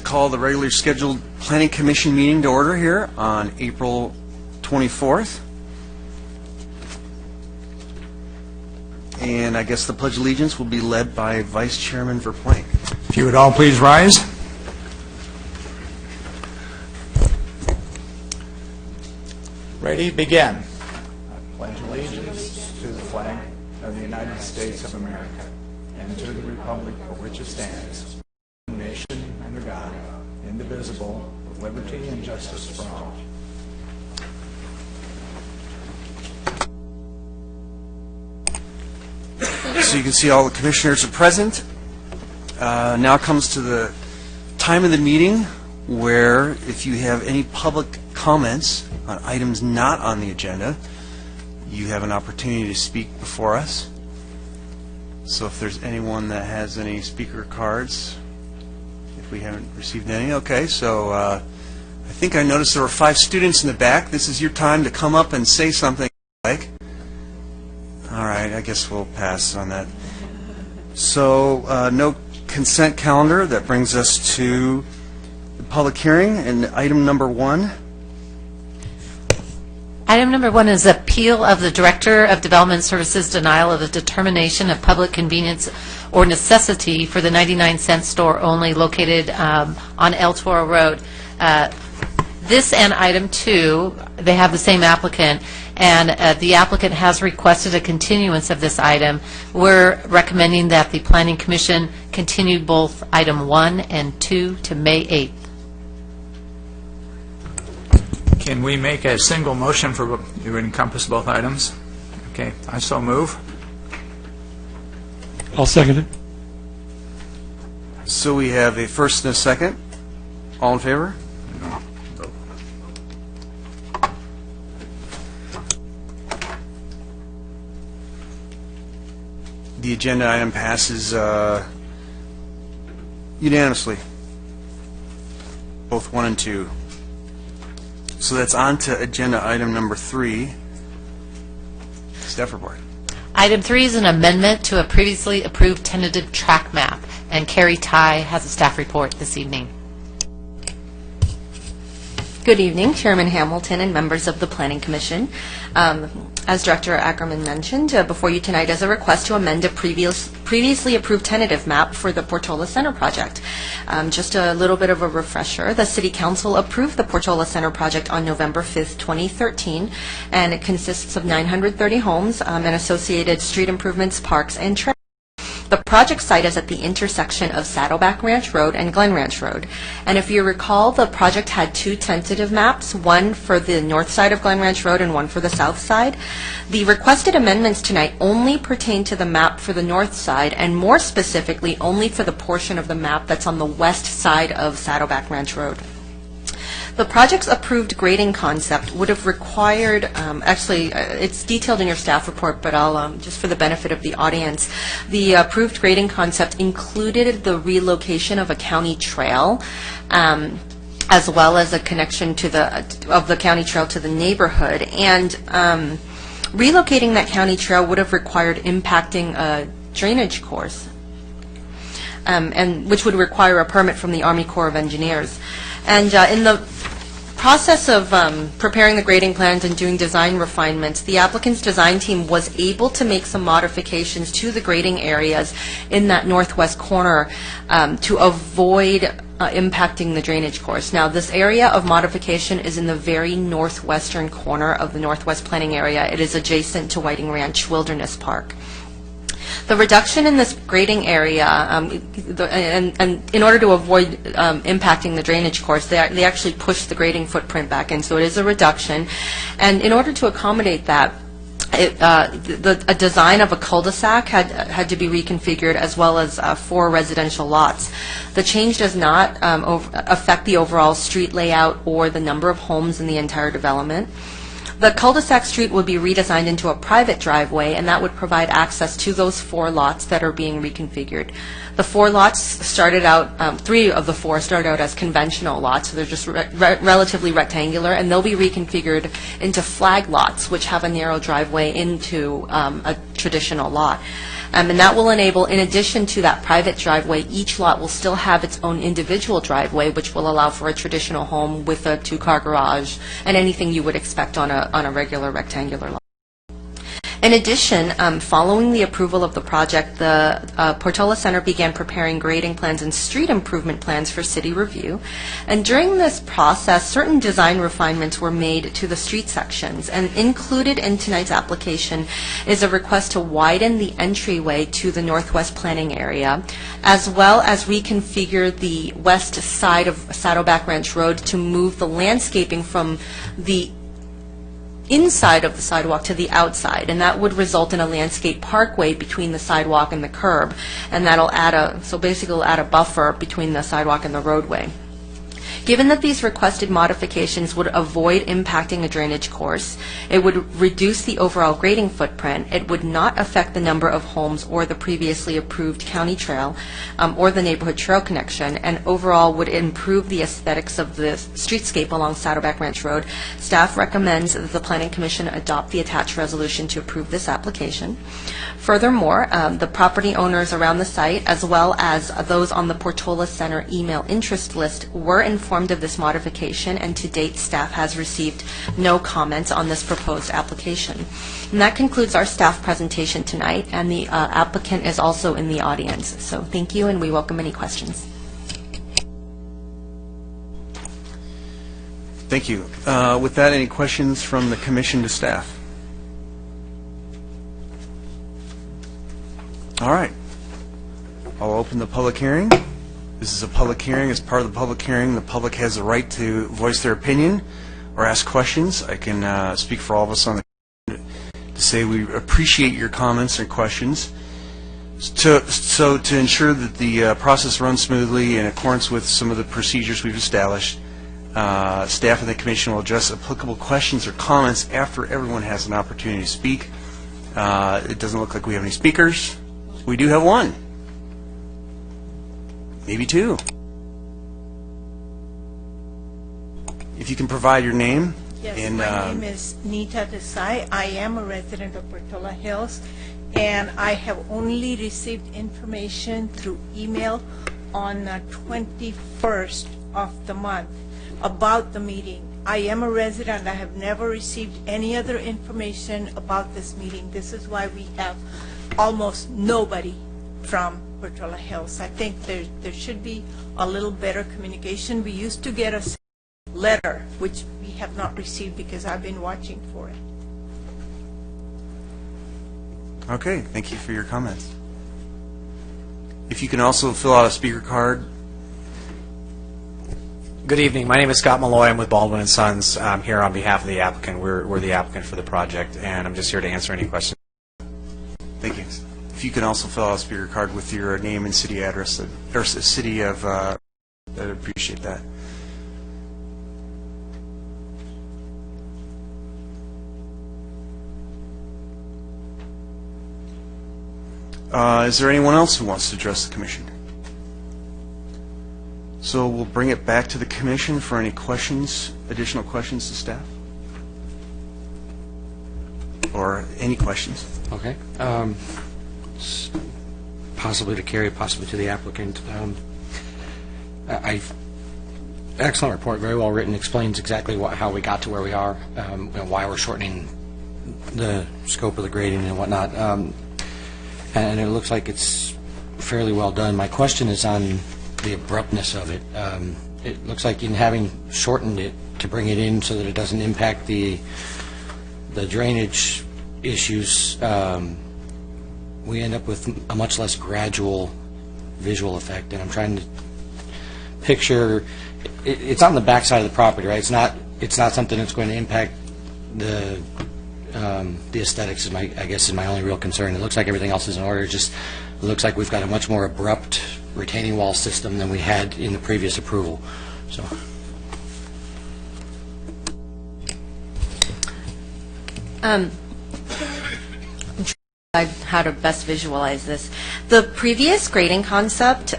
call the regularly scheduled Planning Commission meeting to order here on April 24th. And I guess the Pledge of Allegiance will be led by Vice Chairman Verplank. If you would all please rise. Ready? Begin. I pledge allegiance to the flag of the United States of America and to the republic for which it stands, one nation under God, indivisible, with liberty and justice for all. So you can see all the commissioners are present. Now comes to the time of the meeting where if you have any public comments on items not on the agenda, you have an opportunity to speak before us. So if there's anyone that has any speaker cards, if we haven't received any, okay, so I think I noticed there were 5 students in the back. This is your time to come up and say something like. All right, I guess we'll pass on that. So no consent calendar. That brings us to the public hearing and item number 1. Item number 1 is appeal of the Director of Development Services denial of the determination of public convenience or necessity for the 99-cent store only located on El Toro Road. This and item 2, they have the same applicant, and the applicant has requested a continuance of this item. We're recommending that the Planning Commission continue both item 1 and 2 to May 8th. Can we make a single motion for you would encompass both items? Okay, I so move. I'll second it. So we have a first and a second. All in favor? The agenda item passes unanimously, both 1 and 2. So that's on to agenda item number 3, staff report. Item 3 is an amendment to a previously approved tentative track map, and Carrie Ty has a staff report this evening. Good evening, Chairman Hamilton and members of the Planning Commission. As Director Ackerman mentioned, before you tonight is a request to amend a previously approved tentative map for the Portola Center project. Just a little bit of a refresher, the City Council approved the Portola Center project on November 5th, 2013, and it consists of 930 homes and associated street improvements, parks, and trails. The project site is at the intersection of Saddleback Ranch Road and Glen Ranch Road. And if you recall, the project had 2 tentative maps, one for the north side of Glen Ranch Road and one for the south side. The requested amendments tonight only pertain to the map for the north side, and more specifically, only for the portion of the map that's on the west side of Saddleback Ranch Road. The project's approved grading concept would have required, it's detailed in your staff report, but I'll, just for the benefit of the audience, the approved grading concept included the relocation of a county trail, as well as a connection to the county trail to the neighborhood. And relocating that county trail would have required impacting a drainage course, and which would require a permit from the Army Corps of Engineers. And in the process of preparing the grading plans and doing design refinements, the applicant's design team was able to make some modifications to the grading areas in that northwest corner to avoid impacting the drainage course. Now, this area of modification is in the very northwestern corner of the Northwest Planning Area. It is adjacent to Whiting Ranch Wilderness Park. The reduction in this grading area, and in order to avoid impacting the drainage course, they actually pushed the grading footprint back in, so it is a reduction. And in order to accommodate that, a design of a cul-de-sac had to be reconfigured, as well as 4 residential lots. The change does not affect the overall street layout or the number of homes in the entire development. The cul-de-sac street would be redesigned into a private driveway, and that would provide access to those 4 lots that are being reconfigured. The 4 lots started out, 3 of the 4 started out as conventional lots, so they're just relatively rectangular, and they'll be reconfigured into flag lots, which have a narrow driveway into a traditional lot. And that will enable, in addition to that private driveway, each lot will still have its own individual driveway, which will allow for a traditional home with a two-car garage and anything you would expect on a regular rectangular lot. In addition, following the approval of the project, the Portola Center began preparing grading plans and street improvement plans for city review. And during this process, certain design refinements were made to the street sections. And included in tonight's application is a request to widen the entryway to the northwest planning area, as well as reconfigure the west side of Saddleback Ranch Road to move the landscaping from the inside of the sidewalk to the outside, and that would result in a landscape parkway between the sidewalk and the curb, and that'll add a buffer between the sidewalk and the roadway. Given that these requested modifications would avoid impacting a drainage course, it would reduce the overall grading footprint, it would not affect the number of homes or the previously approved county trail or the neighborhood trail connection, and overall would improve the aesthetics of the streetscape along Saddleback Ranch Road, staff recommends that the Planning Commission adopt the attached resolution to approve this application. Furthermore, the property owners around the site, as well as those on the Portola Center email interest list, were informed of this modification, and to date, staff has received no comments on this proposed application. And that concludes our staff presentation tonight, and the applicant is also in the audience. So thank you, and we welcome any questions. Thank you. With that, any questions from the commission to staff? All right. I'll open the public hearing. This is a public hearing. As part of the public hearing, the public has the right to voice their opinion or ask questions. I can speak for all of us on the to say we appreciate your comments and questions. So to ensure that the process runs smoothly in accordance with some of the procedures we've established, staff and the commission will address applicable questions or comments after everyone has an opportunity to speak. It doesn't look like we have any speakers. We do have one. Maybe two. If you can provide your name. Yes, and, my name is Nita Desai. I am a resident of Portola Hills, and I have only received information through email on the 21st of the month about the meeting. I am a resident. I have never received any other information about this meeting. This is why we have almost nobody from Portola Hills. I think there should be a little better communication. We used to get a letter, which we have not received because I've been watching for it. Okay, thank you for your comments. If you can also fill out a speaker card. Good evening. My name is Scott Malloy. I'm with Baldwin & Sons. I'm here on behalf of the applicant. We're the applicant for the project, and I'm just here to answer any questions. Thank you. If you can also fill out a speaker card with your name and city address, or city of, I'd appreciate that. Is there anyone else who wants to address the commission? So we'll bring it back to the commission for any questions, additional questions to staff? Or any questions? Okay. Possibly to Carrie, possibly to the applicant. Excellent report, very well written, explains exactly how we got to where we are, and why we're shortening the scope of the grading and whatnot. And it looks like it's fairly well done. My question is on the abruptness of it. It looks like in having shortened it to bring it in so that it doesn't impact the drainage issues, we end up with a much less gradual visual effect. And I'm trying to picture, it's on the back side of the property, right? It's not something that's going to impact the aesthetics, I guess, is my only real concern. It looks like everything else is in order. It just looks like we've got a much more abrupt retaining wall system than we had in the previous approval. So. How to best visualize this. The previous grading concept,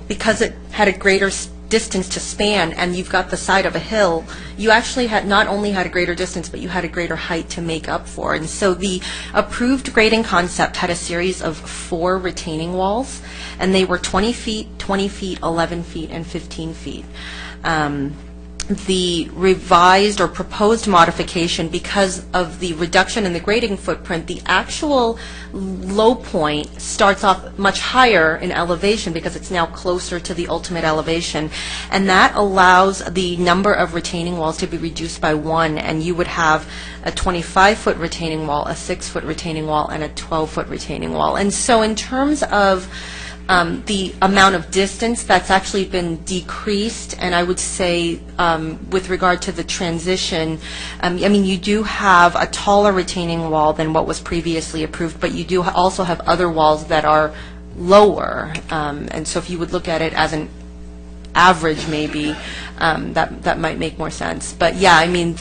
because it had a greater distance to span, and you've got the side of a hill, you actually had not only had a greater distance, but you had a greater height to make up for. And so the approved grading concept had a series of 4 retaining walls, and they were 20 feet, 20 feet, 11 feet, and 15 feet. The revised or proposed modification, because of the reduction in the grading footprint, the actual low point starts off much higher in elevation because it's now closer to the ultimate elevation, and that allows the number of retaining walls to be reduced by 1, and you would have a 25-foot retaining wall, a 6-foot retaining wall, and a 12-foot retaining wall. And so in terms of the amount of distance, that's actually been decreased, and I would say with regard to the transition, I mean, you do have a taller retaining wall than what was previously approved, but you do also have other walls that are lower, and so if you would look at it as an average, maybe, that might make more sense. But yeah, I mean,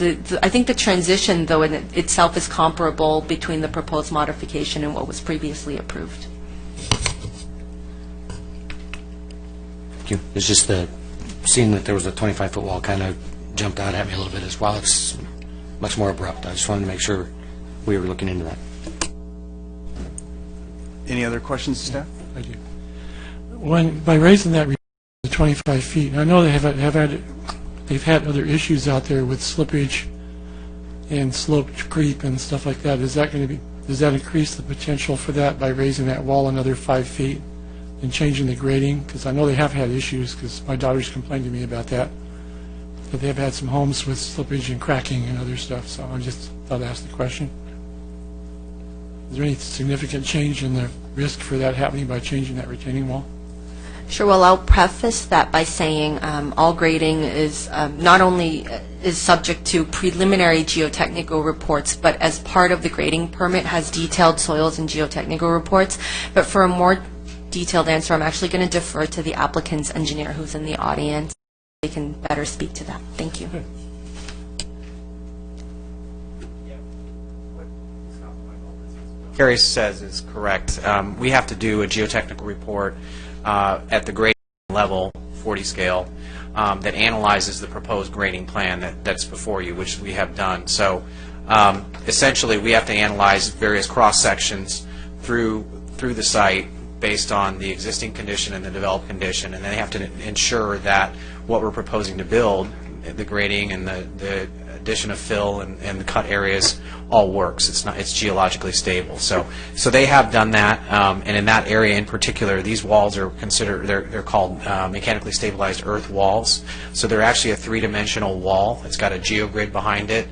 I think the transition, though, in itself is comparable between the proposed modification and what was previously approved. It's just seeing that there was a 25-foot wall kind of jumped out at me a little bit as well. It's much more abrupt. I just wanted to make sure we were looking into that. Any other questions, staff? I do. By raising that to 25 feet, I know they've had other issues out there with slippage and slope creep and stuff like that. Does that increase the potential for that by raising that wall another 5 feet and changing the grading? Because I know they have had issues, because my daughter's complained to me about that. But they have had some homes with slippage and cracking and other stuff, so I just thought I'd ask the question. Is there any significant change in the risk for that happening by changing that retaining wall? Sure. Well, I'll preface that by saying all grading is not only is subject to preliminary geotechnical reports, but as part of the grading permit has detailed soils and geotechnical reports. But for a more detailed answer, I'm actually going to defer to the applicant's engineer who's in the audience. They can better speak to that. Thank you. Good. Carrie says is correct. We have to do a geotechnical report at the grading level, 40 scale, that analyzes the proposed grading plan that's before you, which we have done. So essentially, we have to analyze various cross sections through the site based on the existing condition and the developed condition, and then they have to ensure that what we're proposing to build, the grading and the addition of fill and the cut areas, all works. It's geologically stable. So they have done that, and in that area in particular, these walls are considered, they're called mechanically stabilized earth walls. So they're actually a 3-dimensional wall. It's got a geogrid behind it.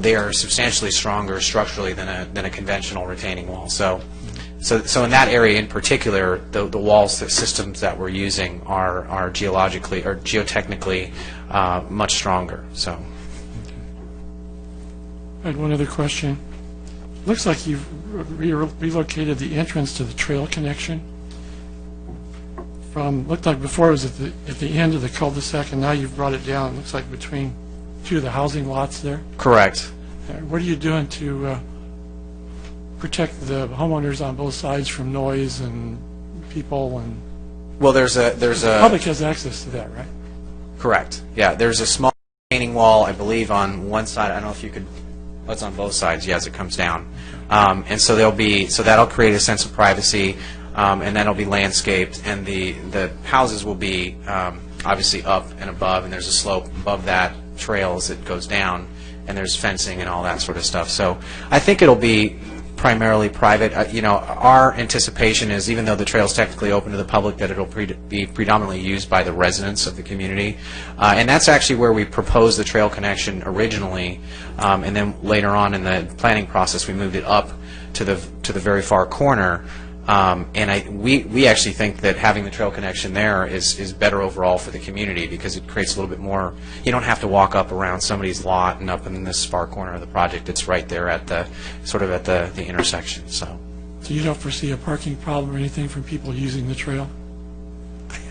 They are substantially stronger structurally than a conventional retaining wall. So in that area in particular, the walls, the systems that we're using are geologically or geotechnically much stronger. So. I had one other question. Looks like you've relocated the entrance to the trail connection looked like before it was at the end of the cul-de-sac, and now you've brought it down. It looks like between 2 of the housing lots there. Correct. What are you doing to protect the homeowners on both sides from noise and people? And well, there's a the public has access to that, right? Correct. Yeah, there's a small retaining wall, I believe, on one side. I don't know if you could. Oh, it's on both sides. Yeah, as it comes down, and so that'll create a sense of privacy, and that'll be landscaped, and the houses will be obviously up and above, and there's a slope above that trail as it goes down, and there's fencing and all that sort of stuff. So I think it'll be primarily private. Our anticipation is, even though the trail is technically open to the public, that it'll be predominantly used by the residents of the community. And that's actually where we proposed the trail connection originally, and then later on in the planning process we moved it up to the very far corner. And we actually think that having the trail connection there is better overall for the community, because it creates a little bit more. You don't have to walk up around somebody's lot and up in this far corner of the project. It's right there at the intersection. So you don't foresee a parking problem or anything from people using the trail?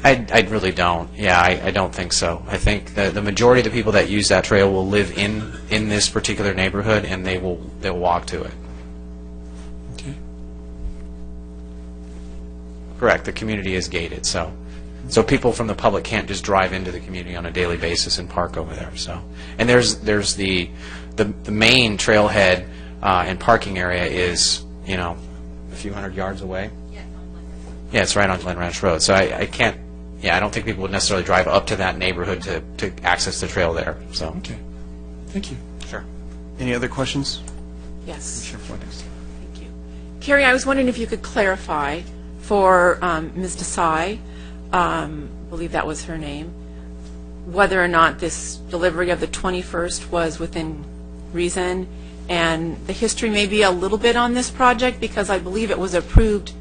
I really don't. Yeah, I don't think so. I think the majority of the people that use that trail will live in this particular neighborhood, and they'll walk to it. Okay. Correct. The community is gated, so So people from the public can't just drive into the community on a daily basis and park over there. So, and there's the main trailhead and parking area is, you know, a few hundred yards away. Yeah, it's right on Glen Ranch Road. So I can't. Yeah, I don't think people would necessarily drive up to that neighborhood to access the trail there. So. Okay. Thank you. Sure. Any other questions? Yes. Commissioner Fuentes. Thank you. Carrie, I was wondering if you could clarify for Ms. Desai, I believe that was her name, whether or not this delivery of the 21st was within reason, and the history may be a little bit on this project, because I believe it was approved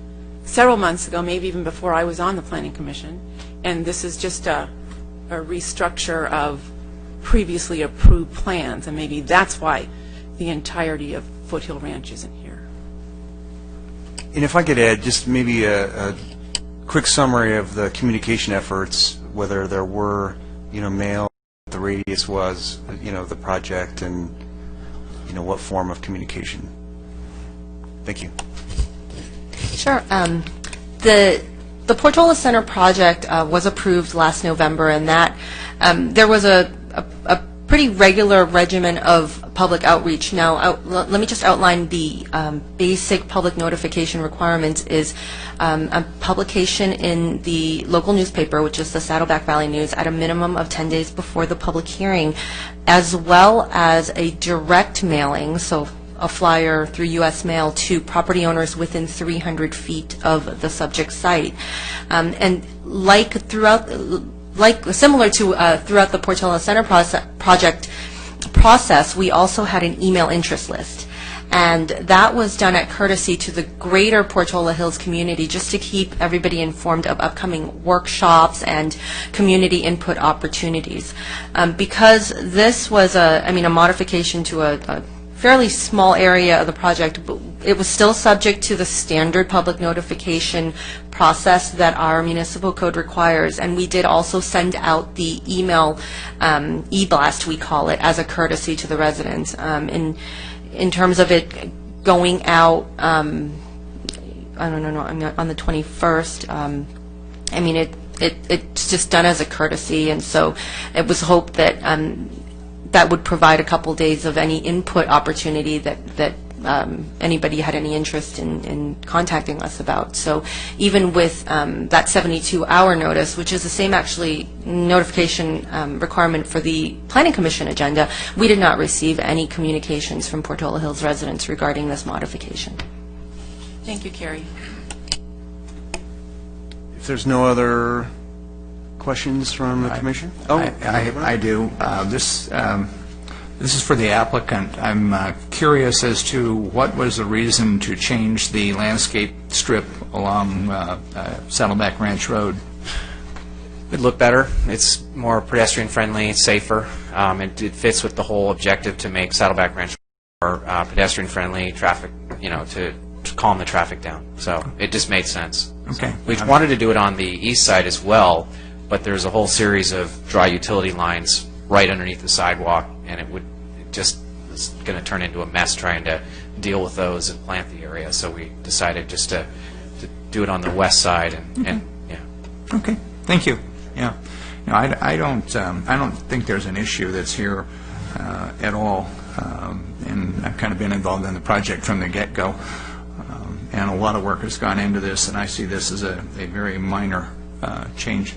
several months ago, maybe even before I was on the Planning Commission, and this is just a restructure of previously approved plans, and maybe that's why the entirety of Foothill Ranch isn't here. And if I could add just maybe a quick summary of the communication efforts, whether there were, you know, mail, what the radius was, you know, the project, and, you know, what form of communication. Thank you. Sure. The Portola Center project was approved last November, and that there was a pretty regular regimen of public outreach. Now, let me just outline the basic public notification requirements is a publication in the local newspaper, which is the Saddleback Valley News, at a minimum of 10 days before the public hearing, as well as a direct mailing, so a flyer through U.S. mail to property owners within 300 feet of the subject site. And similar to throughout the Portola Center project process, we also had an email interest list. And that was done at courtesy to the greater Portola Hills community, just to keep everybody informed of upcoming workshops and community input opportunities. Because this was a modification to a fairly small area of the project, but it was still subject to the standard public notification process that our municipal code requires, and we did also send out the email e-blast, we call it, as a courtesy to the residents. In terms of it going out, on the 21st, it's just done as a courtesy, and so it was hoped that that would provide a couple days of any input opportunity that anybody had any interest in contacting us about. So even with that 72-hour notice, which is the same actually notification requirement for the Planning Commission agenda, we did not receive any communications from Portola Hills residents regarding this modification. Thank you, Carrie. If there's no other questions from the commission? I do. This is for the applicant. I'm curious as to what was the reason to change the landscape strip along Saddleback Ranch Road. It'd look better. It's more pedestrian friendly, it's safer. It fits with the whole objective to make Saddleback Ranch more pedestrian friendly, traffic, to calm the traffic down. So it just made sense. Okay. We wanted to do it on the east side as well, but there's a whole series of dry utility lines right underneath the sidewalk, and it's going to turn into a mess trying to deal with those and plant the area. So we decided just to do it on the west side, and yeah. Okay, thank you. Yeah, I don't think there's an issue that's here at all, and I've kind of been involved in the project from the get-go, and a lot of work has gone into this, and I see this as a very minor change.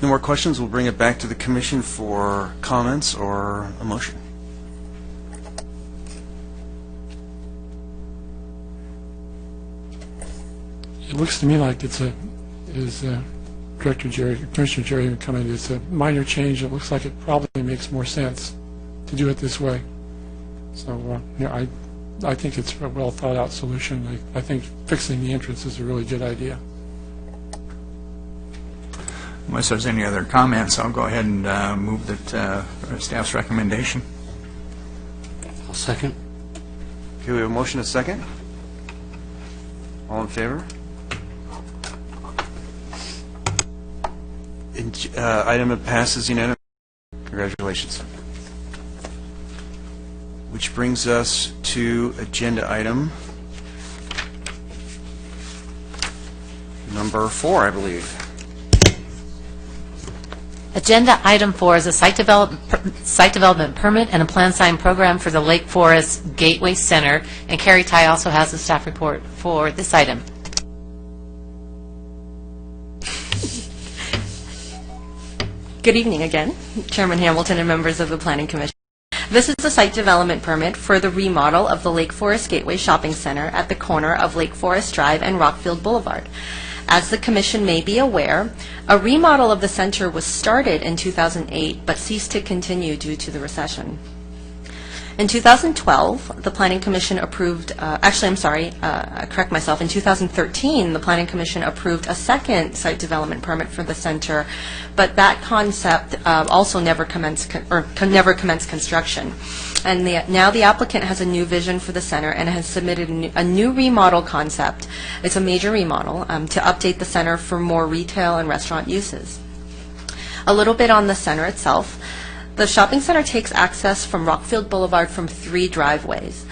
No more questions. We'll bring it back to the commission for comments or a motion. It looks to me like Commissioner Jerry commented, it's a minor change. It looks like it probably makes more sense to do it this way. So, I think it's a well thought out solution. I think fixing the entrance is a really good idea. Unless there's any other comments, I'll go ahead and move that staff's recommendation. I'll second. Okay, we have a motion, a second. All in favor? Item passes unanimously. Congratulations. Which brings us to agenda item number 4, I believe. Agenda item 4 is a site development permit and a plan sign program for the Lake Forest Gateway Center, and Carrie Ty also has the staff report for this item. Good evening again, Chairman Hamilton and members of the Planning Commission. This is the site development permit for the remodel of the Lake Forest Gateway Shopping Center at the corner of Lake Forest Drive and Rockfield Boulevard. As the Commission may be aware, a remodel of the center was started in 2008 but ceased to continue due to the recession. In 2012, the Planning Commission approved, I correct myself, in 2013, the Planning Commission approved a second site development permit for the center, but that concept also never commenced construction. And now the applicant has a new vision for the center and has submitted a new remodel concept. It's a major remodel to update the center for more retail and restaurant uses. A little bit on the center itself. The shopping center takes access from Rockfield Boulevard from 3 driveways.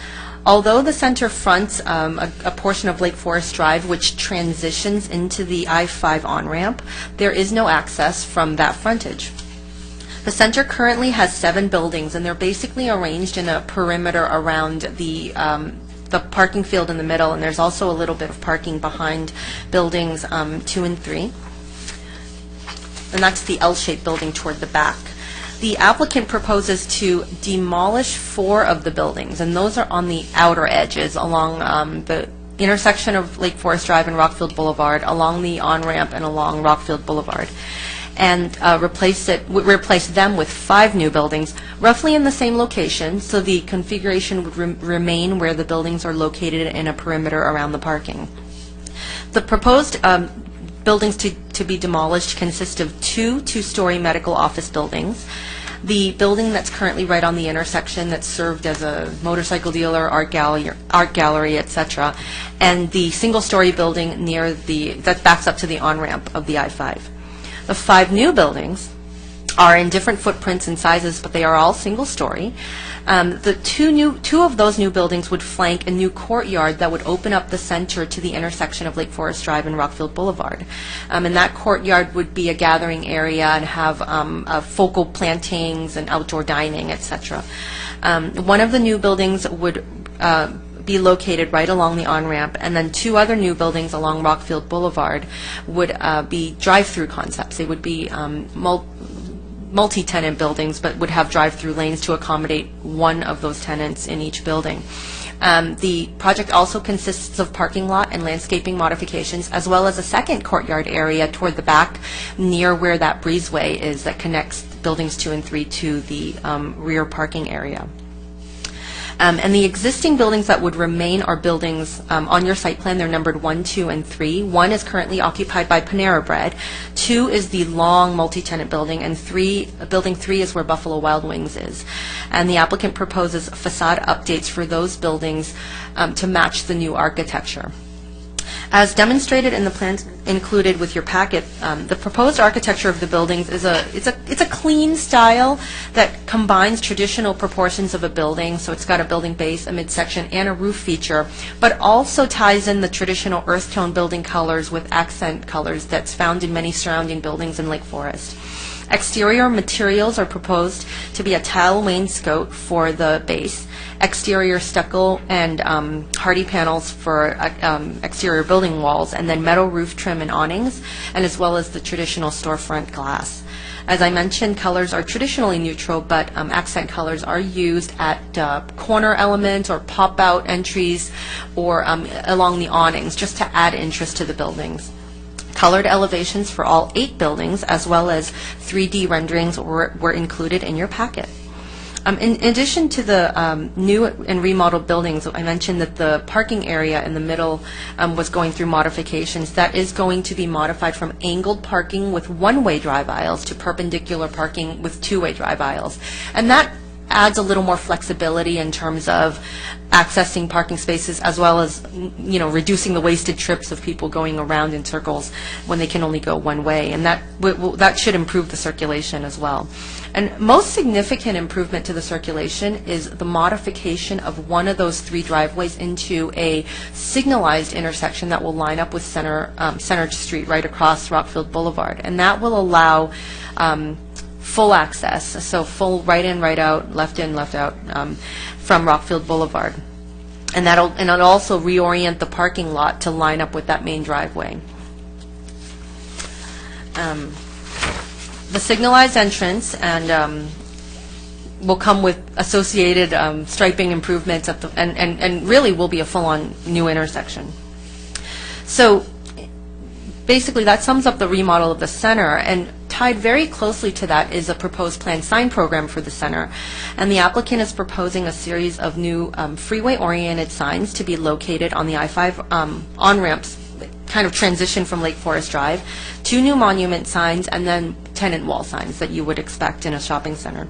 Although the center fronts a portion of Lake Forest Drive which transitions into the I-5 on-ramp, there is no access from that frontage. The center currently has 7 buildings, and they're basically arranged in a perimeter around the parking field in the middle, and there's also a little bit of parking behind buildings 2 and 3. And that's the L-shaped building toward the back. The applicant proposes to demolish 4 of the buildings, and those are on the outer edges along the intersection of Lake Forest Drive and Rockfield Boulevard, along the on-ramp and along Rockfield Boulevard, and replace them with 5 new buildings, roughly in the same location, so the configuration would remain where the buildings are located in a perimeter around the parking. The proposed buildings to be demolished consist of 2 two-story medical office buildings, the building that's currently right on the intersection that served as a motorcycle dealer, art gallery, etc., and the single-story building that backs up to the on-ramp of the I-5. The 5 new buildings are in different footprints and sizes, but they are all single-story. The two of those new buildings would flank a new courtyard that would open up the center to the intersection of Lake Forest Drive and Rockfield Boulevard. And that courtyard would be a gathering area and have focal plantings and outdoor dining, etc. One of the new buildings would be located right along the on-ramp, and then 2 other new buildings along Rockfield Boulevard would be drive-through concepts. They would be multi-tenant buildings, but would have drive-through lanes to accommodate one of those tenants in each building. The project also consists of parking lot and landscaping modifications, as well as a second courtyard area toward the back near where that breezeway is that connects buildings 2 and 3 to the rear parking area. And the existing buildings that would remain are buildings on your site plan. They're numbered 1, 2, and 3. 1 is currently occupied by Panera Bread. 2 is the long multi-tenant building, and building 3 is where Buffalo Wild Wings is. And the applicant proposes facade updates for those buildings to match the new architecture. As demonstrated in the plans included with your packet, the proposed architecture of the buildings is a clean style that combines traditional proportions of a building. So it's got a building base, a midsection, and a roof feature, but also ties in the traditional earth tone building colors with accent colors that's found in many surrounding buildings in Lake Forest. Exterior materials are proposed to be a tile wainscot for the base, exterior stucco and hardy panels for exterior building walls, and then metal roof trim and awnings, and as well as the traditional storefront glass. As I mentioned, colors are traditionally neutral, but accent colors are used at corner elements or pop-out entries or along the awnings, just to add interest to the buildings. Colored elevations for all 8 buildings, as well as 3D renderings, were included in your packet. In addition to the new and remodeled buildings, I mentioned that the parking area in the middle was going through modifications. That is going to be modified from angled parking with one-way drive aisles to perpendicular parking with 2-way drive aisles. And that adds a little more flexibility in terms of accessing parking spaces, as well as, reducing the wasted trips of people going around in circles when they can only go one way, and that should improve the circulation as well. And most significant improvement to the circulation is the modification of one of those 3 driveways into a signalized intersection that will line up with Center Street right across Rockfield Boulevard, and that will allow full access, so full right in, right out, left in, left out from Rockfield Boulevard. And it'll also reorient the parking lot to line up with that main driveway. The signalized entrance and will come with associated striping improvements and really will be a full-on new intersection. So basically that sums up the remodel of the center, and tied very closely to that is a proposed planned sign program for the center. And the applicant is proposing a series of new freeway-oriented signs to be located on the I-5 on-ramps, kind of transition from Lake Forest Drive, 2 new monument signs, and then tenant wall signs that you would expect in a shopping center.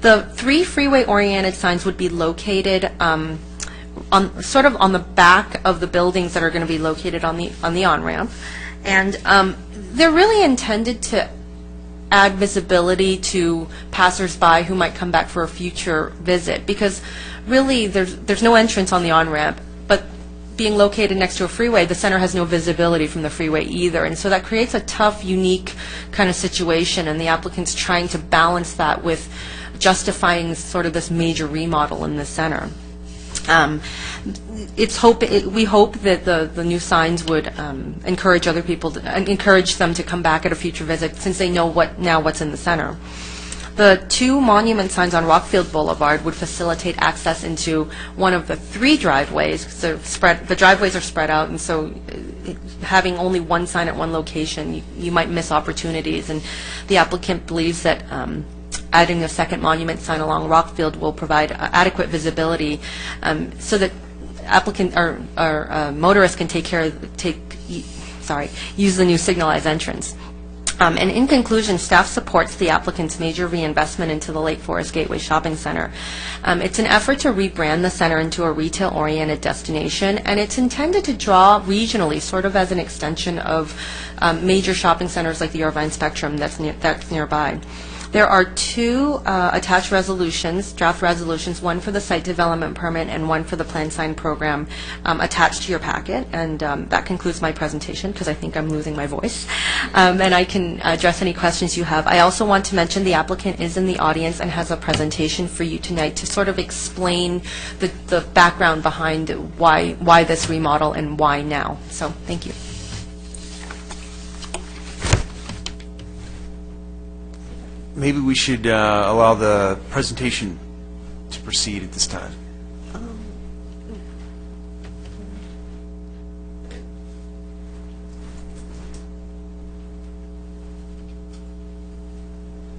The 3 freeway-oriented signs would be located sort of on the back of the buildings that are going to be located on the on-ramp, and they're really intended to add visibility to passersby who might come back for a future visit, because really there's no entrance on the on-ramp, but being located next to a freeway, the center has no visibility from the freeway either, and so that creates a tough, unique kind of situation, and the applicant's trying to balance that with justifying sort of this major remodel in the center. We hope that the new signs would encourage other people, encourage them to come back at a future visit, since they know what's in the center. The 2 monument signs on Rockfield Boulevard would facilitate access into one of the 3 driveways, because the driveways are spread out, and so having only one sign at one location, you might miss opportunities. And the applicant believes that adding a second monument sign along Rockfield will provide adequate visibility, so that motorists can use the new signalized entrance. And in conclusion, staff supports the applicant's major reinvestment into the Lake Forest Gateway Shopping Center. It's an effort to rebrand the center into a retail-oriented destination, and it's intended to draw regionally, sort of as an extension of major shopping centers like the Irvine Spectrum that's nearby. There are 2 attached resolutions, draft resolutions, one for the site development permit and one for the plan sign program, attached to your packet. And that concludes my presentation, because I think I'm losing my voice. And I can address any questions you have. I also want to mention the applicant is in the audience and has a presentation for you tonight to sort of explain the background behind why this remodel and why now. So thank you. Maybe we should allow the presentation to proceed at this time.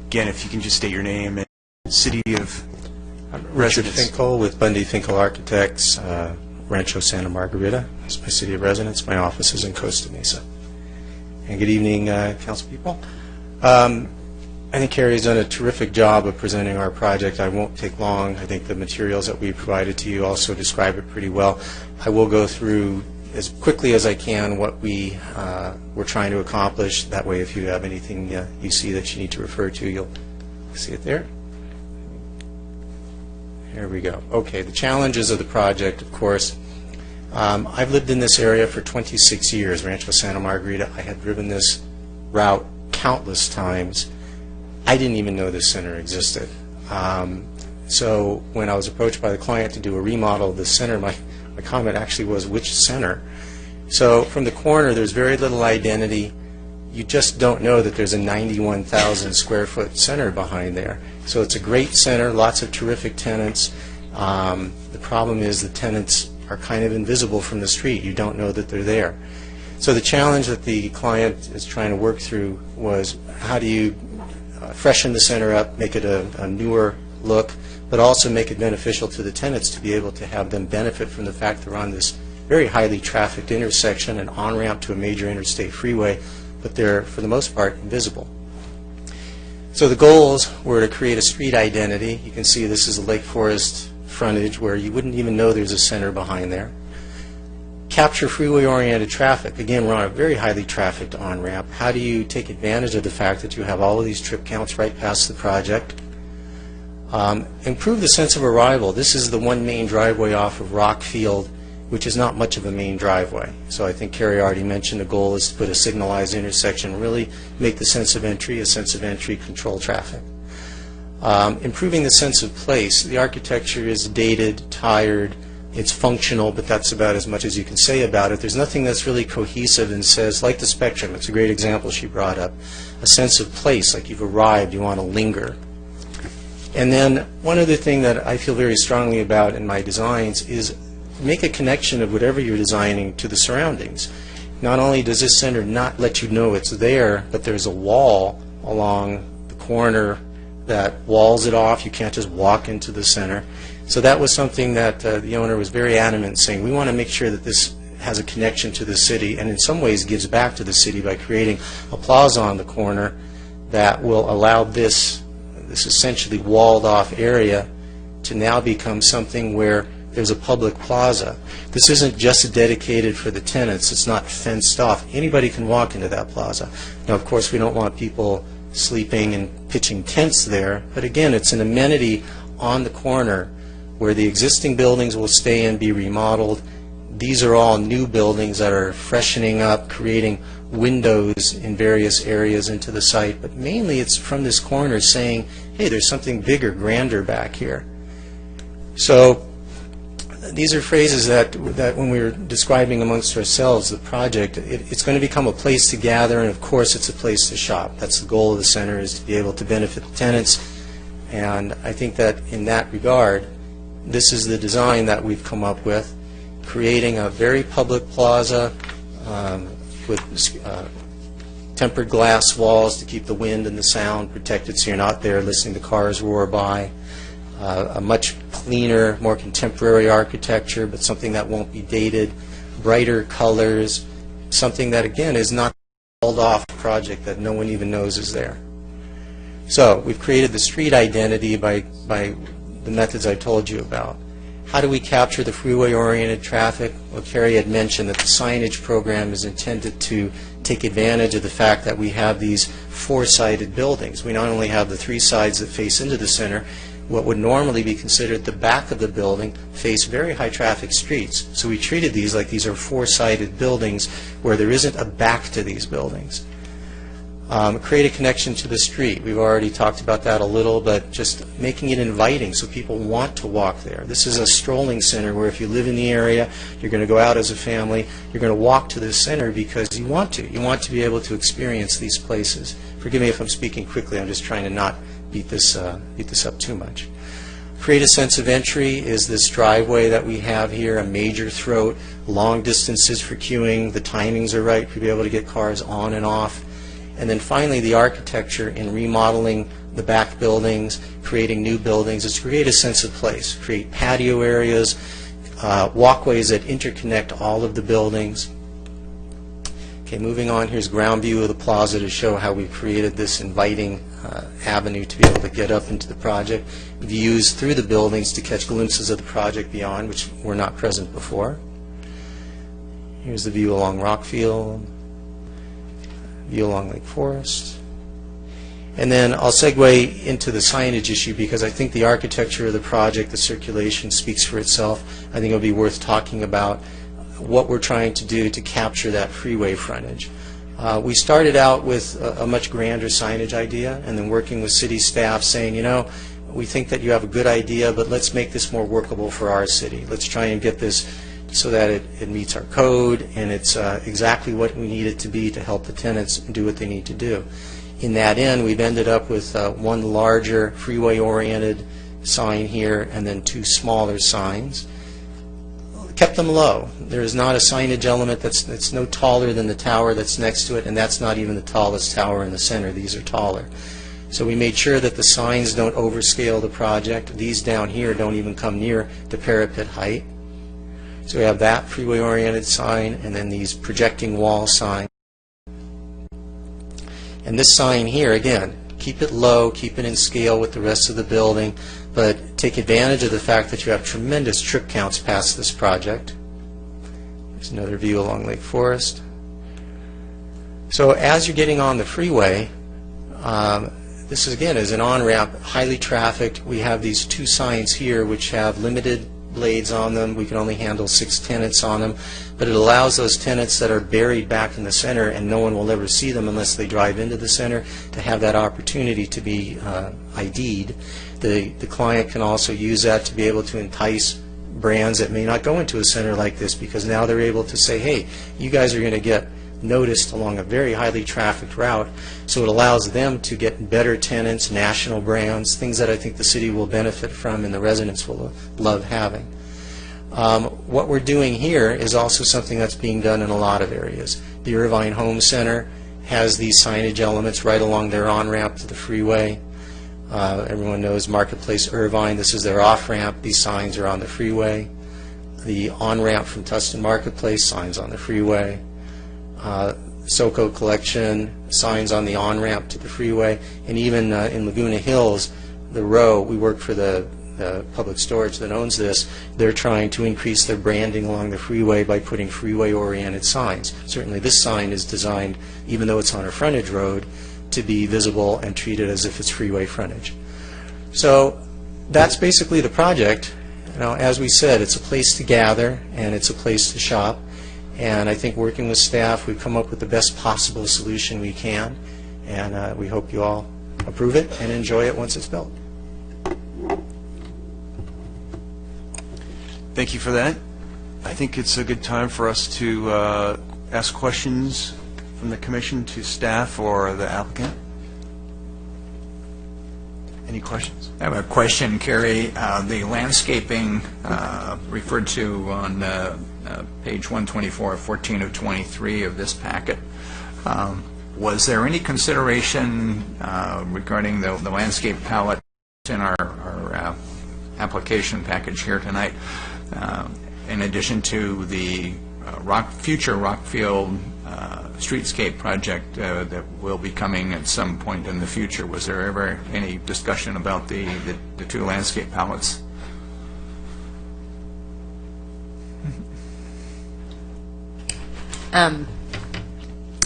Again, if you can just state your name and city of Richard residence. Finkel with Bundy Finkel Architects, Rancho Santa Margarita. That's my city of residence. My office is in Costa Mesa. And good evening, council people. I think Carrie's done a terrific job of presenting our project. I won't take long. I think the materials that we provided to you also describe it pretty well. I will go through as quickly as I can what we're trying to accomplish. That way, if you have anything you see that you need to refer to, you'll see it there. Here we go. Okay, the challenges of the project, of course. I've lived in this area for 26 years, Rancho Santa Margarita. I had driven this route countless times. I didn't even know this center existed. So when I was approached by the client to do a remodel of the center, my comment actually was, which center? So from the corner, there's very little identity. You just don't know that there's a 91,000 square foot center behind there. So it's a great center, lots of terrific tenants. The problem is the tenants are kind of invisible from the street. You don't know that they're there. So the challenge that the client is trying to work through was, how do you freshen the center up, make it a newer look, but also make it beneficial to the tenants to be able to have them benefit from the fact they're on this very highly trafficked intersection, an on-ramp to a major interstate freeway, but they're, for the most part, invisible. So the goals were to create a street identity. You can see this is a Lake Forest frontage where you wouldn't even know there's a center behind there. Capture freeway-oriented traffic. Again, we're on a very highly trafficked on-ramp. How do you take advantage of the fact that you have all of these trip counts right past the project? Improve the sense of arrival. This is the one main driveway off of Rockfield, which is not much of a main driveway. So I think Carrie already mentioned the goal is to put a signalized intersection, really make the sense of entry a sense of entry, control traffic. Improving the sense of place. The architecture is dated, tired, it's functional, but that's about as much as you can say about it. There's nothing that's really cohesive and says, like the Spectrum, it's a great example she brought up, a sense of place, like you've arrived, you want to linger. And then one other thing that I feel very strongly about in my designs is make a connection of whatever you're designing to the surroundings. Not only does this center not let you know it's there, but there's a wall along the corner that walls it off. You can't just walk into the center. So that was something that the owner was very adamant saying, we want to make sure that this has a connection to the city and in some ways gives back to the city by creating a plaza on the corner that will allow this essentially walled off area to now become something where there's a public plaza. This isn't just dedicated for the tenants. It's not fenced off. Anybody can walk into that plaza. Now, of course, we don't want people sleeping and pitching tents there, but again, it's an amenity on the corner where the existing buildings will stay and be remodeled. These are all new buildings that are freshening up, creating windows in various areas into the site, but mainly it's from this corner saying, hey, there's something bigger, grander back here. So these are phrases that when we were describing amongst ourselves the project, it's going to become a place to gather, and of course it's a place to shop. That's the goal of the center, is to be able to benefit the tenants. And I think that in that regard, this is the design that we've come up with, creating a very public plaza with tempered glass walls to keep the wind and the sound protected so you're not there listening to cars roar by. A much cleaner, more contemporary architecture, but something that won't be dated, brighter colors, something that, again, is not a walled-off project that no one even knows is there. So we've created the street identity by the methods I told you about. How do we capture the freeway-oriented traffic? Well, Carrie had mentioned that the signage program is intended to take advantage of the fact that we have these four-sided buildings. We not only have the three sides that face into the center, what would normally be considered the back of the building face very high traffic streets. So we treated these like these are four-sided buildings where there isn't a back to these buildings. Create a connection to the street. We've already talked about that a little, but just making it inviting so people want to walk there. This is a strolling center where if you live in the area, you're going to go out as a family, you're going to walk to this center because you want to. You want to be able to experience these places. Forgive me if I'm speaking quickly. I'm just trying to not beat this up too much. Create a sense of entry is this driveway that we have here, a major throat, long distances for queuing, the timings are right to be able to get cars on and off. And then finally, the architecture in remodeling the back buildings, creating new buildings, is create a sense of place, create patio areas, walkways that interconnect all of the buildings. Okay, moving on, here's ground view of the plaza to show how we've created this inviting avenue to be able to get up into the project. Views through the buildings to catch glimpses of the project beyond, which were not present before. Here's the view along Rockfield, view along Lake Forest. And then I'll segue into the signage issue because I think the architecture of the project, the circulation, speaks for itself. I think it'll be worth talking about what we're trying to do to capture that freeway frontage. We started out with a much grander signage idea and then working with city staff saying, you know, we think that you have a good idea, but let's make this more workable for our city. Let's try and get this so that it meets our code and it's exactly what we need it to be to help the tenants do what they need to do. In that end, we've ended up with one larger freeway-oriented sign here and then two smaller signs. Kept them low. There is not a signage element that's no taller than the tower that's next to it, and that's not even the tallest tower in the center. These are taller. So we made sure that the signs don't overscale the project. These down here don't even come near the parapet height. So we have that freeway-oriented sign and then these projecting wall signs. And this sign here, again, keep it low, keep it in scale with the rest of the building, but take advantage of the fact that you have tremendous trip counts past this project. There's another view along Lake Forest. So as you're getting on the freeway, this is, again, is an on-ramp, highly trafficked. We have these two signs here which have limited blades on them. We can only handle 6 tenants on them, but it allows those tenants that are buried back in the center and no one will ever see them unless they drive into the center to have that opportunity to be ID'd. The client can also use that to be able to entice brands that may not go into a center like this, because now they're able to say, hey, you guys are going to get noticed along a very highly trafficked route, so it allows them to get better tenants, national brands, things that I think the city will benefit from and the residents will love having. What we're doing here is also something that's being done in a lot of areas. The Irvine Home Center has these signage elements right along their on-ramp to the freeway. Everyone knows Marketplace Irvine. This is their off-ramp. These signs are on the freeway. The on-ramp from Tustin Marketplace, signs on the freeway. SoCo Collection, signs on the on-ramp to the freeway, and even in Laguna Hills, the row, we work for the public storage that owns this, they're trying to increase their branding along the freeway by putting freeway-oriented signs. Certainly this sign is designed, even though it's on a frontage road, to be visible and treated as if it's freeway frontage. So that's basically the project. You know, as we said, it's a place to gather and it's a place to shop. And I think working with staff, we've come up with the best possible solution we can, and we hope you all approve it and enjoy it once it's built. Thank you for that. I think it's a good time for us to ask questions from the commission to staff or the applicant. Any questions? I have a question, Carrie. The landscaping referred to on page 124, 14 of 23 of this packet. Was there any consideration regarding the landscape palette in our application package here tonight, in addition to the future Rockfield streetscape project that will be coming at some point in the future? Was there ever any discussion about the two landscape palettes?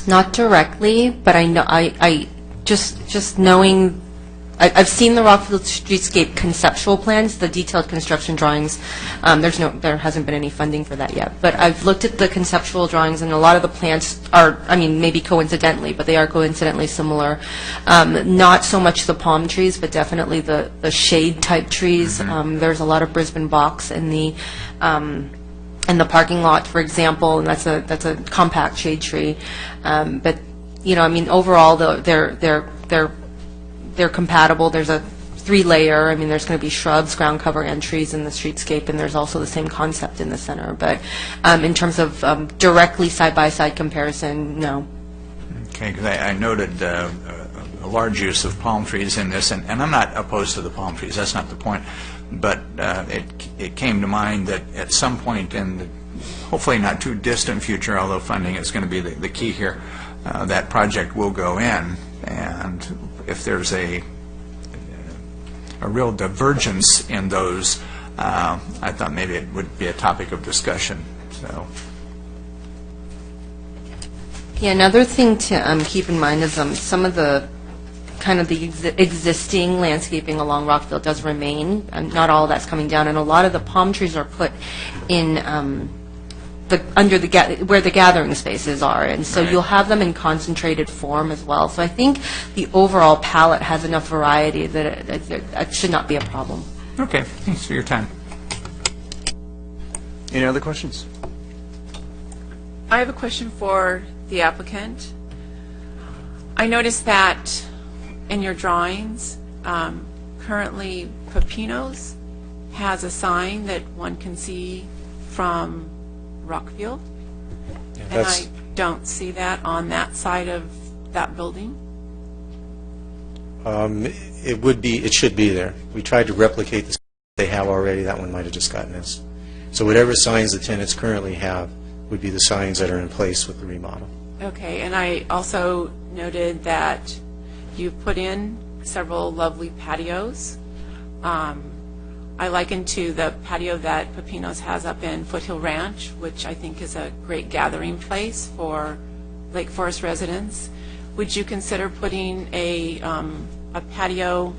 Not directly, but I know I just knowing I've seen the Rockfield streetscape conceptual plans, the detailed construction drawings. There hasn't been any funding for that yet, but I've looked at the conceptual drawings, and a lot of the plants are, I mean, maybe coincidentally, but they are coincidentally similar. Not so much the palm trees, but definitely the shade type trees. There's a lot of Brisbane box in the parking lot, for example, and that's a compact shade tree. But you know, I mean, overall, they're compatible. There's a 3-layer. I mean, there's going to be shrubs, ground cover, and trees in the streetscape, and there's also the same concept in the center. But in terms of directly side-by-side comparison, no. Okay, because I noted a large use of palm trees in this, and I'm not opposed to the palm trees. That's not the point. But it came to mind that at some point in the hopefully not too distant future, although funding is going to be the key here, that project will go in, and if there's a real divergence in those, I thought maybe it would be a topic of discussion. So. Yeah, another thing to keep in mind is some of the kind of the existing landscaping along Rockfield does remain. Not all that's coming down, and a lot of the palm trees are put in where the gathering spaces are, and so you'll have them in concentrated form as well. So I think the overall palette has enough variety that it should not be a problem. Okay, thanks for your time. Any other questions? I have a question for the applicant. I noticed that in your drawings, currently Pepino's has a sign that one can see from Rockfield, and I don't see that on that side of that building. It should be there. We tried to replicate the they have already. That one might have just gotten missed. So whatever signs the tenants currently have would be the signs that are in place with the remodel. Okay, and I also noted that You've put in several lovely patios. I liken to the patio that Pepino's has up in Foothill Ranch, which I think is a great gathering place for Lake Forest residents. Would you consider putting a patio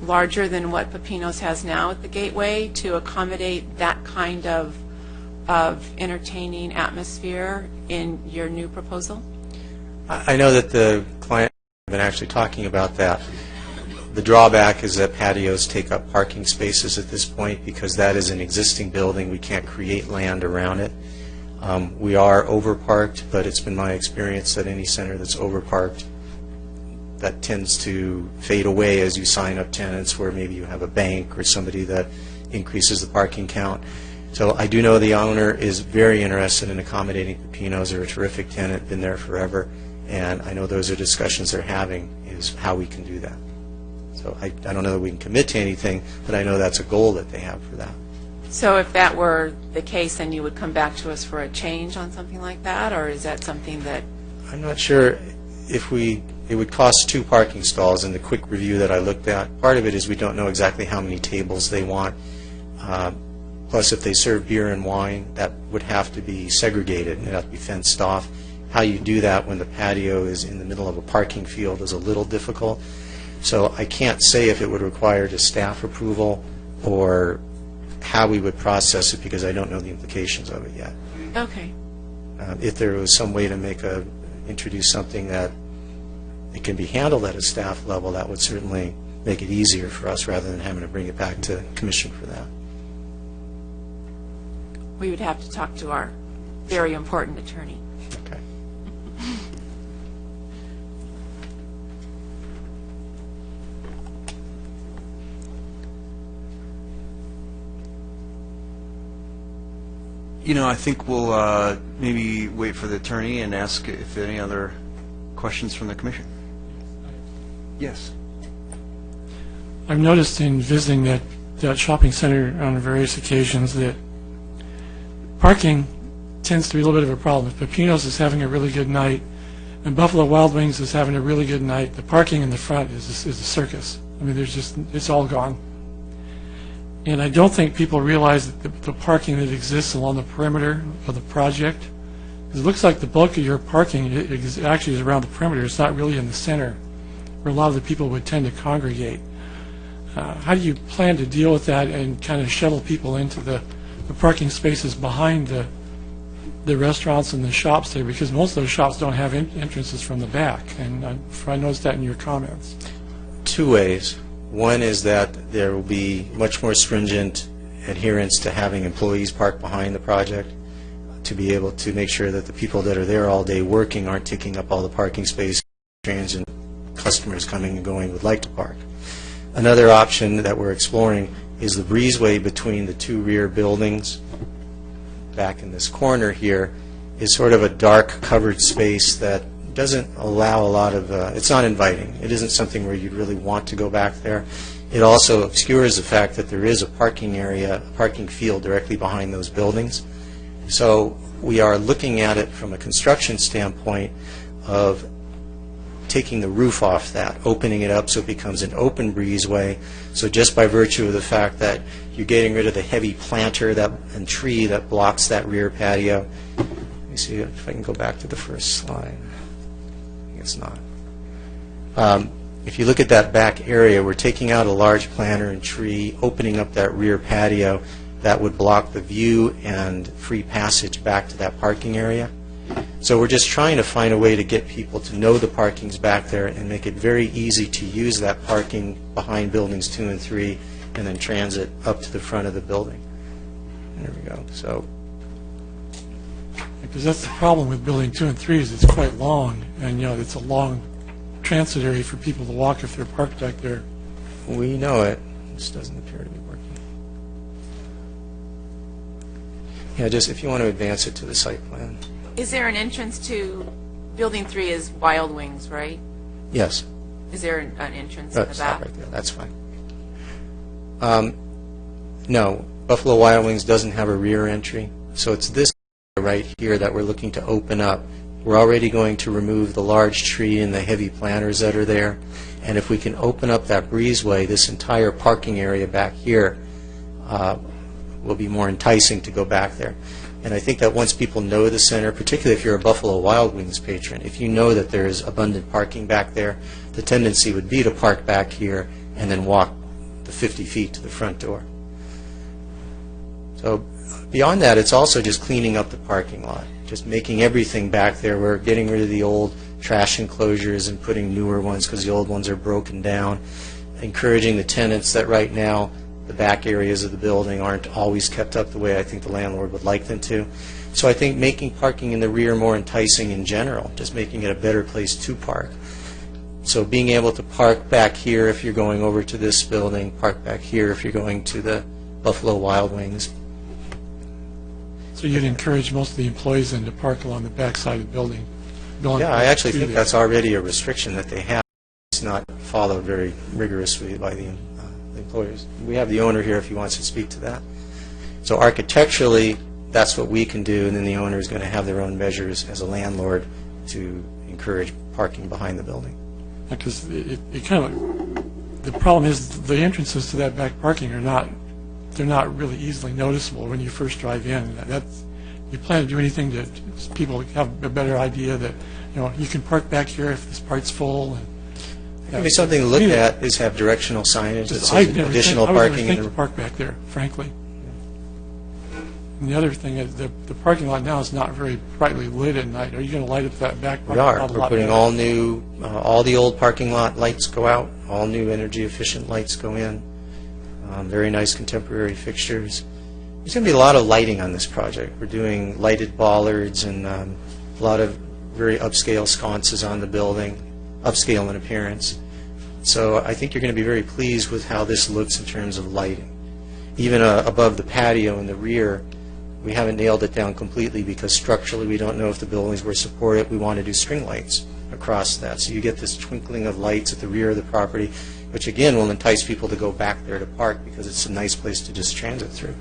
larger than what Pepino's has now at the Gateway to accommodate that kind of entertaining atmosphere in your new proposal? I know that the client has been actually talking about that. The drawback is that patios take up parking spaces at this point because that is an existing building. We can't create land around it. We are overparked, but it's been my experience that any center that's overparked, that tends to fade away as you sign up tenants where maybe you have a bank or somebody that increases the parking count. So I do know the owner is very interested in accommodating Pepino's. They're a terrific tenant, been there forever, and I know those are discussions they're having, is how we can do that. So I don't know that we can commit to anything, but I know that's a goal that they have for that. So if that were the case, then you would come back to us for a change on something like that, or is that something that... I'm not sure if it would cost 2 parking stalls in the quick review that I looked at. Part of it is we don't know exactly how many tables they want. Plus, if they serve beer and wine, that would have to be segregated. It would have to be fenced off. How you do that when the patio is in the middle of a parking field is a little difficult. So I can't say if it would require just staff approval or how we would process it because I don't know the implications of it yet. Okay. If there was some way to introduce something that it can be handled at a staff level, that would certainly make it easier for us rather than having to bring it back to commission for that. We would have to talk to our very important attorney. Okay. I think we'll maybe wait for the attorney and ask if there are any other questions from the commission. Yes. I've noticed in visiting that shopping center on various occasions that parking tends to be a little bit of a problem. If Pepino's is having a really good night and Buffalo Wild Wings is having a really good night, the parking in the front is a circus. I mean, it's all gone. And I don't think people realize that the parking that exists along the perimeter of the project, it looks like the bulk of your parking actually is around the perimeter. It's not really in the center where a lot of the people would tend to congregate. How do you plan to deal with that and kind of shuttle people into the parking spaces behind the restaurants and the shops there? Because most of those shops don't have entrances from the back, and I noticed that in your comments. 2 ways. One is that there will be much more stringent adherence to having employees park behind the project to be able to make sure that the people that are there all day working aren't taking up all the parking space transient customers coming and going would like to park. Another option that we're exploring is the breezeway between the 2 rear buildings back in this corner here is sort of a dark covered space that doesn't allow a lot of, it's not inviting. It isn't something where you'd really want to go back there. It also obscures the fact that there is a parking area, a parking field directly behind those buildings. So we are looking at it from a construction standpoint of taking the roof off that, opening it up so it becomes an open breezeway. So just by virtue of the fact that you're getting rid of the heavy planter and tree that blocks that rear patio. Let me see if I can go back to the first slide. I guess not. If you look at that back area, we're taking out a large planter and tree, opening up that rear patio that would block the view and free passage back to that parking area. So we're just trying to find a way to get people to know the parking's back there and make it very easy to use that parking behind buildings 2 and 3 and then transit up to the front of the building. There we go. So, Because that's the problem with building 2 and 3 is it's quite long, and it's a long transit area for people to walk if they're parked back there. we know it. This doesn't appear to be working. Yeah, just if you want to advance it to the site plan. Is there an entrance to Building 3 is Wild Wings, right? Yes. Is there an entrance in the Stop back? right there. That's fine. No, Buffalo Wild Wings doesn't have a rear entry, so it's this right here that we're looking to open up We're already going to remove the large tree and the heavy planters that are there. And if we can open up that breezeway, this entire parking area back here will be more enticing to go back there. And I think that once people know the center, particularly if you're a Buffalo Wild Wings patron, if you know that there's abundant parking back there, the tendency would be to park back here and then walk the 50 feet to the front door. So beyond that, it's also just cleaning up the parking lot, just making everything back there. We're getting rid of the old trash enclosures and putting newer ones because the old ones are broken down, encouraging the tenants that right now the back areas of the building aren't always kept up the way I think the landlord would like them to. So I think making parking in the rear more enticing in general, just making it a better place to park. So being able to park back here if you're going over to this building, park back here if you're going to the Buffalo Wild Wings. So you'd encourage most of the employees then to park along the back side of the building? Yeah, I actually think that's already a restriction that they have. It's not followed very rigorously by the employers. We have the owner here if he wants to speak to that. So architecturally, that's what we can do, and then the owner is going to have their own measures as a landlord to encourage parking behind the building. Because it kind of, the problem is the entrances to that back parking they're not really easily noticeable when you first drive in. You plan to do anything to people have a better idea that, you can park back here if this part's full. And maybe something to look at is have directional signage that says additional parking. I would never think to park back there, frankly. And the other thing is the parking lot now is not very brightly lit at night. Are you going to light up that back parking lot? We are. We're putting all new, all the old parking lot lights go out, all new energy efficient lights go in. Very nice contemporary fixtures. There's going to be a lot of lighting on this project. We're doing lighted bollards and a lot of very upscale sconces on the building, upscale in appearance. So I think you're going to be very pleased with how this looks in terms of lighting. Even above the patio in the rear, we haven't nailed it down completely because structurally we don't know if the buildings will support it. We want to do string lights across that. So you get this twinkling of lights at the rear of the property, which again will entice people to go back there to park because it's a nice place to just transit through.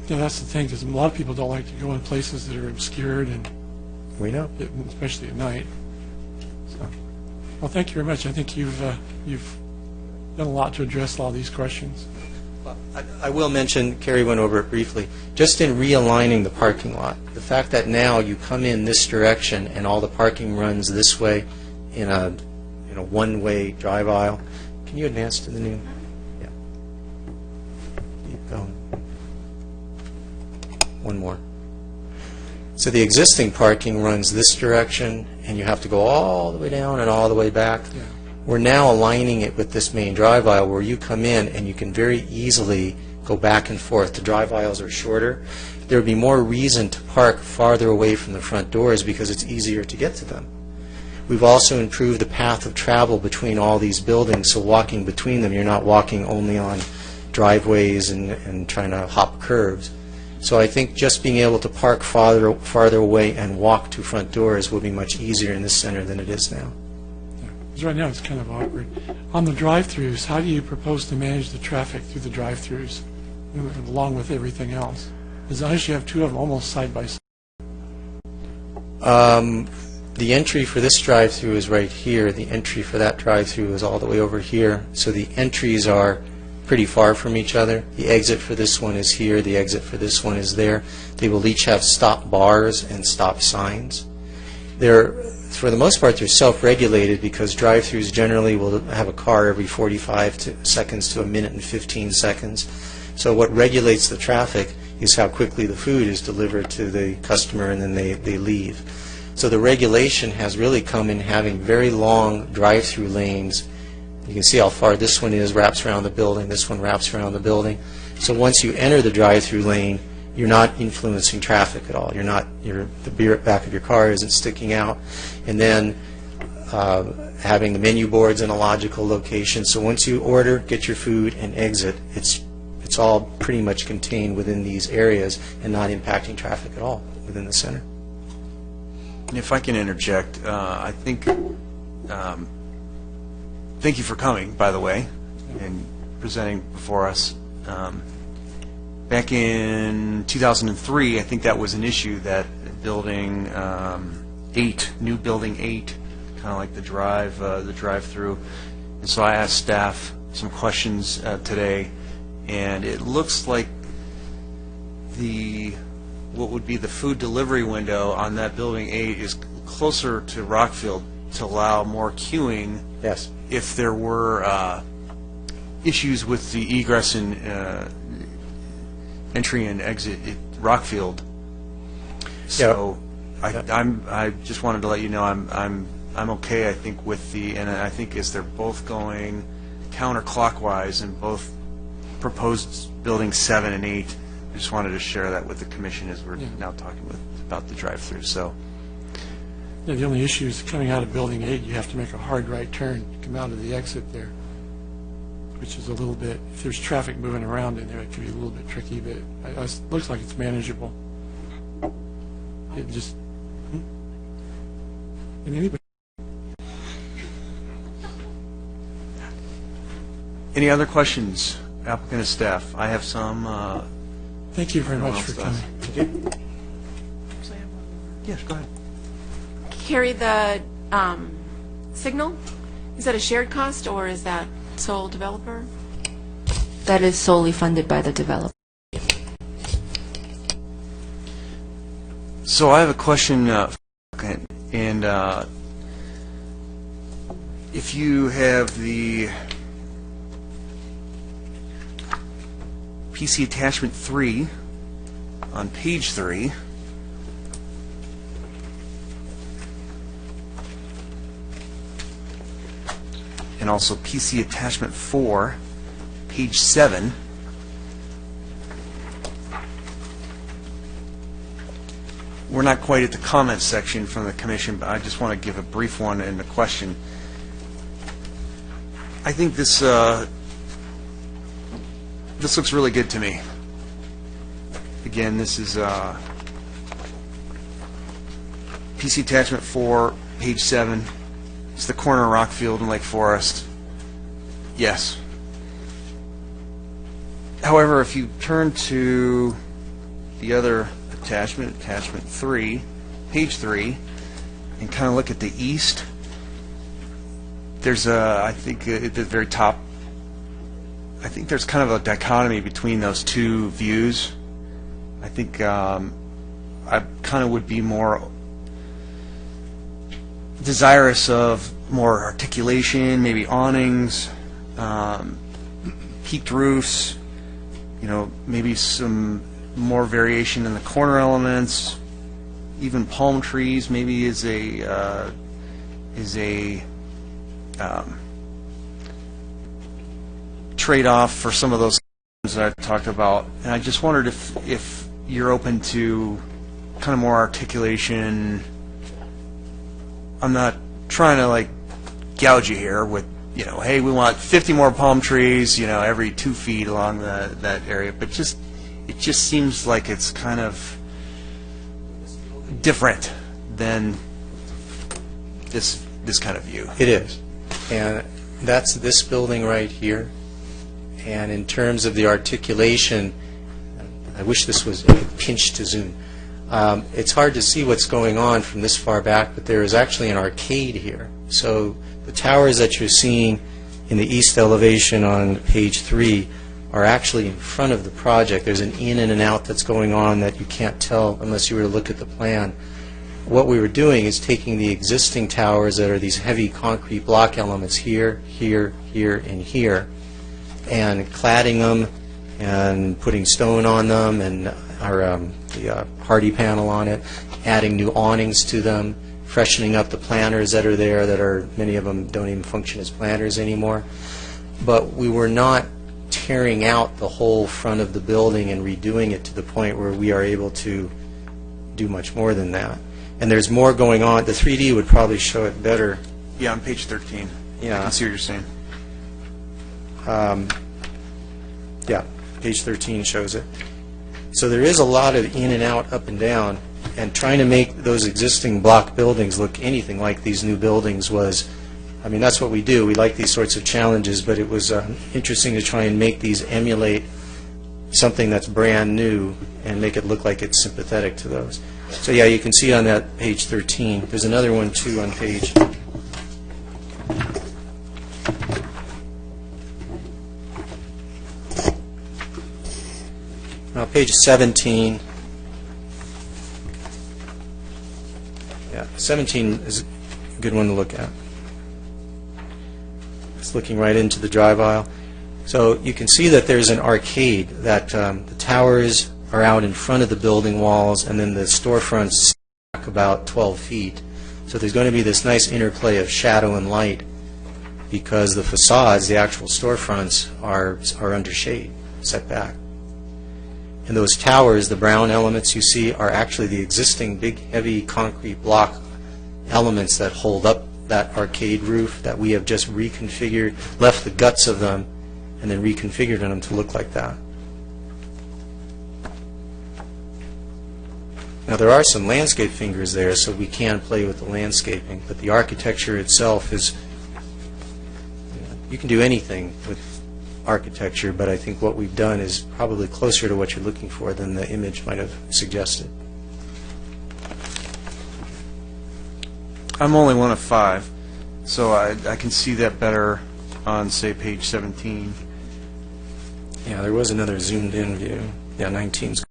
Yeah, that's the thing, because a lot of people don't like to go in places that are obscured, and we know, especially at night. So, well, thank you very much. I think you've done a lot to address a lot of these questions. I will mention, Kerry went over it briefly, just in realigning the parking lot, the fact that now you come in this direction and all the parking runs this way in a one-way drive aisle. Can you advance to the new? Yeah. Keep going. One more. So the existing parking runs this direction, and you have to go all the way down and all the way back. Yeah. We're now aligning it with this main drive aisle where you come in and you can very easily go back and forth. The drive aisles are shorter. There would be more reason to park farther away from the front doors because it's easier to get to them. We've also improved the path of travel between all these buildings, so walking between them, you're not walking only on driveways and trying to hop curves. So I think just being able to park farther away and walk to front doors will be much easier in this center than it is now. Because right now it's kind of awkward. On the drive-throughs, how do you propose to manage the traffic through the drive-throughs along with everything else? Because I actually have two of them almost side by side. The entry for this drive-through is right here. The entry for that drive-through is all the way over here. So the entries are pretty far from each other. The exit for this one is here. The exit for this one is there. They will each have stop bars and stop signs. For the most part, they're self-regulated because drive-throughs generally will have a car every 45 seconds to a minute and 15 seconds. So what regulates the traffic is how quickly the food is delivered to the customer and then they leave. So the regulation has really come in having very long drive-through lanes. You can see how far this one is, wraps around the building, this one wraps around the building. So once you enter the drive-through lane, you're not influencing traffic at all. The back of your car isn't sticking out. And then having the menu boards in a logical location. So once you order, get your food, and exit, it's all pretty much contained within these areas and not impacting traffic at all within the center. If I can interject, I think, thank you for coming, by the way, and presenting before us. Back in 2003, I think that was an issue that building 8, new building 8, kind of like the drive-through. And so I asked staff some questions today, and it looks like what would be the food delivery window on that building 8 is closer to Rockfield to allow more queuing. Yes. If there were issues with the egress and entry and exit at Rockfield. So I just wanted to let you know I'm okay, I think, with and I think as they're both going counterclockwise in both proposed buildings 7 and 8. I just wanted to share that with the commission as we're now talking about the drive-through. So. Yeah, the only issue is coming out of Building 8, you have to make a hard right turn to come out of the exit there, which is a little bit, if there's traffic moving around in there, it can be a little bit tricky, but it looks like it's manageable. It just, and anybody. Any other questions, applicant and staff? I have some. Thank you very much for coming. Yes, go ahead. Carrie, the signal, is that a shared cost or is that sole developer? That is solely funded by the developer. So I have a question, and if you have the PC attachment 3 on page 3, and also PC attachment 4, page 7, we're not quite at the comments section from the commission, but I just want to give a brief one and a question. I think this looks really good to me. Again, this is PC attachment 4, page 7. It's the corner of Rockfield and Lake Forest. Yes. However, if you turn to the other attachment 3, page 3, and kind of look at the east, there's I think at the very top, I think there's kind of a dichotomy between those two views. I think I kind of would be more desirous of more articulation, maybe awnings, peaked roofs, maybe some more variation in the corner elements, even palm trees maybe is a trade-off for some of those that I've talked about. And I just wondered if you're open to kind of more articulation. I'm not trying to gouge you here with, hey, we want 50 more palm trees, every 2 feet along that area, but it just seems like it's kind of different than this kind of view. It is. And that's this building right here. And in terms of the articulation, I wish this was pinched to zoom. It's hard to see what's going on from this far back, but there is actually an arcade here. So the towers that you're seeing in the east elevation on page 3 are actually in front of the project. There's an in and an out that's going on that you can't tell unless you were to look at the plan. What we were doing is taking the existing towers that are these heavy concrete block elements here, here, here, and here, and cladding them and putting stone on them and the hardy panel on it, adding new awnings to them, freshening up the planters that are there that are, many of them don't even function as planters anymore. But we were not tearing out the whole front of the building and redoing it to the point where we are able to do much more than that. And there's more going on. The 3D would probably show it better. Yeah, on page 13. Yeah. I can see what you're saying. Yeah, page 13 shows it. So there is a lot of in and out, up and down, and trying to make those existing block buildings look anything like these new buildings was, that's what we do. We like these sorts of challenges, but it was interesting to try and make these emulate something that's brand new and make it look like it's sympathetic to those. So yeah, you can see on that page 13. There's another one too on page. Now page 17. Yeah, 17 is a good one to look at. It's looking right into the drive aisle. So you can see that there's an arcade, that the towers are out in front of the building walls, and then the storefronts back about 12 feet. So there's going to be this nice interplay of shadow and light because the facades, the actual storefronts, are under shade, set back. And those towers, the brown elements you see, are actually the existing big, heavy concrete block elements that hold up that arcade roof that we have just reconfigured, left the guts of them, and then reconfigured them to look like that. Now there are some landscape fingers there, so we can play with the landscaping, but the architecture itself is, you can do anything with architecture, but I think what we've done is probably closer to what you're looking for than the image might have suggested. I'm only one of 5, so I can see that better on, say, page 17. Yeah, there was another zoomed-in view. Yeah, 19's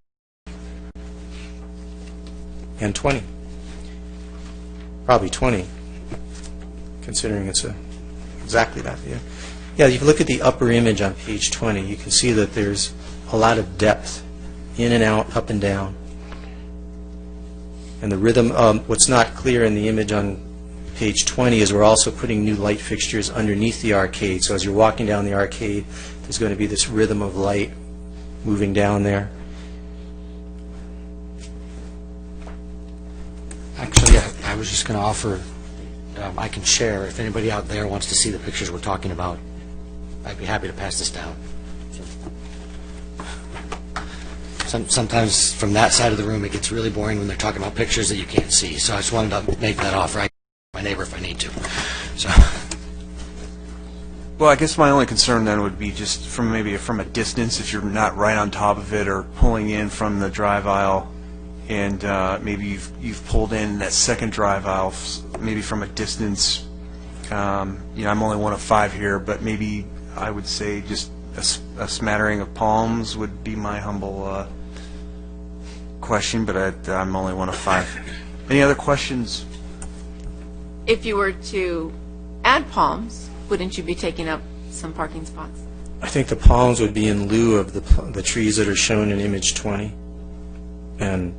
and 20. Probably 20, considering it's exactly that view. Yeah, if you look at the upper image on page 20, you can see that there's a lot of depth, in and out, up and down. And the rhythm, what's not clear in the image on page 20 is we're also putting new light fixtures underneath the arcade. So as you're walking down the arcade, there's going to be this rhythm of light moving down there. Actually, I was just going to offer, I can share, if anybody out there wants to see the pictures we're talking about, I'd be happy to pass this down. Sometimes from that side of the room, it gets really boring when they're talking about pictures that you can't see. So I just wanted to make that offer. I can my neighbor if I need to. So. Well, I guess my only concern then would be just from maybe from a distance, if you're not right on top of it or pulling in from the drive aisle, and maybe you've pulled in that second drive aisle, maybe from a distance. I'm only one of 5 here, but maybe I would say just a smattering of palms would be my humble question, but I'm only one of 5. Any other questions? If you were to add palms, wouldn't you be taking up some parking spots? I think the palms would be in lieu of the trees that are shown in image 20. And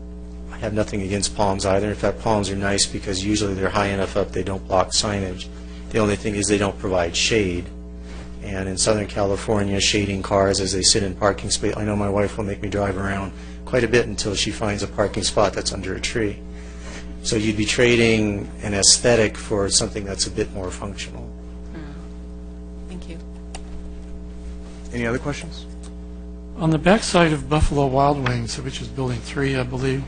I have nothing against palms either. In fact, palms are nice because usually they're high enough up they don't block signage. The only thing is they don't provide shade. And in Southern California, shading cars as they sit in parking space, I know my wife will make me drive around quite a bit until she finds a parking spot that's under a tree. So you'd be trading an aesthetic for something that's a bit more functional. Thank you. Any other questions? On the backside of Buffalo Wild Wings, which is Building 3, I believe,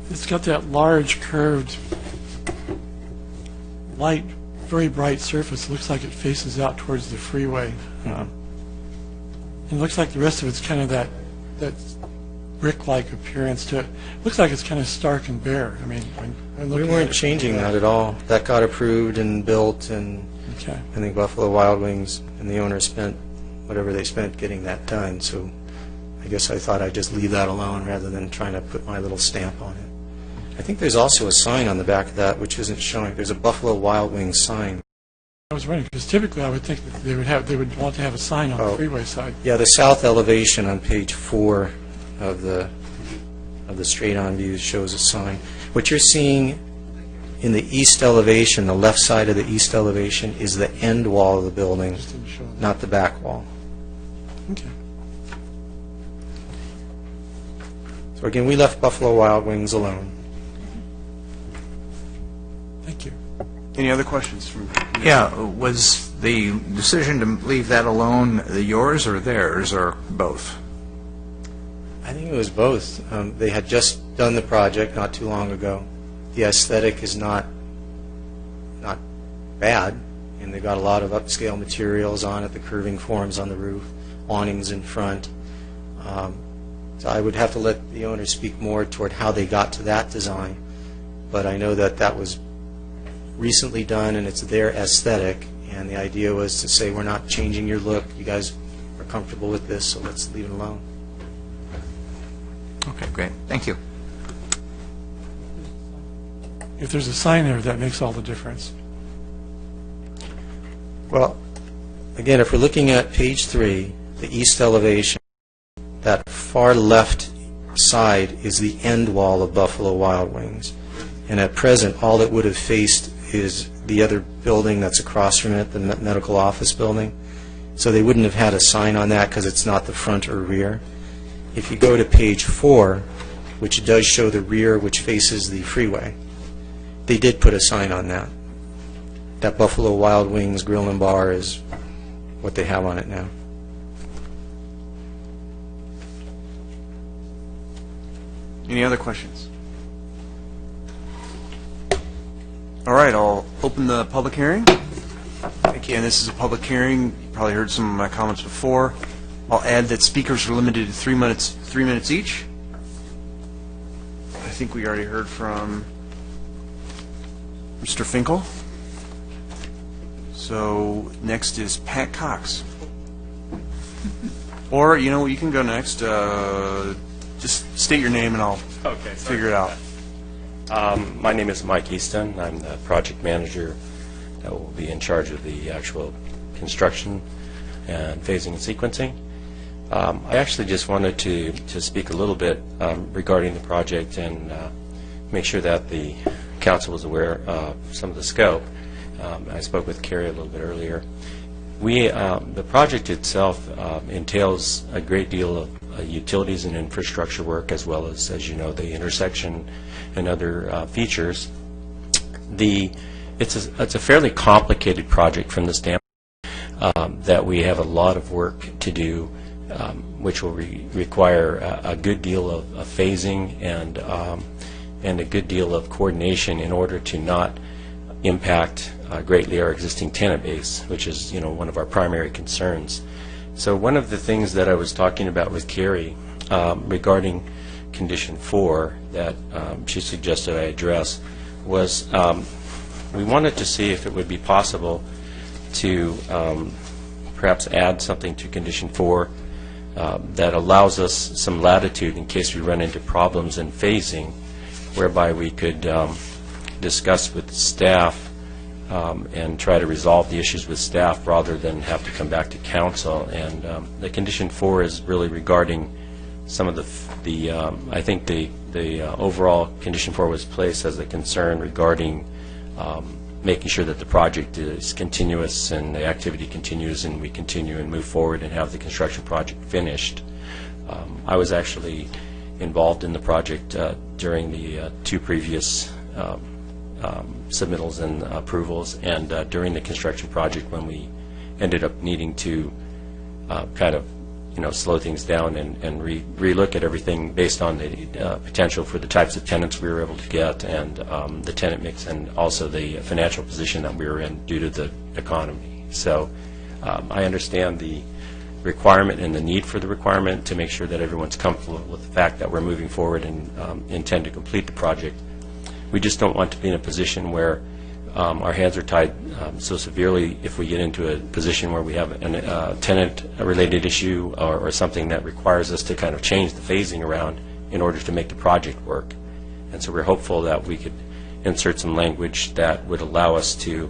it's got that large curved, light, very bright surface. It looks like it faces out towards the freeway. It looks like the rest of it's kind of that brick-like appearance to it. Looks like it's kind of stark and bare. I mean, when We weren't changing that at all. That got approved and built, and Okay. I think Buffalo Wild Wings and the owner spent whatever they spent getting that done. So I guess I thought I'd just leave that alone rather than trying to put my little stamp on it. I think there's also a sign on the back of that which isn't showing. There's a Buffalo Wild Wings sign. I was wondering, because typically I would think that they would want to have a sign on the freeway side. Yeah, the south elevation on page 4 of the straight-on view shows a sign. What you're seeing in the east elevation, the left side of the east elevation, is the end wall of the building, Just didn't show it. not the back wall. Okay. So again, we left Buffalo Wild Wings alone. Thank you. Any other questions from? Yeah, was the decision to leave that alone yours or theirs, or both? I think it was both. They had just done the project not too long ago. The aesthetic is not bad, and they've got a lot of upscale materials on it, the curving forms on the roof, awnings in front. So I would have to let the owner speak more toward how they got to that design, but I know that that was recently done and it's their aesthetic, and the idea was to say, we're not changing your look, you guys are comfortable with this, so let's leave it alone. Okay, great. Thank you. If there's a sign there, that makes all the difference. Well, again, if we're looking at page 3, the east elevation, that far left side is the end wall of Buffalo Wild Wings. And at present, all it would have faced is the other building that's across from it, the medical office building. So they wouldn't have had a sign on that because it's not the front or rear. If you go to page 4, which does show the rear, which faces the freeway, they did put a sign on that. That Buffalo Wild Wings Grill and Bar is what they have on it now. Any other questions? All right, I'll open the public hearing. Again, this is a public hearing. You probably heard some of my comments before. I'll add that speakers are limited to 3 minutes each. I think we already heard from Mr. Finkel. So next is Pat Cox. Or, you know what, you can go next. Just state your name and I'll figure it out. My name is Mike Easton. I'm the project manager that will be in charge of the actual construction and phasing and sequencing. I actually just wanted to speak a little bit regarding the project and make sure that the council was aware of some of the scope. I spoke with Carrie a little bit earlier. The project itself entails a great deal of utilities and infrastructure work, as well as you know, the intersection and other features. It's a fairly complicated project from the standpoint that we have a lot of work to do, which will require a good deal of phasing and a good deal of coordination in order to not impact greatly our existing tenant base, which is, you know, one of our primary concerns. So one of the things that I was talking about with Carrie regarding condition 4 that she suggested I address was we wanted to see if it would be possible to perhaps add something to condition 4 that allows us some latitude in case we run into problems in phasing, whereby we could discuss with staff and try to resolve the issues with staff rather than have to come back to council. And the condition 4 is really regarding some of the I think the overall condition 4 was placed as a concern regarding making sure that the project is continuous and the activity continues and we continue and move forward and have the construction project finished. I was actually involved in the project during the 2 previous submittals and approvals, and during the construction project when we ended up needing to kind of, you know, slow things down and re-look at everything based on the potential for the types of tenants we were able to get and the tenant mix and also the financial position that we were in due to the economy. So I understand the requirement and the need for the requirement to make sure that everyone's comfortable with the fact that we're moving forward and intend to complete the project. We just don't want to be in a position where our hands are tied so severely if we get into a position where we have a tenant-related issue or something that requires us to kind of change the phasing around in order to make the project work. And so we're hopeful that we could insert some language that would allow us to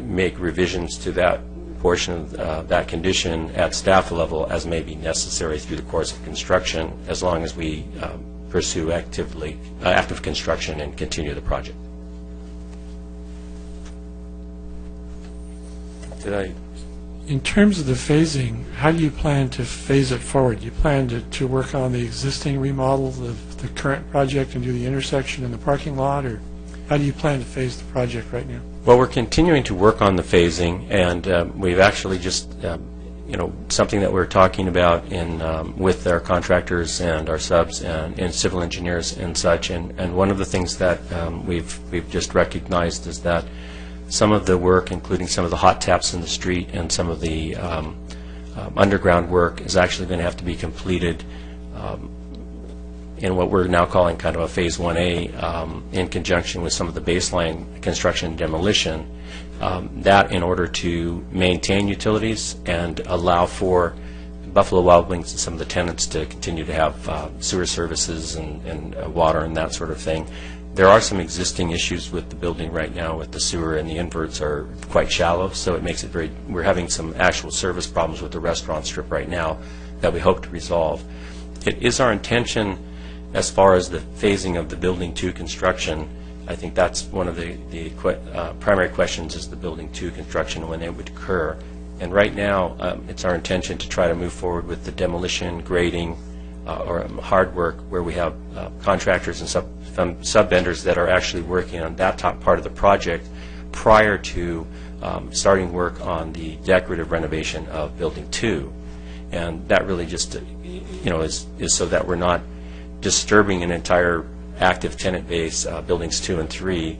make revisions to that portion of that condition at staff level as may be necessary through the course of construction, as long as we pursue active construction and continue the project. In terms of the phasing, how do you plan to phase it forward? Do you plan to work on the existing remodel of the current project and do the intersection and the parking lot, or how do you plan to phase the project right now? Well, we're continuing to work on the phasing, and we've actually just something that we're talking about with our contractors and our subs and civil engineers and such. And one of the things that we've just recognized is that some of the work, including some of the hot taps in the street and some of the underground work is actually going to have to be completed in what we're now calling kind of a Phase 1A in conjunction with some of the baseline construction and demolition, that in order to maintain utilities and allow for Buffalo Wild Wings and some of the tenants to continue to have sewer services and water and that sort of thing. There are some existing issues with the building right now with the sewer, and the inverts are quite shallow, so it makes it very, we're having some actual service problems with the restaurant strip right now that we hope to resolve. It is our intention, as far as the phasing of the Building 2 construction, I think that's one of the primary questions, is the Building 2 construction and when it would occur. And right now, it's our intention to try to move forward with the demolition, grading, or hard work, where we have contractors and sub-vendors that are actually working on that top part of the project prior to starting work on the decorative renovation of Building 2. And that really just, is so that we're not disturbing an entire active tenant base, Buildings 2 and 3,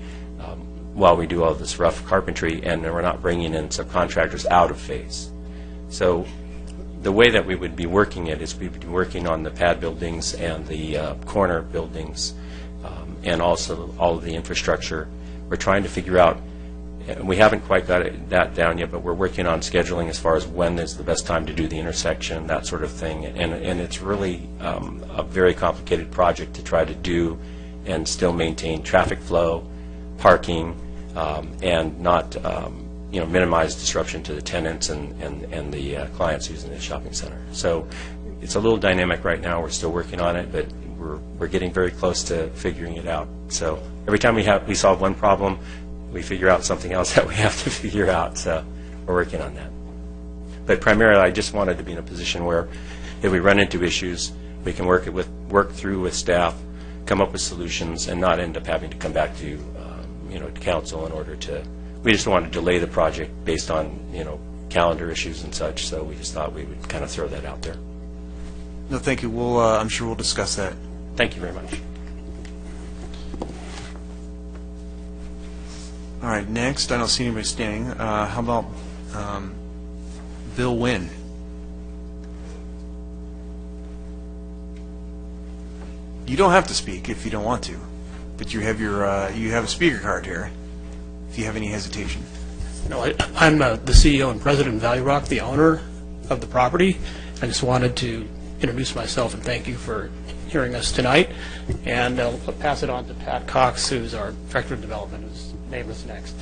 while we do all this rough carpentry, and we're not bringing in subcontractors out of phase. So the way that we would be working it is we would be working on the pad buildings and the corner buildings, and also all of the infrastructure. We're trying to figure out, and we haven't quite got that down yet, but we're working on scheduling as far as when is the best time to do the intersection, that sort of thing. And it's really a very complicated project to try to do and still maintain traffic flow, parking, and not minimize disruption to the tenants and the clients using the shopping center. So it's a little dynamic right now. We're still working on it, but we're getting very close to figuring it out. So every time we solve one problem, we figure out something else that we have to figure out. So we're working on that. But primarily, I just wanted to be in a position where if we run into issues, we can work through with staff, come up with solutions, and not end up having to come back to to council in order to. We just don't want to delay the project based on calendar issues and such. So we just thought we would kind of throw that out there. No, thank you. We'll I'm sure we'll discuss that. Thank you very much. All right, next, I don't see anybody standing. How about Bill Wynn? You don't have to speak if you don't want to, but you have you have a speaker card here if you have any hesitation. No, I'm the CEO and president of Valley Rock, the owner of the property. I just wanted to introduce myself and thank you for hearing us tonight. And I'll pass it on to Pat Cox, who's our director of development, whose name is next.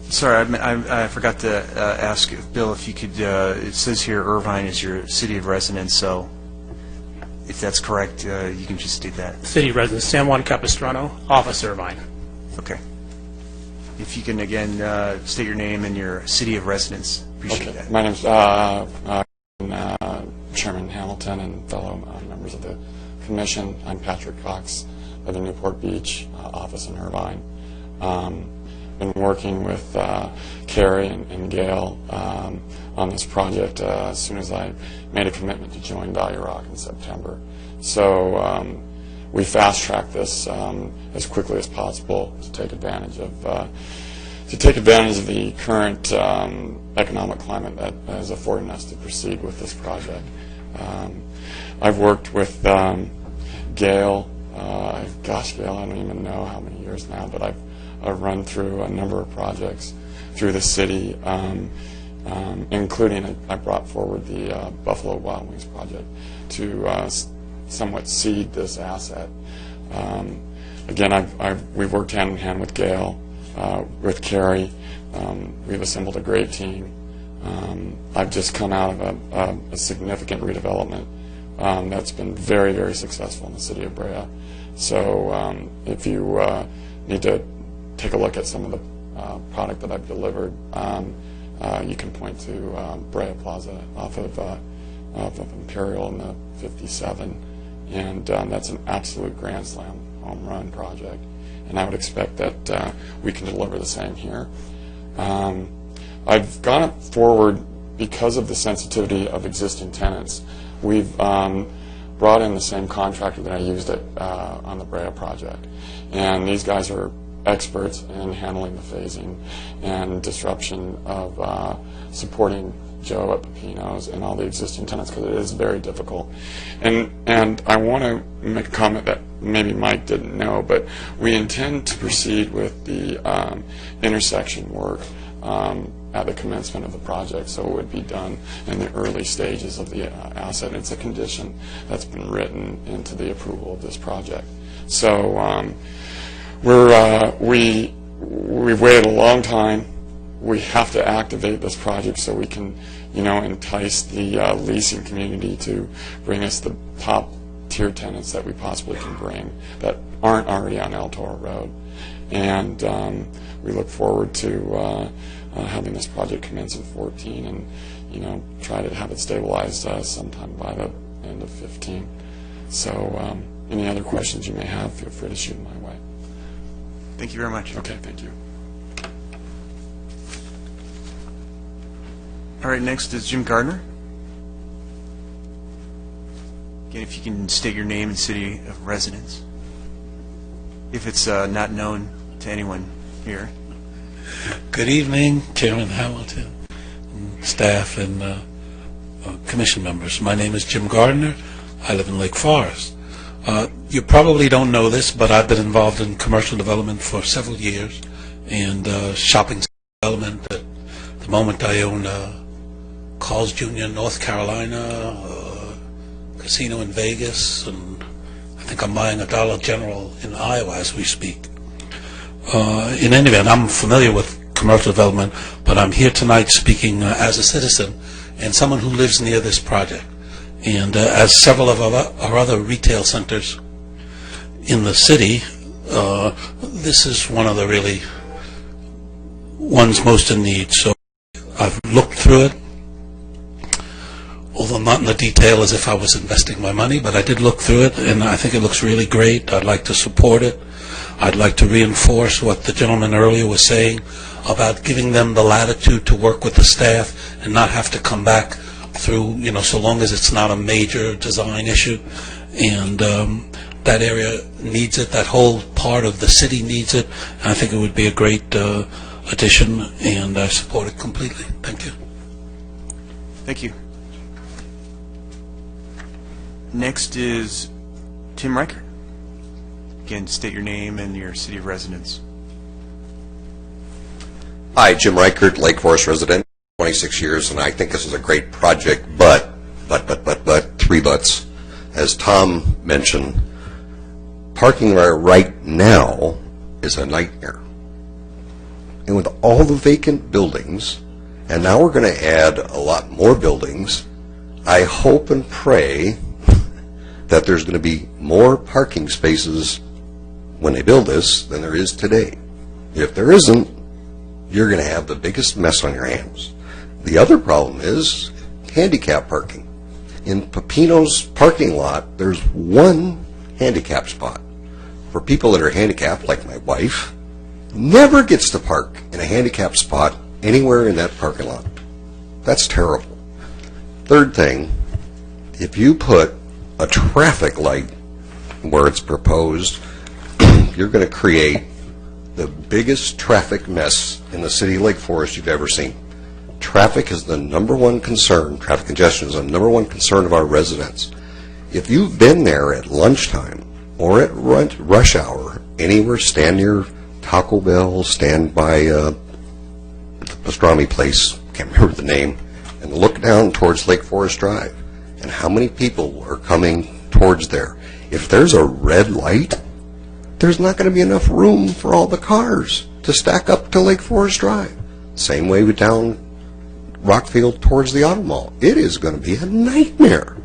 Sorry, I forgot to ask Bill if you could. It says here Irvine is your city of residence, so if that's correct, you can just state that. City of residence, San Juan Capistrano, office Irvine. Okay. If you can again state your name and your city of residence, appreciate that. My name's Chairman Hamilton and fellow members of the commission. I'm Patrick Cox of the Newport Beach office in Irvine. Been working with Carrie and Gail on this project as soon as I made a commitment to join Valley Rock in September. So we fast-tracked this as quickly as possible to take advantage of the current economic climate that is affording us to proceed with this project. I've worked with Gail. Gosh, Gail, I don't even know how many years now, but I've run through a number of projects through the city, including I brought forward the Buffalo Wild Wings project to somewhat seed this asset. Again, we've worked hand in hand with Gail, with Carrie. We've assembled a great team. I've just come out of a significant redevelopment that's been very, very successful in the city of Brea. So if you need to take a look at some of the product that I've delivered, you can point to Brea Plaza off of Imperial in the 57, and that's an absolute grand slam home run project, and I would expect that we can deliver the same here. I've gone forward because of the sensitivity of existing tenants. We've brought in the same contractor that I used on the Brea project, and these guys are experts in handling the phasing and disruption of supporting Joe at Pepino's and all the existing tenants, because it is very difficult. And I want to make a comment that maybe Mike didn't know, but we intend to proceed with the intersection work at the commencement of the project, so it would be done in the early stages of the asset. It's a condition that's been written into the approval of this project. So we've waited a long time. We have to activate this project so we can, entice the leasing community to bring us the top tier tenants that we possibly can bring that aren't already on El Toro Road. And we look forward to having this project commence in 2014 and, try to have it stabilized sometime by the end of 2015. So any other questions you may have, feel free to shoot my way. Thank you very much. Okay, thank you. All right, next is Jim Gardner. Again, if you can state your name and city of residence, if it's not known to anyone here. Good evening, Chairman Hamilton, staff, and commission members. My name is Jim Gardner. I live in Lake Forest. You probably don't know this, but I've been involved in commercial development for several years, and shopping development. At the moment, I own Carl's Jr. in North Carolina, casino in Vegas, and I think I'm buying a Dollar General in Iowa as we speak. In any event, I'm familiar with commercial development, but I'm here tonight speaking as a citizen and someone who lives near this project. And as several of our other retail centers in the city, this is one of the really ones most in need. So I've looked through it, although not in the detail as if I was investing my money, but I did look through it, and I think it looks really great. I'd like to support it. I'd like to reinforce what the gentleman earlier was saying about giving them the latitude to work with the staff and not have to come back through, so long as it's not a major design issue. And that area needs it. That whole part of the city needs it. And I think it would be a great addition, and I support it completely. Thank you. Thank you. Next is Tim Reichert. Again, state your name and your city of residence. Hi, Jim Reichert, Lake Forest resident, 26 years, and I think this is a great project, but, three buts. As Tom mentioned, parking right now is a nightmare. And with all the vacant buildings, and now we're going to add a lot more buildings, I hope and pray that there's going to be more parking spaces when they build this than there is today. If there isn't, you're going to have the biggest mess on your hands. The other problem is handicap parking. In Pepino's parking lot, there's one handicap spot. For people that are handicapped, like my wife, never gets to park in a handicap spot anywhere in that parking lot. That's terrible. Third thing, if you put a traffic light where it's proposed, you're going to create the biggest traffic mess in the city of Lake Forest you've ever seen. Traffic is the number one concern. Traffic congestion is the number one concern of our residents. If you've been there at lunchtime or at rush hour, anywhere, stand near Taco Bell, stand by the pastrami place, can't remember the name, and look down towards Lake Forest Drive, and how many people are coming towards there. If there's a red light, there's not going to be enough room for all the cars to stack up to Lake Forest Drive. Same way with down Rockfield towards the Auto Mall. It is going to be a nightmare.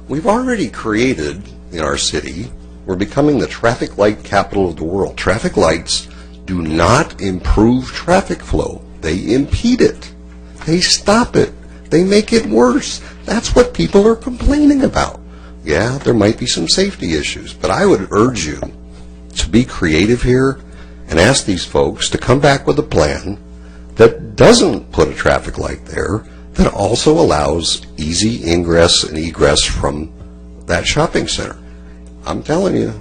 We've already created in our city, we're becoming the traffic light capital of the world. Traffic lights do not improve traffic flow. They impede it. They stop it. They make it worse. That's what people are complaining about. Yeah, there might be some safety issues, but I would urge you to be creative here and ask these folks to come back with a plan that doesn't put a traffic light there, that also allows easy ingress and egress from that shopping center. I'm telling you,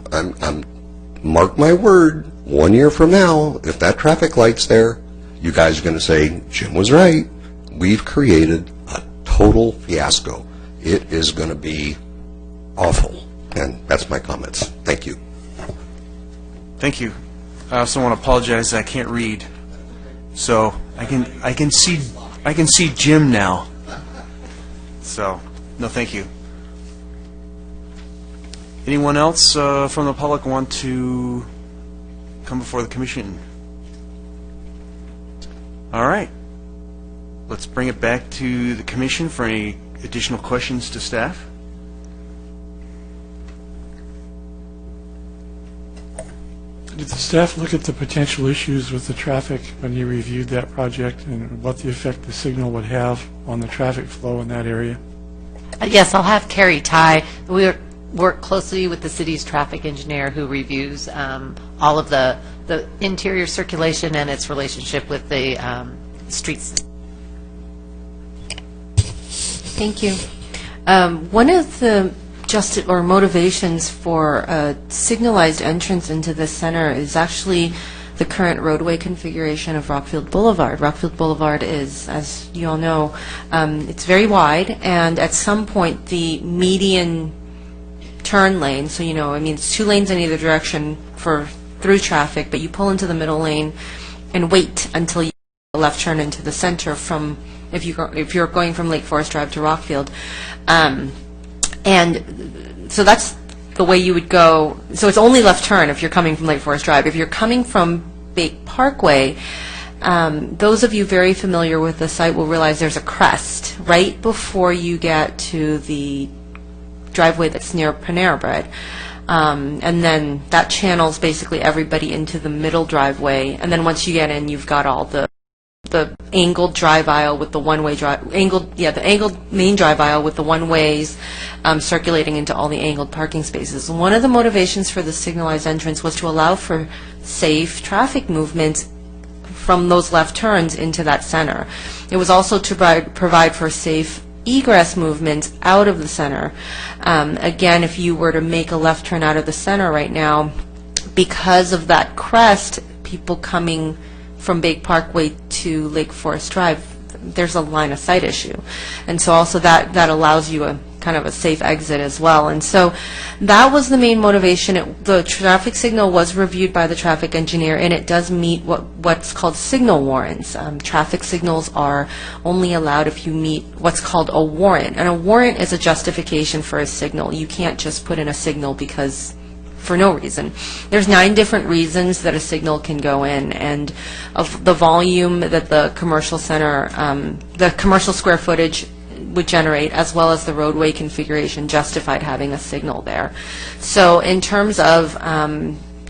mark my word, 1 year from now, if that traffic light's there, you guys are going to say, Jim was right. We've created a total fiasco. It is going to be awful. And that's my comments. Thank you. Thank you. I also want to apologize. I can't read, so I can see Jim now. So, no, thank you. Anyone else from the public want to come before the commission? All right. Let's bring it back to the commission for any additional questions to staff. Did the staff look at the potential issues with the traffic when you reviewed that project and what the effect the signal would have on the traffic flow in that area? Yes, I'll have Carrie Ty. We work closely with the city's traffic engineer who reviews all of the interior circulation and its relationship with the streets. Thank you. One of the motivations for a signalized entrance into the center is actually the current roadway configuration of Rockfield Boulevard. Rockfield Boulevard is, as you all know, it's very wide, and at some point the median turn lane, so it's 2 lanes in either direction for through traffic, but you pull into the middle lane and wait until you left turn into the center from if you're going from Lake Forest Drive to Rockfield. And so that's the way you would go. So it's only left turn if you're coming from Lake Forest Drive. If you're coming from Bake Parkway, those of you very familiar with the site will realize there's a crest right before you get to the driveway that's near Panera Bread. And then that channels basically everybody into the middle driveway. And then once you get in, you've got all the angled drive aisle with the one-way drive, the angled main drive aisle with the one-ways circulating into all the angled parking spaces. One of the motivations for the signalized entrance was to allow for safe traffic movement from those left turns into that center. It was also to provide for safe egress movement out of the center. Again, if you were to make a left turn out of the center right now, because of that crest, people coming from Bake Parkway to Lake Forest Drive, there's a line of sight issue. And so also that allows you a kind of a safe exit as well. And so that was the main motivation. The traffic signal was reviewed by the traffic engineer, and it does meet what's called signal warrants. Traffic signals are only allowed if you meet what's called a warrant. And a warrant is a justification for a signal. You can't just put in a signal because for no reason. There's 9 different reasons that a signal can go in, and of the volume that the commercial center, the commercial square footage would generate, as well as the roadway configuration, justified having a signal there. So in terms of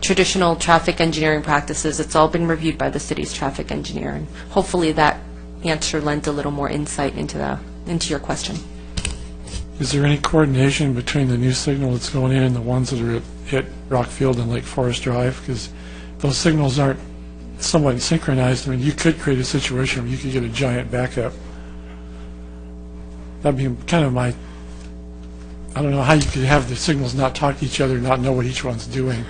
traditional traffic engineering practices, it's all been reviewed by the city's traffic engineer, and hopefully that answer lent a little more insight into your question. Is there any coordination between the new signal that's going in and the ones that are at Rockfield and Lake Forest Drive? Because those signals aren't somewhat synchronized. I mean, you could create a situation where you could get a giant backup. That'd be kind of I don't know how you could have the signals not talk to each other, not know what each one's doing.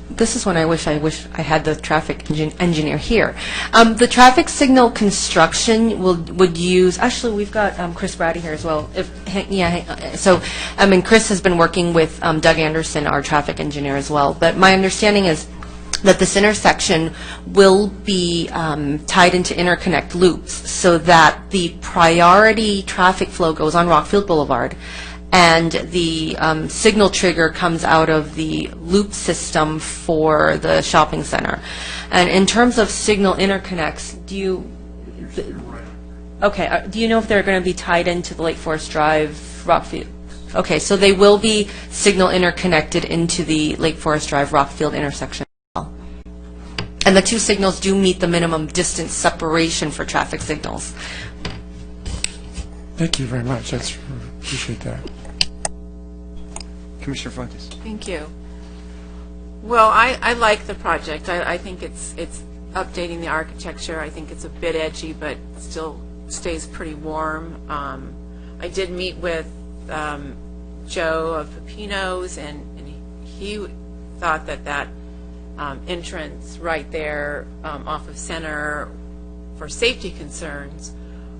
This is when I wish I had the traffic engineer here. The traffic signal construction would use, actually we've got Chris Brady here as well. Chris has been working with Doug Anderson, our traffic engineer as well. But my understanding is that this intersection will be tied into interconnect loops so that the priority traffic flow goes on Rockfield Boulevard, and the signal trigger comes out of the loop system for the shopping center. And in terms of signal interconnects, do you know if they're going to be tied into the Lake Forest Drive, Rockfield? Okay, so they will be signal interconnected into the Lake Forest Drive, Rockfield intersection. And the 2 signals do meet the minimum distance separation for traffic signals. Thank you very much. Appreciate that. Commissioner Fuentes. Thank you. Well, I like the project. I think it's updating the architecture. I think it's a bit edgy, but still stays pretty warm. I did meet with Joe of Pepino's, and he thought that entrance right there off of Center for safety concerns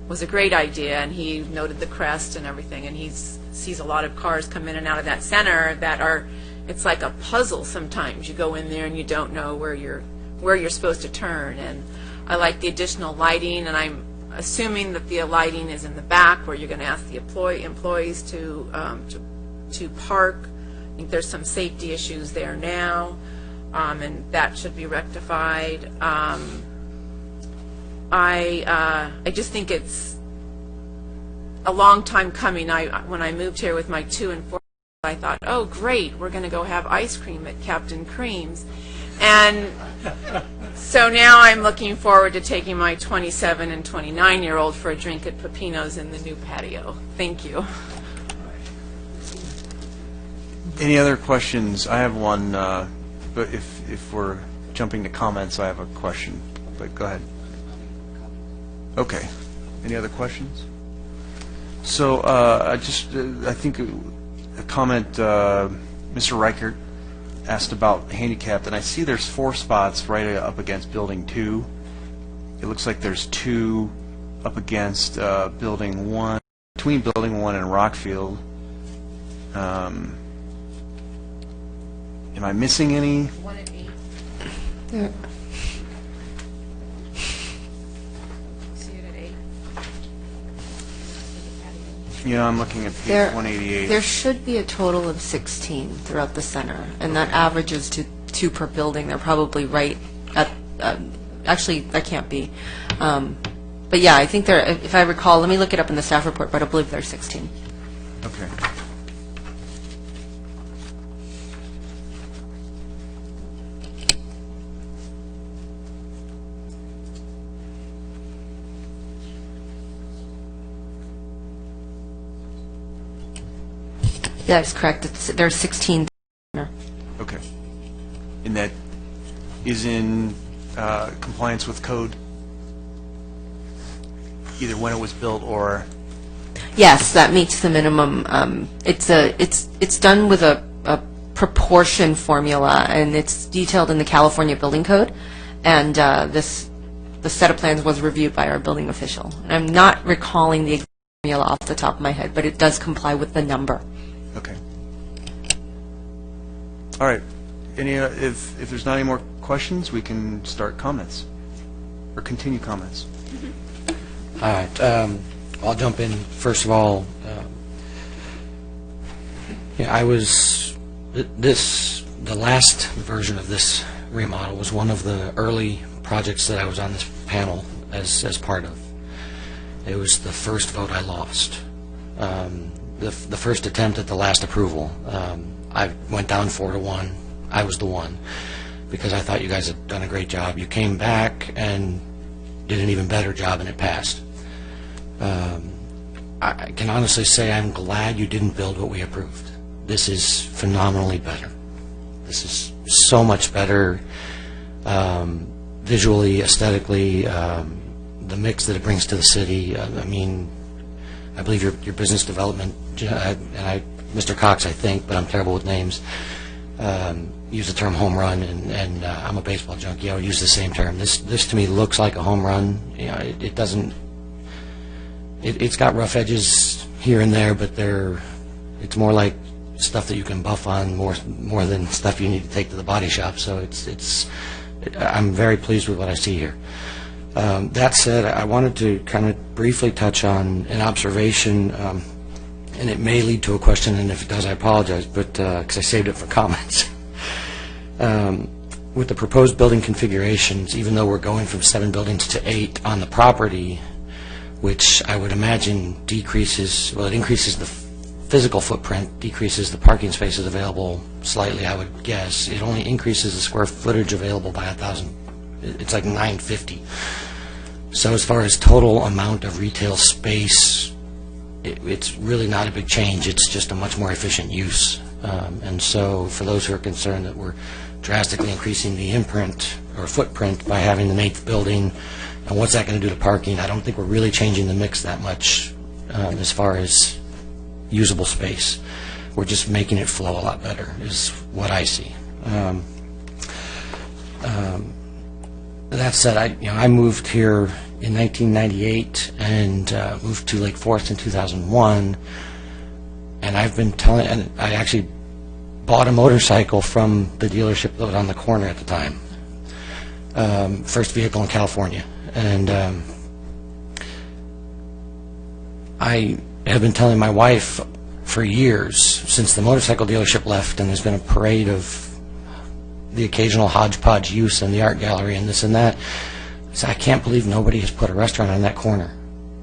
was a great idea, and he noted the crest and everything, and he sees a lot of cars come in and out of that center that are, it's like a puzzle sometimes. You go in there and you don't know where you're supposed to turn, and I like the additional lighting, and I'm assuming that the lighting is in the back where you're going to ask the employees to park. I think there's some safety issues there now, and that should be rectified. I just think it's a long time coming. When I moved here with my 2 and 4, I thought, oh great, we're going to go have ice cream at Captain Cream's, and so now I'm looking forward to taking my 27 and 29-year-old for a drink at Pepino's in the new patio. Thank you. Any other questions? I have one, but if we're jumping to comments, I have a question, but go ahead. Okay. Any other questions? So I think a comment Mr. Reichert asked about handicapped, and I see there's 4 spots right up against Building 2. It looks like there's 2 up against Building 1, between Building 1 and Rockfield. Am I missing any? 1 and 8. There. See it at 8. Yeah, I'm looking at page There- 188. There should be a total of 16 throughout the center, and that averages to 2 per building. They're probably right at, actually, that can't be. But yeah, I think there, if I recall, let me look it up in the staff report, but I believe there's 16. Okay. That is correct. There's 16. Okay. And that is in compliance with code, either when it was built or? Yes, that meets the minimum. It's done with a proportion formula, and it's detailed in the California Building Code. And the set of plans was reviewed by our building official. And I'm not recalling the exact formula off the top of my head, but it does comply with the number. Okay. All right. If there's not any more questions, we can start comments or continue comments. All right. I'll jump in. First of all, the last version of this remodel was one of the early projects that I was on this panel as part of. It was the first vote I lost. The first attempt at the last approval. I went down 4-1. I was the one, because I thought you guys had done a great job. You came back and did an even better job, and it passed. I can honestly say I'm glad you didn't build what we approved. This is phenomenally better. This is so much better visually, aesthetically, the mix that it brings to the city. I mean, I believe your business development, and Mr. Cox, I think, but I'm terrible with names, use the term home run, and I'm a baseball junkie. I would use the same term. This to me looks like a home run. You know, it doesn't. It's got rough edges here and there, but it's more like stuff that you can buff on more than stuff you need to take to the body shop. So I'm very pleased with what I see here. That said, I wanted to kind of briefly touch on an observation, and it may lead to a question, and if it does, I apologize, but because I saved it for comments. With the proposed building configurations, even though we're going from 7 buildings to 8 on the property, which I would imagine it increases the physical footprint, decreases the parking spaces available slightly, I would guess. It only increases the square footage available by 1,000. It's like 950. So as far as total amount of retail space, it's really not a big change. It's just a much more efficient use. And so for those who are concerned that we're drastically increasing the imprint or footprint by having an 8th building, and what's that going to do to parking, I don't think we're really changing the mix that much as far as usable space. We're just making it flow a lot better is what I see. That said, I moved here in 1998 and moved to Lake Forest in 2001, and I've been telling, and I actually bought a motorcycle from the dealership that was on the corner at the time. First vehicle in California. And I have been telling my wife for years, since the motorcycle dealership left, and there's been a parade of the occasional hodgepodge use in the art gallery and this and that, so I can't believe nobody has put a restaurant on that corner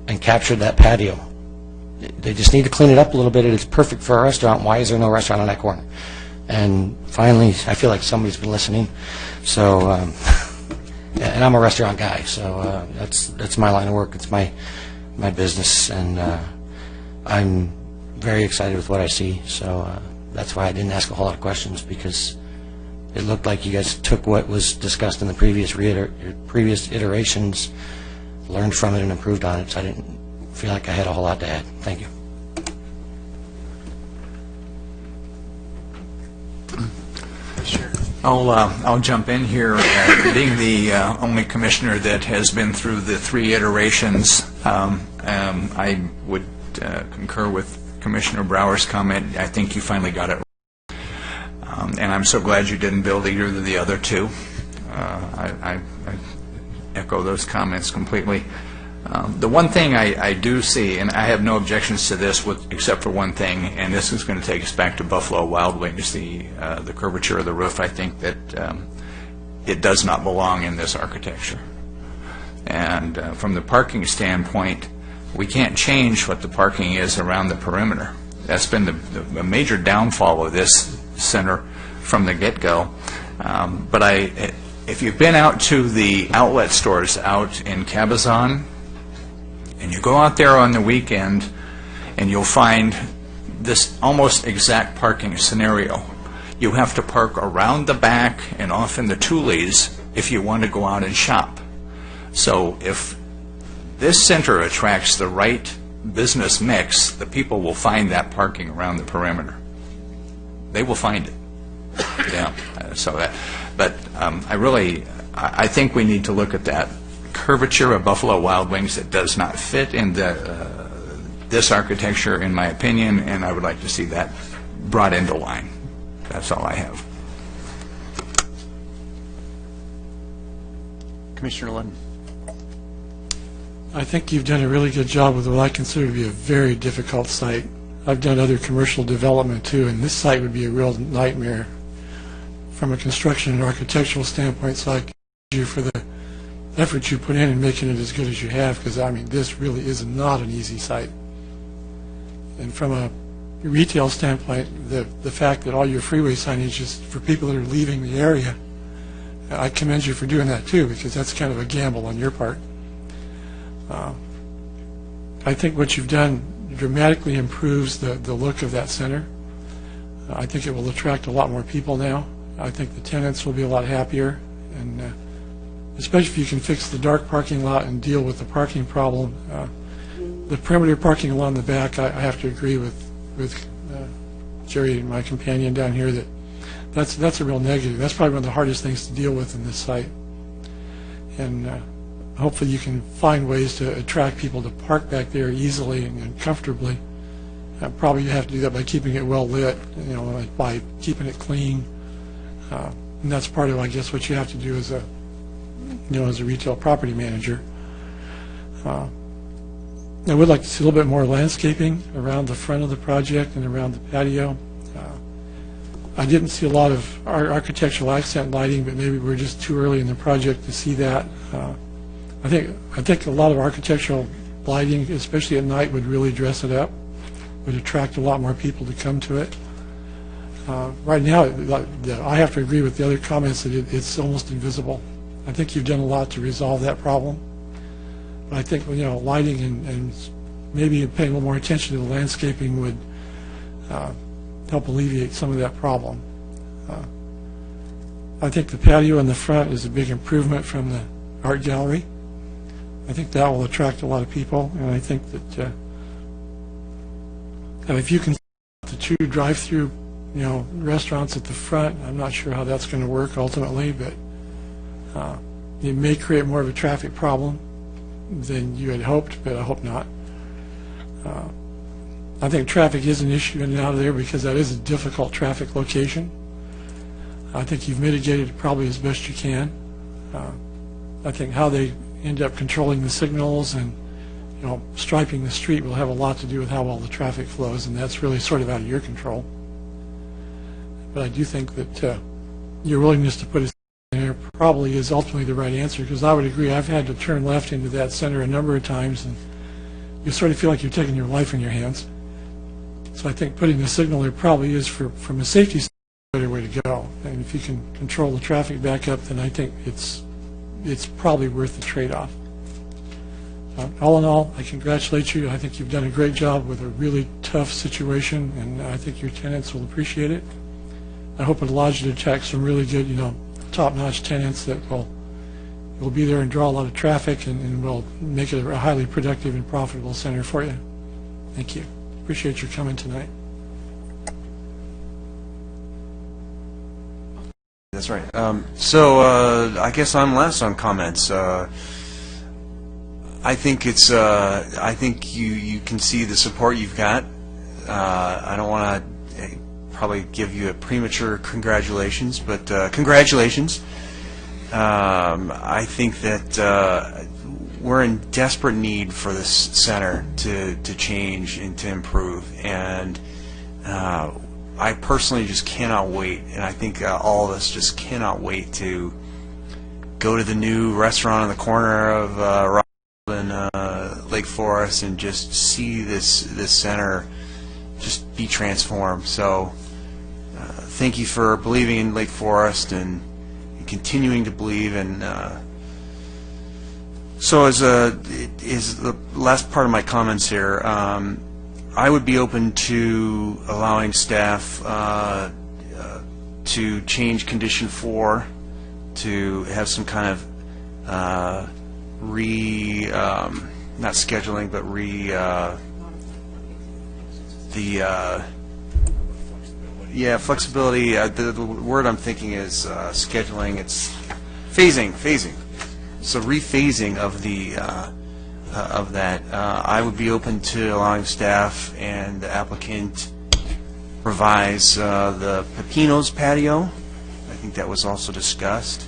and captured that patio. They just need to clean it up a little bit. It's perfect for a restaurant. Why is there no restaurant on that corner? And finally, I feel like somebody's been listening. So, and I'm a restaurant guy, so that's my line of work. It's my business, and I'm very excited with what I see. So that's why I didn't ask a whole lot of questions, because it looked like you guys took what was discussed in the previous iterations, learned from it, and improved on it. So I didn't feel like I had a whole lot to add. Thank you. I'll jump in here. Being the only commissioner that has been through the 3 iterations, I would concur with Commissioner Brower's comment. I think you finally got it right. And I'm so glad you didn't build either of the other 2. I echo those comments completely. The one thing I do see, and I have no objections to this except for one thing, and this is going to take us back to Buffalo Wild Wings, the curvature of the roof. I think that it does not belong in this architecture. And from the parking standpoint, we can't change what the parking is around the perimeter. That's been the major downfall of this center from the get-go. But if you've been out to the outlet stores out in Cabazon, and you go out there on the weekend, and you'll find this almost exact parking scenario. You have to park around the back and off in the Tules if you want to go out and shop. So if this center attracts the right business mix, the people will find that parking around the perimeter. They will find it. Yeah. But I think we need to look at that curvature of Buffalo Wild Wings that does not fit in this architecture, in my opinion, and I would like to see that brought into line. That's all I have. Commissioner Lund. I think you've done a really good job with what I consider to be a very difficult site. I've done other commercial development too, and this site would be a real nightmare from a construction and architectural standpoint, so I commend you for the effort you put in making it as good as you have, because I mean this really is not an easy site. And from a retail standpoint, the fact that all your freeway signage is for people that are leaving the area, I commend you for doing that too, because that's kind of a gamble on your part. I think what you've done dramatically improves the look of that center. I think it will attract a lot more people now. I think the tenants will be a lot happier, and especially if you can fix the dark parking lot and deal with the parking problem. The perimeter parking along the back, I have to agree with Jerry, my companion down here, that's a real negative. That's probably one of the hardest things to deal with in this site. And hopefully you can find ways to attract people to park back there easily and comfortably. Probably you have to do that by keeping it well lit, by keeping it clean. And that's part of, I guess, what you have to do as a retail property manager. I would like to see a little bit more landscaping around the front of the project and around the patio. I didn't see a lot of architectural accent lighting, but maybe we're just too early in the project to see that. I think a lot of architectural lighting, especially at night, would really dress it up, would attract a lot more people to come to it. Right now, I have to agree with the other comments that it's almost invisible. I think you've done a lot to resolve that problem. But I think lighting and maybe paying a little more attention to the landscaping would help alleviate some of that problem. I think the patio in the front is a big improvement from the art gallery. I think that will attract a lot of people, and I think that if you can the 2 drive-through restaurants at the front. I'm not sure how that's going to work ultimately, but it may create more of a traffic problem than you had hoped, but I hope not. I think traffic is an issue in and out of there because that is a difficult traffic location. I think you've mitigated it probably as best you can. I think how they end up controlling the signals and striping the street will have a lot to do with how well the traffic flows, and that's really sort of out of your control. But I do think that your willingness to put a in there probably is ultimately the right answer, because I would agree. I've had to turn left into that center a number of times, and you sort of feel like you're taking your life in your hands. So I think putting the signal there probably is, from a safety standpoint, a better way to go. And if you can control the traffic back up, then I think it's probably worth the trade-off. All in all, I congratulate you. I think you've done a great job with a really tough situation, and I think your tenants will appreciate it. I hope it allows you to attract some really good, top-notch tenants that will be there and draw a lot of traffic and will make it a highly productive and profitable center for you. Thank you. Appreciate your coming tonight. That's right. So I guess I'm last on comments. I think it's. I think you can see the support you've got. I don't want to probably give you a premature congratulations, but congratulations. I think that we're in desperate need for this center to change and to improve, and I personally just cannot wait, and I think all of us just cannot wait to go to the new restaurant on the corner of Rock and Lake Forest and just see this center just be transformed. So thank you for believing in Lake Forest and continuing to believe. And so as the last part of my comments here, I would be open to allowing staff to change condition 4 to have some kind of not scheduling, but flexibility. The word I'm thinking is scheduling. It's phasing. So rephasing of that. I would be open to allowing staff and the applicant revise the Pepino's patio. I think that was also discussed.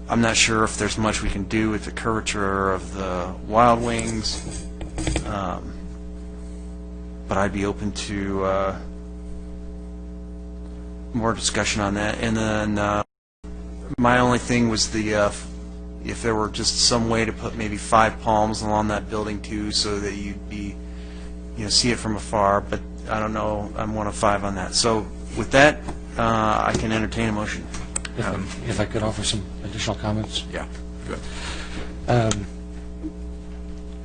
I'm not sure if there's much we can do with the curvature of the Wild Wings, but I'd be open to more discussion on that. And then my only thing was if there were just some way to put maybe 5 palms along that building too, so that you'd be, see it from afar. But I don't know. I'm 1 of 5 on that. So with that, I can entertain a motion. If I could offer some additional comments. Yeah, good.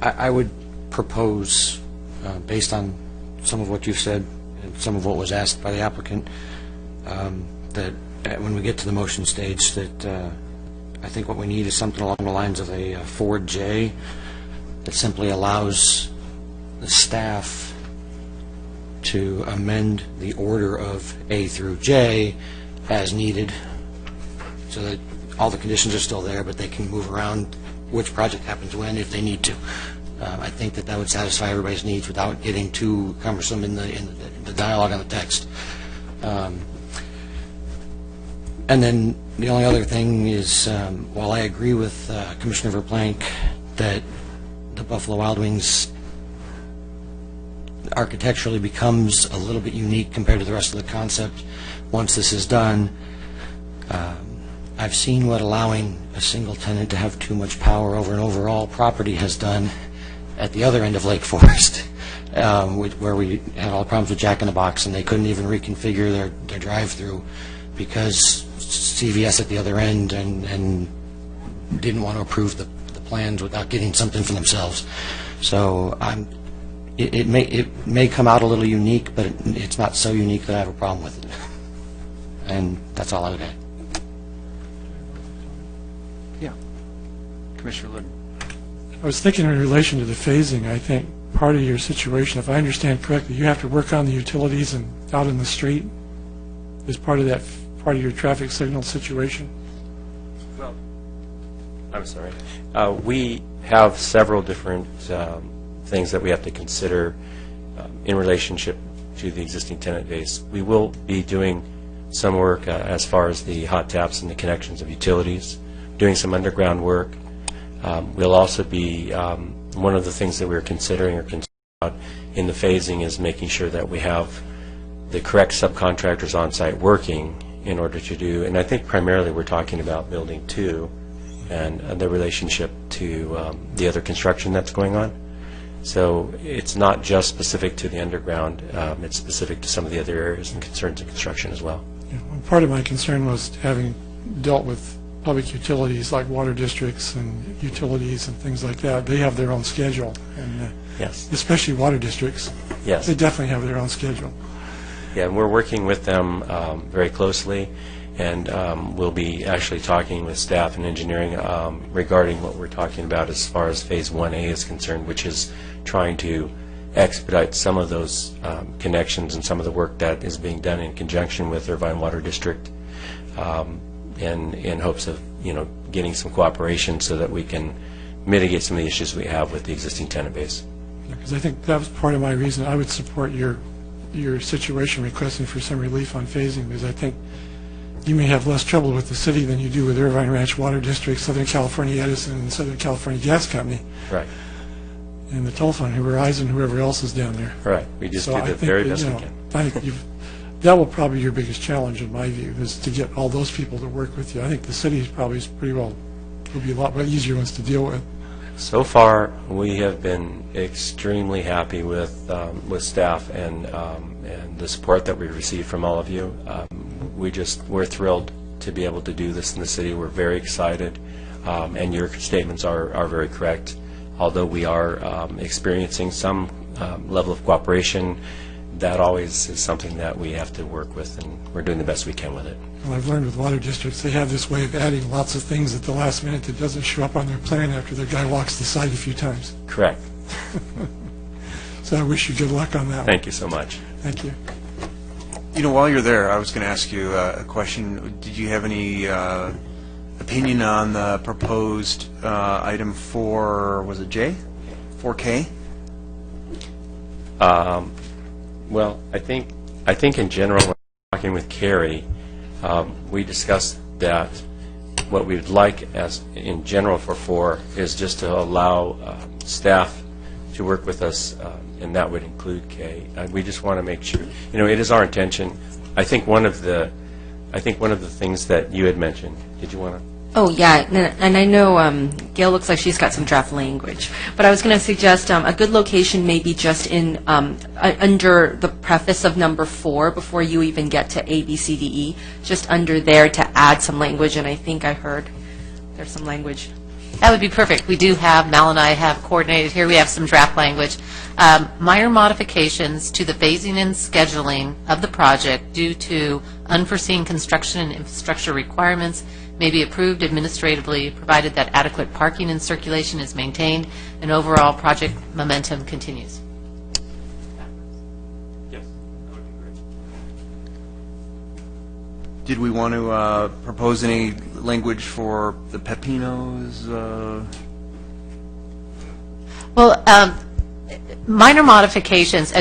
I would propose, based on some of what you've said and some of what was asked by the applicant, that when we get to the motion stage, that I think what we need is something along the lines of a 4J that simply allows the staff to amend the order of A through J as needed, so that all the conditions are still there, but they can move around which project happens when if they need to. I think that would satisfy everybody's needs without getting too cumbersome in the dialogue on the text. And then the only other thing is, while I agree with Commissioner Verplank that the Buffalo Wild Wings architecturally becomes a little bit unique compared to the rest of the concept once this is done, I've seen what allowing a single tenant to have too much power over an overall property has done at the other end of Lake Forest, where we had all the problems with Jack in the Box, and they couldn't even reconfigure their drive-through because CVS at the other end and didn't want to approve the plans without getting something for themselves. So it may come out a little unique, but it's not so unique that I have a problem with it. And that's all I would add. Yeah. Commissioner Luden. I was thinking in relation to the phasing, I think part of your situation, if I understand correctly, you have to work on the utilities and out in the street as part of that, part of your traffic signal situation? Well, I'm sorry. We have several different things that we have to consider in relationship to the existing tenant base. We will be doing some work as far as the hot taps and the connections of utilities, doing some underground work. We'll also be, one of the things that we're considering or concerned about in the phasing is making sure that we have the correct subcontractors on site working in order to do, and I think primarily we're talking about building 2 and the relationship to the other construction that's going on. So it's not just specific to the underground, it's specific to some of the other areas and concerns of construction as well. Yeah, well, part of my concern was having dealt with public utilities like water districts and utilities and things like that. They have their own schedule, and yes, especially water districts. Yes, they definitely have their own schedule. Yeah, and we're working with them very closely, and we'll be actually talking with staff and engineering regarding what we're talking about as far as Phase 1A is concerned, which is trying to expedite some of those connections and some of the work that is being done in conjunction with Irvine Water District, in hopes of getting some cooperation so that we can mitigate some of the issues we have with the existing tenant base. Because I think that was part of my reason I would support your situation requesting for some relief on phasing, because I think you may have less trouble with the city than you do with Irvine Ranch Water District, Southern California Edison, and Southern California Gas Company. Right. And the telephone, Verizon, whoever else is down there. Right. We just do the very best we can. I think that will probably be your biggest challenge, in my view, is to get all those people to work with you. I think the city probably pretty well will be a lot easier ones to deal with. So far, we have been extremely happy with staff and the support that we receive from all of you. We're thrilled to be able to do this in the city. We're very excited, and your statements are very correct. Although we are experiencing some level of cooperation, that always is something that we have to work with, and we're doing the best we can with it. Well, I've learned with water districts, they have this way of adding lots of things at the last minute that doesn't show up on their plan after the guy walks the site a few times. Correct. So I wish you good luck on that. Thank you so much. Thank you. While you're there, I was going to ask you a question. Did you have any opinion on the proposed item 4, was it J? 4K? Well, I think in general, when talking with Carrie, we discussed that what we would like as in general for 4 is just to allow staff to work with us, and that would include K. We just want to make sure, it is our intention. I think one of the things that you had mentioned, did you want to? Oh, yeah, and I know Gail looks like she's got some draft language, but I was going to suggest a good location maybe just in under the preface of number 4 before you even get to A, B, C, D, E, just under there to add some language, and I think I heard there's some language. That would be perfect. We do have, Mal and I have coordinated here, we have some draft language. Minor modifications to the phasing and scheduling of the project due to unforeseen construction and infrastructure requirements may be approved administratively, provided that adequate parking and circulation is maintained and overall project momentum continues. Yes, that would be great. Did we want to propose any language for the Pepinos? Well, minor modifications,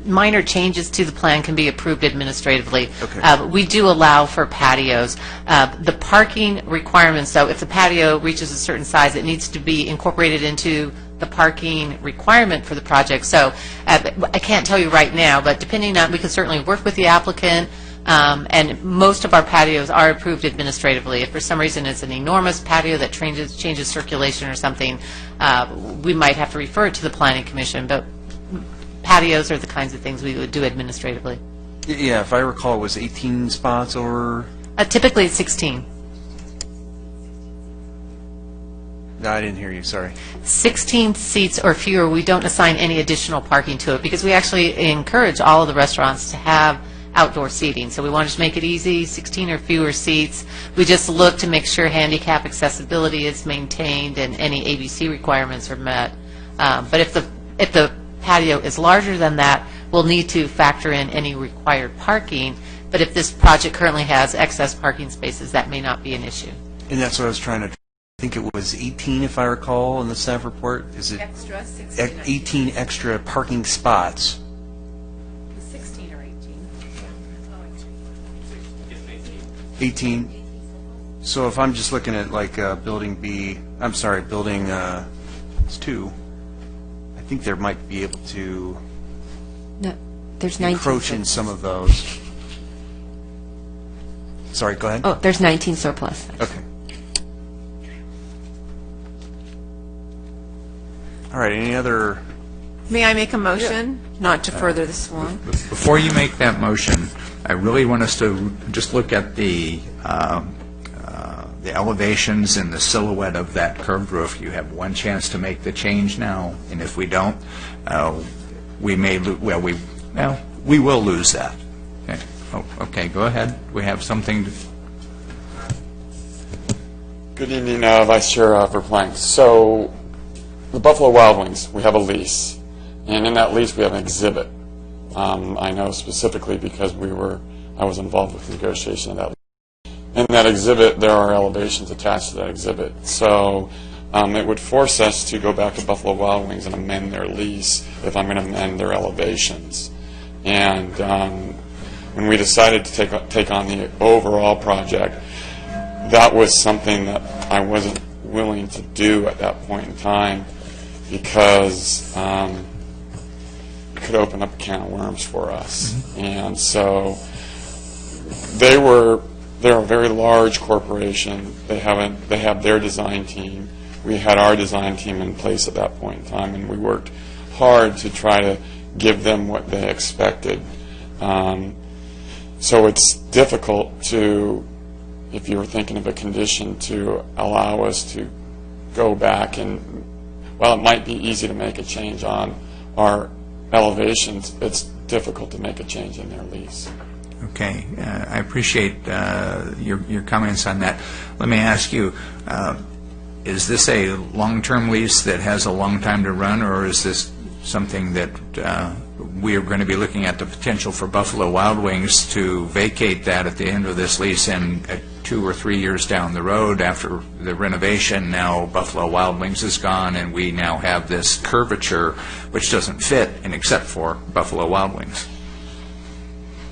minor changes to the plan can be approved administratively. Okay. We do allow for patios. The parking requirements, though, if the patio reaches a certain size, it needs to be incorporated into the parking requirement for the project. So I can't tell you right now, but depending on, we can certainly work with the applicant, and most of our patios are approved administratively. If for some reason it's an enormous patio that changes circulation or something, we might have to refer it to the Planning Commission, but patios are the kinds of things we would do administratively. Yeah, if I recall, it was 18 spots or... Typically it's 16. No, I didn't hear you, sorry. 16 seats or fewer, we don't assign any additional parking to it because we actually encourage all of the restaurants to have outdoor seating. So we want to just make it easy, 16 or fewer seats. We just look to make sure handicap accessibility is maintained and any ABC requirements are met. But if the patio is larger than that, we'll need to factor in any required parking. But if this project currently has excess parking spaces, that may not be an issue. And that's what I was trying to, I think it was 18, if I recall, in the staff report. Is it Extra, 16, 18 extra parking spots? 16 or 18. 18. So if I'm just looking at like building B, I'm sorry, building it's 2, I think there might be able to No, there's 19. encroach in some of those. Sorry, go ahead. Oh, there's 19 surplus. Okay. All right, any other? May I make a motion, not to further this along? Before you make that motion, I really want us to just look at the elevations and the silhouette of that curved roof. You have one chance to make the change now, and if we don't, we may we will lose that. Okay. Oh, okay, go ahead. We have something to... Good evening, Vice Chair Verplank. So, the Buffalo Wild Wings, we have a lease, and in that lease we have an exhibit. I know specifically because I was involved with the negotiation of that lease. In that exhibit, there are elevations attached to that exhibit. So, it would force us to go back to Buffalo Wild Wings and amend their lease if I'm going to amend their elevations. And when we decided to take on the overall project, that was something that I wasn't willing to do at that point in time because it could open up a can of worms for us. Mm-hmm. And so they're a very large corporation. They have their design team. We had our design team in place at that point in time, and we worked hard to try to give them what they expected. So it's difficult to, if you were thinking of a condition, to allow us to go back and, while it might be easy to make a change on our elevations, it's difficult to make a change in their lease. Okay, I appreciate your comments on that. Let me ask you, is this a long-term lease that has a long time to run, or is this something that we are going to be looking at the potential for Buffalo Wild Wings to vacate that at the end of this lease, and 2 or 3 years down the road after the renovation, now Buffalo Wild Wings is gone and we now have this curvature which doesn't fit and except for Buffalo Wild Wings?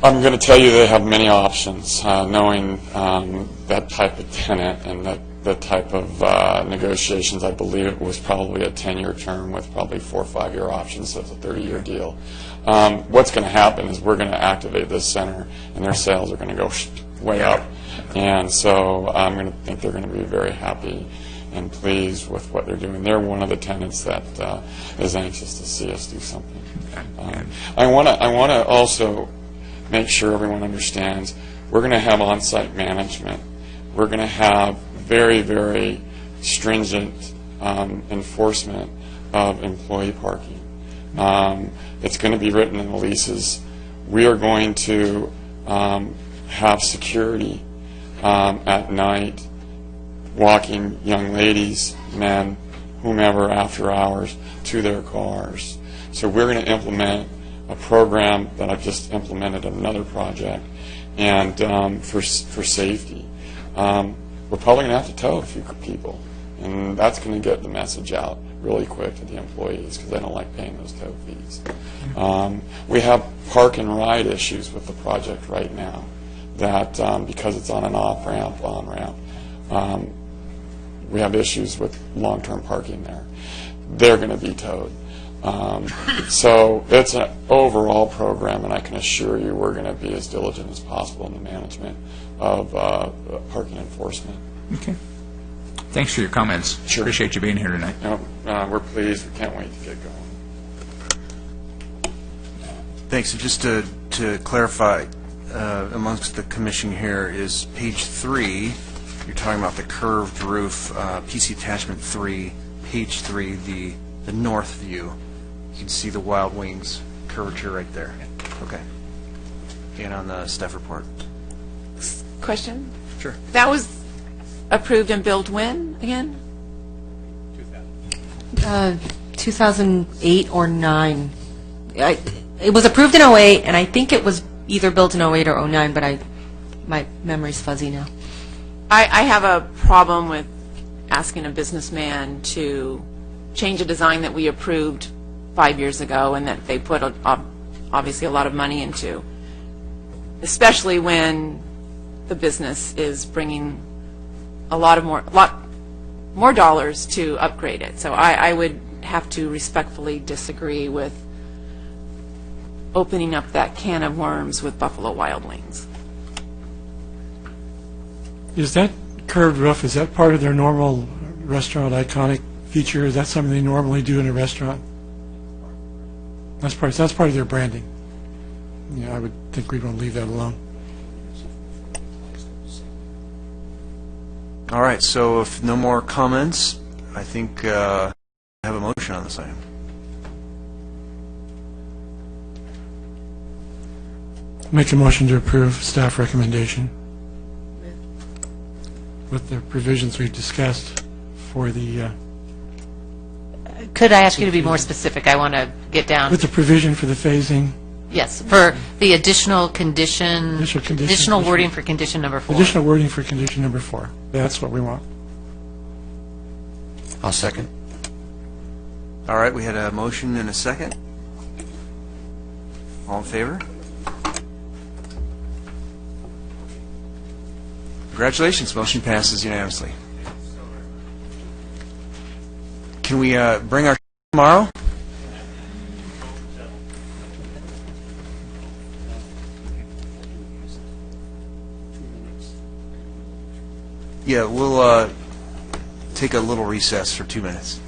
I'm going to tell you they have many options, knowing that type of tenant and the type of negotiations. I believe it was probably a 10-year term with probably 4 or 5-year options, so it's a 30-year deal. What's going to happen is we're going to activate this center, and their sales are going to go way up. And so I'm going to think they're going to be very happy and pleased with what they're doing. They're one of the tenants that is anxious to see us do something. I want to also make sure everyone understands we're going to have on-site management. We're going to have very, very stringent enforcement of employee parking. It's going to be written in the leases. We are going to have security at night, walking young ladies, men, whomever, after hours to their cars. So we're going to implement a program that I've just implemented in another project, and for safety. We're probably going to have to tow a few people, and that's going to get the message out really quick to the employees because they don't like paying those tow fees. We have park and ride issues with the project right now that because it's on an off-ramp, on-ramp, we have issues with long-term parking there. They're going to be towed. So it's an overall program, and I can assure you we're going to be as diligent as possible in the management of parking enforcement. Okay. Thanks for your comments. Sure. Appreciate you being here tonight. No, we're pleased. We can't wait to get going. Thanks. So just to clarify, amongst the commission here is page 3. You're talking about the curved roof, PC attachment 3, page 3, the north view. You can see the Wild Wings curvature right there. Okay. And on the staff report. Question? Sure. That was approved and built when, again? 2008 or 9. it was approved in '08, and I think it was either built in '08 or '09, but my memory's fuzzy now. I have a problem with asking a businessman to change a design that we approved 5 years ago and that they put obviously a lot of money into, especially when the business is bringing a lot more dollars to upgrade it. So I would have to respectfully disagree with opening up that can of worms with Buffalo Wild Wings. Is that curved roof, is that part of their normal restaurant iconic feature? Is that something they normally do in a restaurant? That's part of their branding. Yeah, I would think we'd want to leave that alone. All right, so if no more comments, I think I have a motion on this item. Make a motion to approve staff recommendation with the provisions we've discussed for the, Could I ask you to be more specific? I want to get down. with the provision for the phasing, Yes, for the additional condition, Additional additional wording for condition number 4. additional wording for condition number 4. That's what we want. I'll second. All right, we had a motion and a second. All in favor? Congratulations, motion passes unanimously. Can we bring our tomorrow? Yeah, we'll take a little recess for 2 minutes.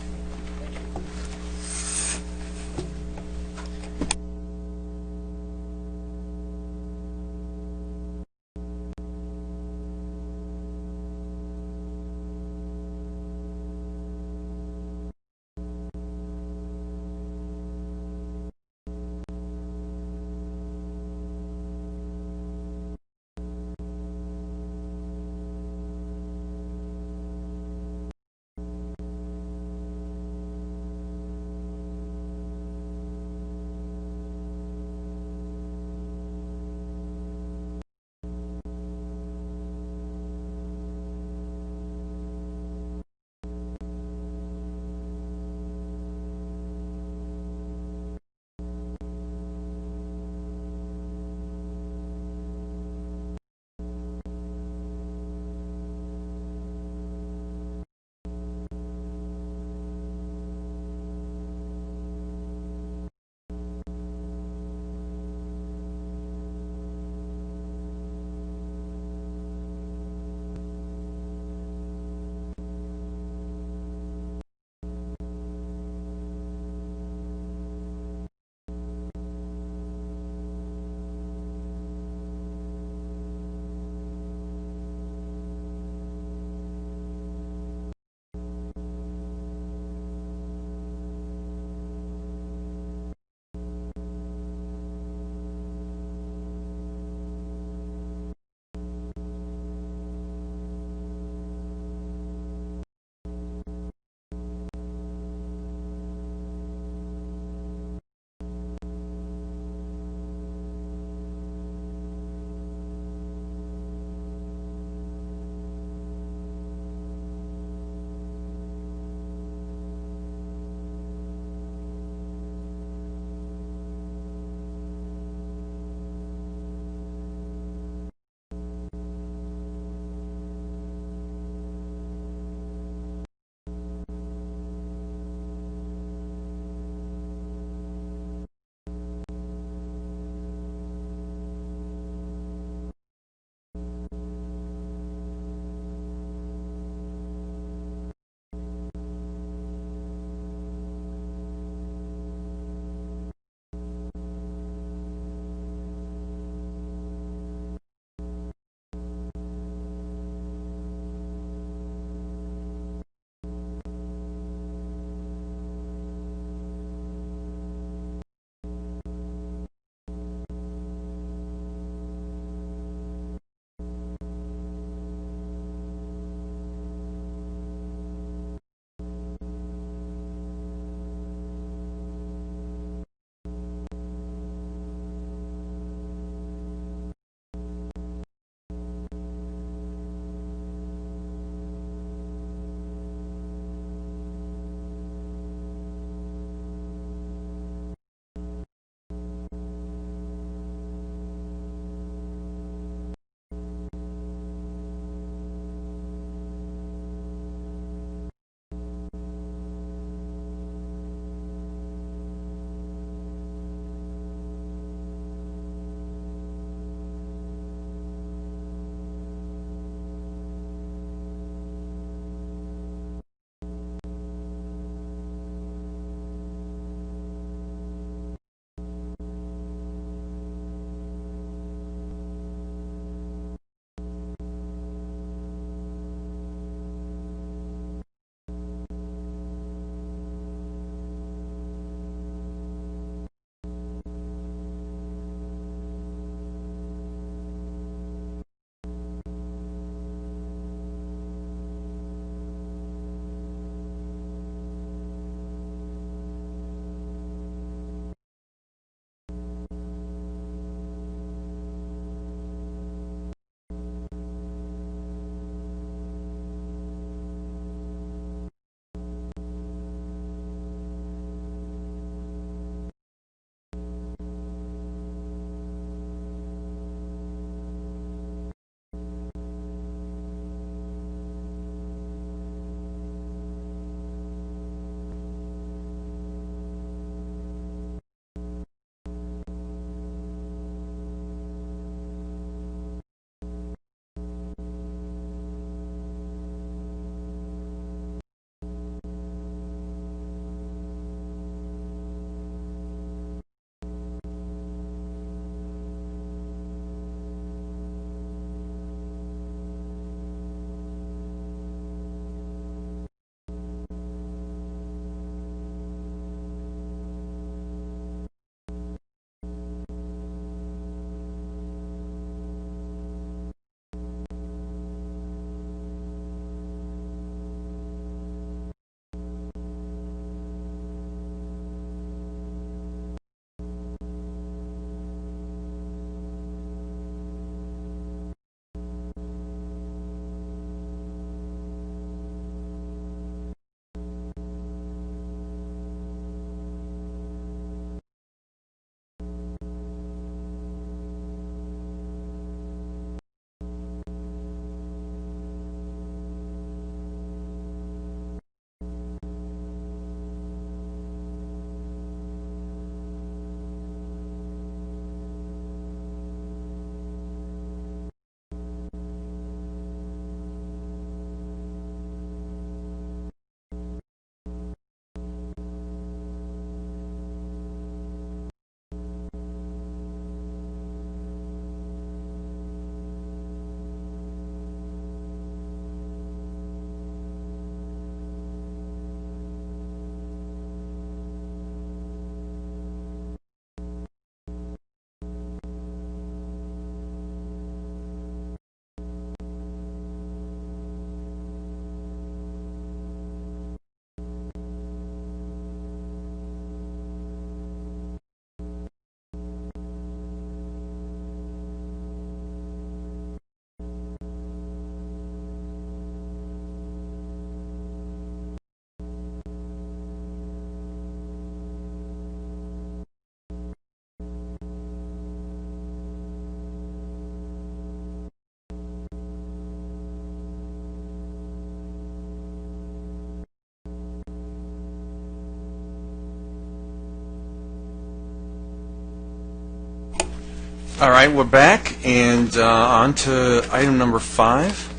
All right, we're back, and on to item number 5.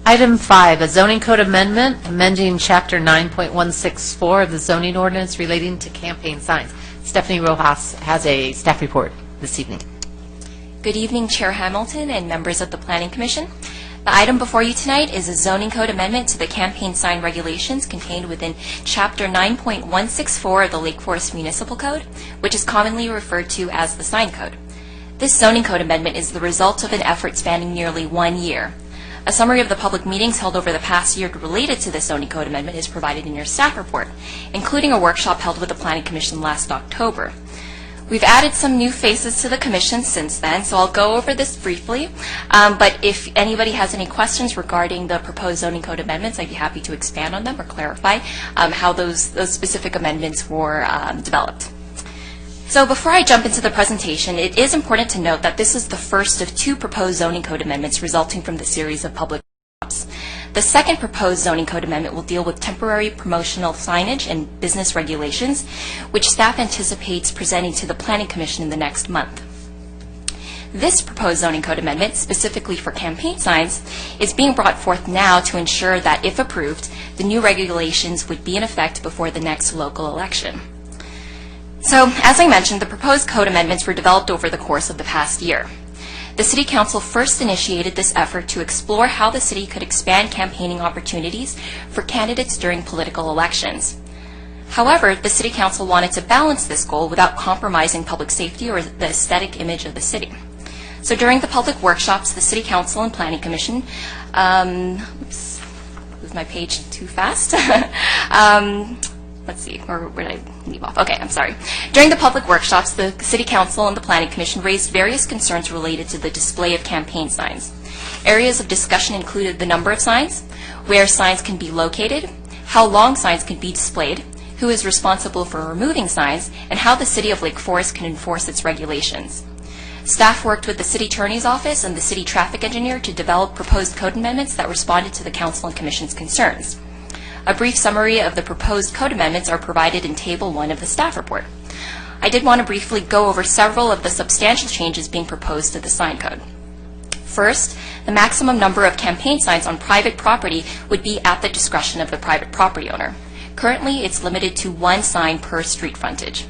Item 5, a zoning code amendment, amending Chapter 9.164 of the zoning ordinance relating to campaign signs. Stephanie Rojas has a staff report this evening. Good evening, Chair Hamilton and members of the Planning Commission. The item before you tonight is a zoning code amendment to the campaign sign regulations contained within Chapter 9.164 of the Lake Forest Municipal Code, which is commonly referred to as the sign code. This zoning code amendment is the result of an effort spanning nearly 1 year. A summary of the public meetings held over the past year related to this zoning code amendment is provided in your staff report, including a workshop held with the Planning Commission last October. We've added some new faces to the Commission since then, so I'll go over this briefly. But if anybody has any questions regarding the proposed zoning code amendments, I'd be happy to expand on them or clarify how those specific amendments were developed. So before I jump into the presentation, it is important to note that this is the first of 2 proposed zoning code amendments resulting from the series of public workshops. The second proposed zoning code amendment will deal with temporary promotional signage and business regulations, which staff anticipates presenting to the Planning Commission in the next month. This proposed zoning code amendment, specifically for campaign signs, is being brought forth now to ensure that, if approved, the new regulations would be in effect before the next local election. So, as I mentioned, the proposed code amendments were developed over the course of the past year. The City Council first initiated this effort to explore how the city could expand campaigning opportunities for candidates during political elections. However, the City Council wanted to balance this goal without compromising public safety or the aesthetic image of the city. So during the public workshops, the City Council and Planning Commission, oops, moved my page too fast. Let's see, or where did I leave off? Okay, I'm sorry. During the public workshops, the City Council and the Planning Commission raised various concerns related to the display of campaign signs. Areas of discussion included the number of signs, where signs can be located, how long signs can be displayed, who is responsible for removing signs, and how the City of Lake Forest can enforce its regulations. Staff worked with the City Attorney's Office and the City Traffic Engineer to develop proposed code amendments that responded to the Council and Commission's concerns. A brief summary of the proposed code amendments are provided in Table 1 of the staff report. I did want to briefly go over several of the substantial changes being proposed to the sign code. First, the maximum number of campaign signs on private property would be at the discretion of the private property owner. Currently, it's limited to 1 sign per street frontage.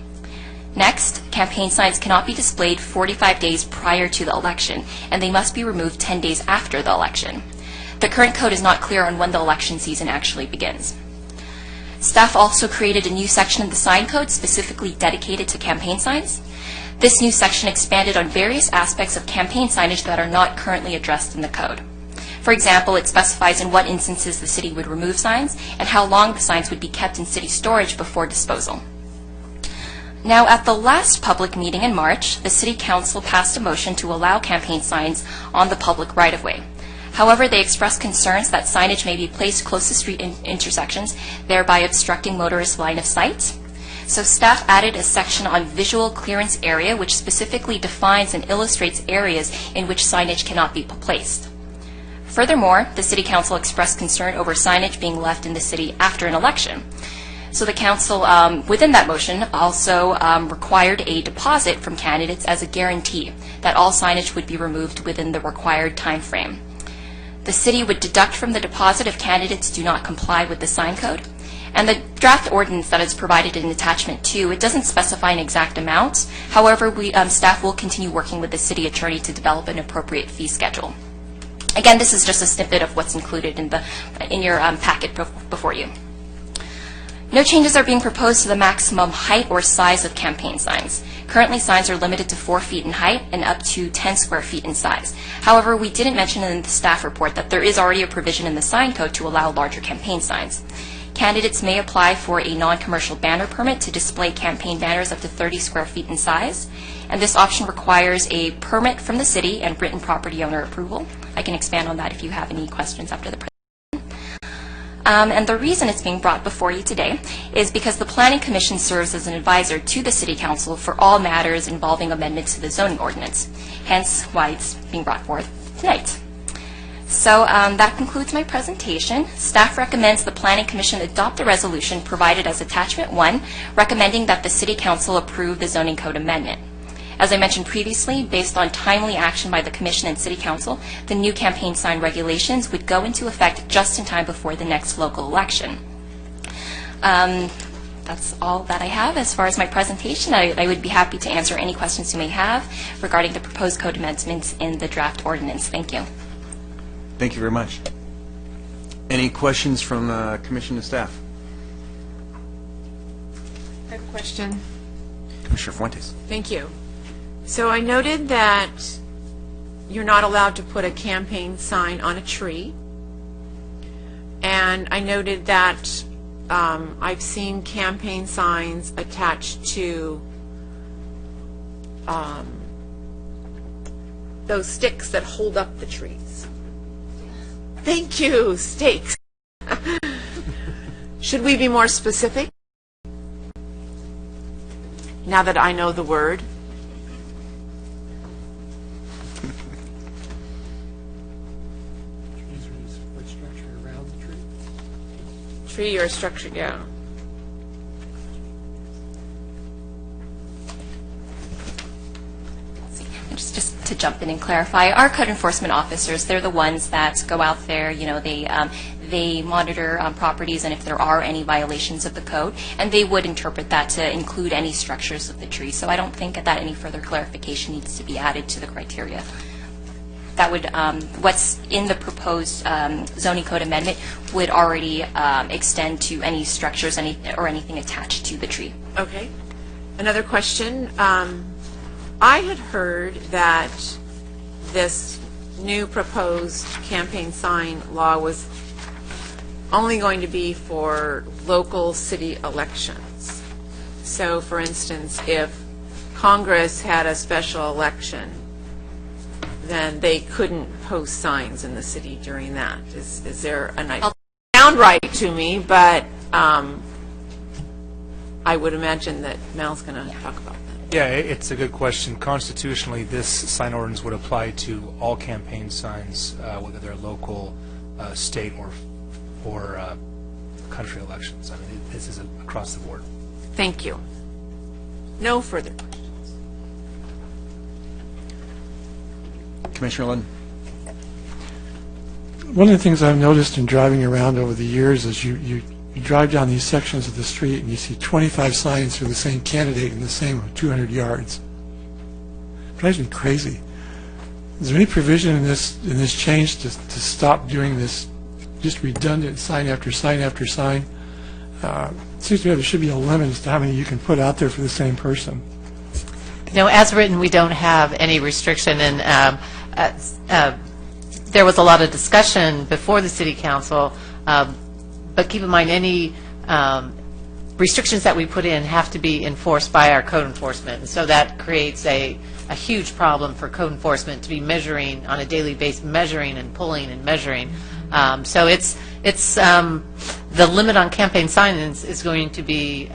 Next, campaign signs cannot be displayed 45 days prior to the election, and they must be removed 10 days after the election. The current code is not clear on when the election season actually begins. Staff also created a new section of the sign code specifically dedicated to campaign signs. This new section expanded on various aspects of campaign signage that are not currently addressed in the code. For example, it specifies in what instances the city would remove signs and how long the signs would be kept in city storage before disposal. Now, at the last public meeting in March, the City Council passed a motion to allow campaign signs on the public right-of-way. However, they expressed concerns that signage may be placed close to street intersections, thereby obstructing motorist line of sight. So staff added a section on visual clearance area, which specifically defines and illustrates areas in which signage cannot be placed. Furthermore, the City Council expressed concern over signage being left in the city after an election. So the Council, within that motion, also required a deposit from candidates as a guarantee that all signage would be removed within the required time frame. The city would deduct from the deposit if candidates do not comply with the sign code. And the draft ordinance that is provided in attachment 2, it doesn't specify an exact amount. However, staff will continue working with the city attorney to develop an appropriate fee schedule. Again, this is just a snippet of what's included in your packet before you. No changes are being proposed to the maximum height or size of campaign signs. Currently, signs are limited to 4 feet in height and up to 10 square feet in size. However, we didn't mention in the staff report that there is already a provision in the sign code to allow larger campaign signs. Candidates may apply for a non-commercial banner permit to display campaign banners up to 30 square feet in size, and this option requires a permit from the city and written property owner approval. I can expand on that if you have any questions after the presentation. And the reason it's being brought before you today is because the Planning Commission serves as an advisor to the City Council for all matters involving amendments to the zoning ordinance, hence why it's being brought forth tonight. So that concludes my presentation. Staff recommends the Planning Commission adopt the resolution provided as Attachment 1, recommending that the City Council approve the zoning code amendment. As I mentioned previously, based on timely action by the Commission and City Council, the new campaign sign regulations would go into effect just in time before the next local election. That's all that I have as far as my presentation. I would be happy to answer any questions you may have regarding the proposed code amendments in the draft ordinance. Thank you. Thank you very much. Any questions from Commission and staff? I have a question. Commissioner Fuentes. Thank you. So I noted that you're not allowed to put a campaign sign on a tree. And I noted that I've seen campaign signs attached to those sticks that hold up the trees. Thank you, stakes. Should we be more specific? Now that I know the word. Trees or support structure around the tree? Tree or structure, yeah. Just to jump in and clarify, our code enforcement officers, they're the ones that go out there, you know, they monitor properties and if there are any violations of the code, and they would interpret that to include any structures of the tree. So I don't think that any further clarification needs to be added to the criteria. That would, what's in the proposed zoning code amendment would already extend to any structures or anything attached to the tree. Okay. Another question. I had heard that this new proposed campaign sign law was only going to be for local city elections. So, for instance, if Congress had a special election, then they couldn't post signs in the city during that. Is there a nice sound right to me, but I would imagine that Mel's going to talk about that. Yeah, it's a good question. Constitutionally, this sign ordinance would apply to all campaign signs, whether they're local, state, or country elections. I mean, this is across the board. Thank you. No further questions. Commissioner Lund. One of the things I've noticed in driving around over the years is you drive down these sections of the street and you see 25 signs for the same candidate in the same 200 yards. It drives me crazy. Is there any provision in this change to stop doing this just redundant sign after sign after sign? It seems to me there should be a limit as to how many you can put out there for the same person. No, as written, we don't have any restriction, and there was a lot of discussion before the City Council, but keep in mind any restrictions that we put in have to be enforced by our code enforcement, and so that creates a huge problem for code enforcement to be measuring on a daily basis, measuring and pulling and measuring. So it's the limit on campaign signs is going to be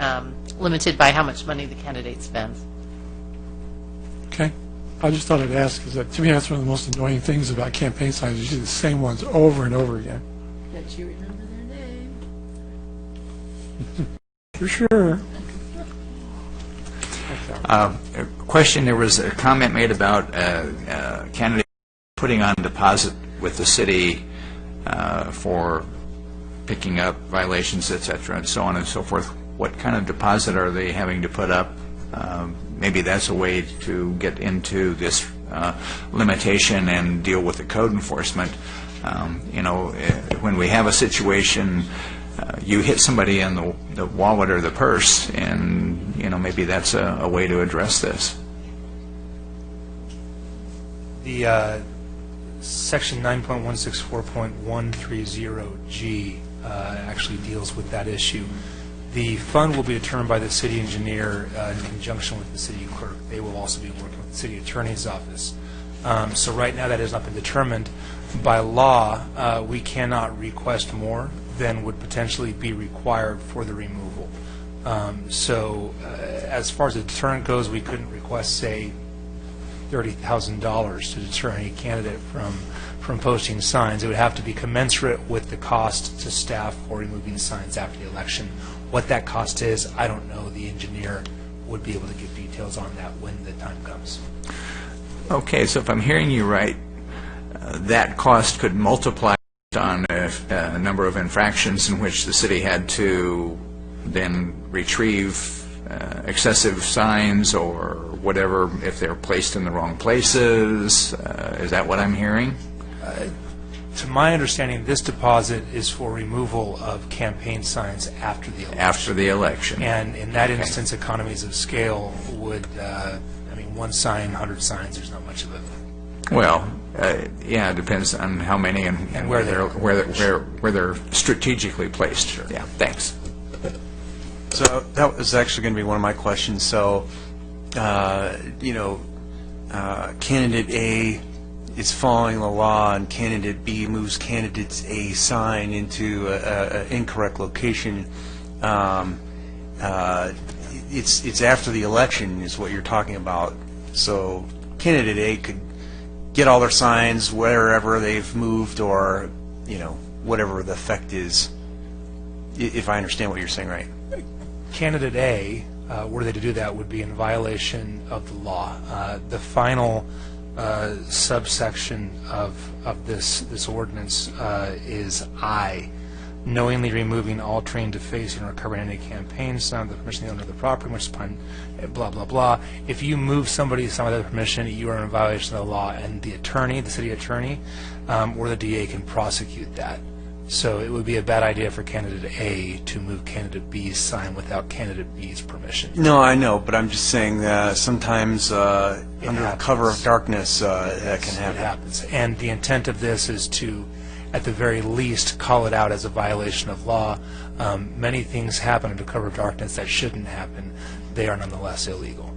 limited by how much money the candidate spends. Okay. I just thought I'd ask, because to me that's one of the most annoying things about campaign signs. You see the same ones over and over again. That you remember their name. For sure. Question, there was a comment made about candidates putting on deposit with the city for picking up violations, et cetera, and so on and so forth. What kind of deposit are they having to put up? Maybe that's a way to get into this limitation and deal with the code enforcement. You know, when we have a situation, you hit somebody in the wallet or the purse, and you know, maybe that's a way to address this. The Section 9.164.130G actually deals with that issue. The fund will be determined by the city engineer in conjunction with the city clerk. They will also be working with the city attorney's office. So right now that has not been determined. By law, we cannot request more than would potentially be required for the removal. So as far as the deterrent goes, we couldn't request, say, $30,000 to deter any candidate from posting signs. It would have to be commensurate with the cost to staff for removing signs after the election. What that cost is, I don't know. The engineer would be able to give details on that when the time comes. Okay, so if I'm hearing you right, that cost could multiply on a number of infractions in which the city had to then retrieve excessive signs or whatever if they're placed in the wrong places. Is that what I'm hearing? To my understanding, this deposit is for removal of campaign signs after the election. After the election. And in that instance, economies of scale would, one sign, 100 signs, there's not much of it. Well, yeah, it depends on how many and where they're strategically placed. Sure. Yeah, thanks. So that was actually going to be one of my questions. So, candidate A is following the law, and candidate B moves candidate A sign into an incorrect location. It's after the election is what you're talking about. So candidate A could get all their signs wherever they've moved, or whatever the effect is, if I understand what you're saying right. Candidate A, were they to do that, would be in violation of the law. The final subsection of this ordinance is I, knowingly removing, altering, defacing, or covering any campaign sign with the permission of the owner of the property, which is upon blah, blah, blah. If you move somebody's sign without permission, you are in violation of the law, and the attorney, the city attorney, or the DA can prosecute that. So it would be a bad idea for candidate A to move candidate B's sign without candidate B's permission. No, I know, but I'm just saying that sometimes under the cover of darkness that can happen. It happens. And the intent of this is to, at the very least, call it out as a violation of law. Many things happen under cover of darkness that shouldn't happen. They are nonetheless illegal.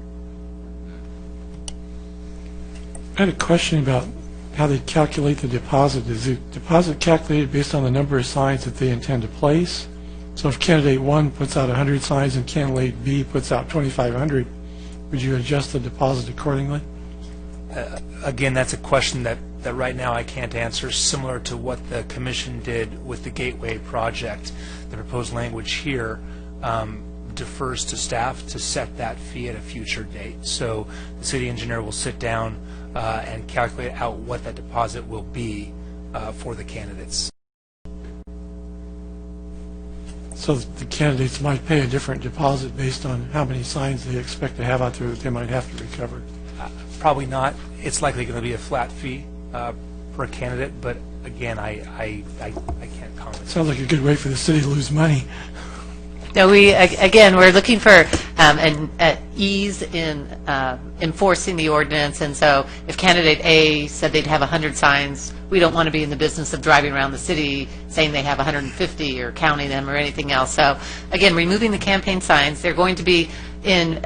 I had a question about how they calculate the deposit. Is the deposit calculated based on the number of signs that they intend to place? So if candidate 1 puts out 100 signs and candidate B puts out 2,500, would you adjust the deposit accordingly? Again, that's a question that right now I can't answer, similar to what the commission did with the Gateway project. The proposed language here defers to staff to set that fee at a future date. So the city engineer will sit down and calculate out what that deposit will be for the candidates. So the candidates might pay a different deposit based on how many signs they expect to have out there that they might have to recover? Probably not. It's likely going to be a flat fee per candidate, but again, I can't comment. Sounds like a good way for the city to lose money. No, we're looking for an ease in enforcing the ordinance, and so if candidate A said they'd have 100 signs, we don't want to be in the business of driving around the city saying they have 150 or counting them or anything else. So again, removing the campaign signs, they're going to be in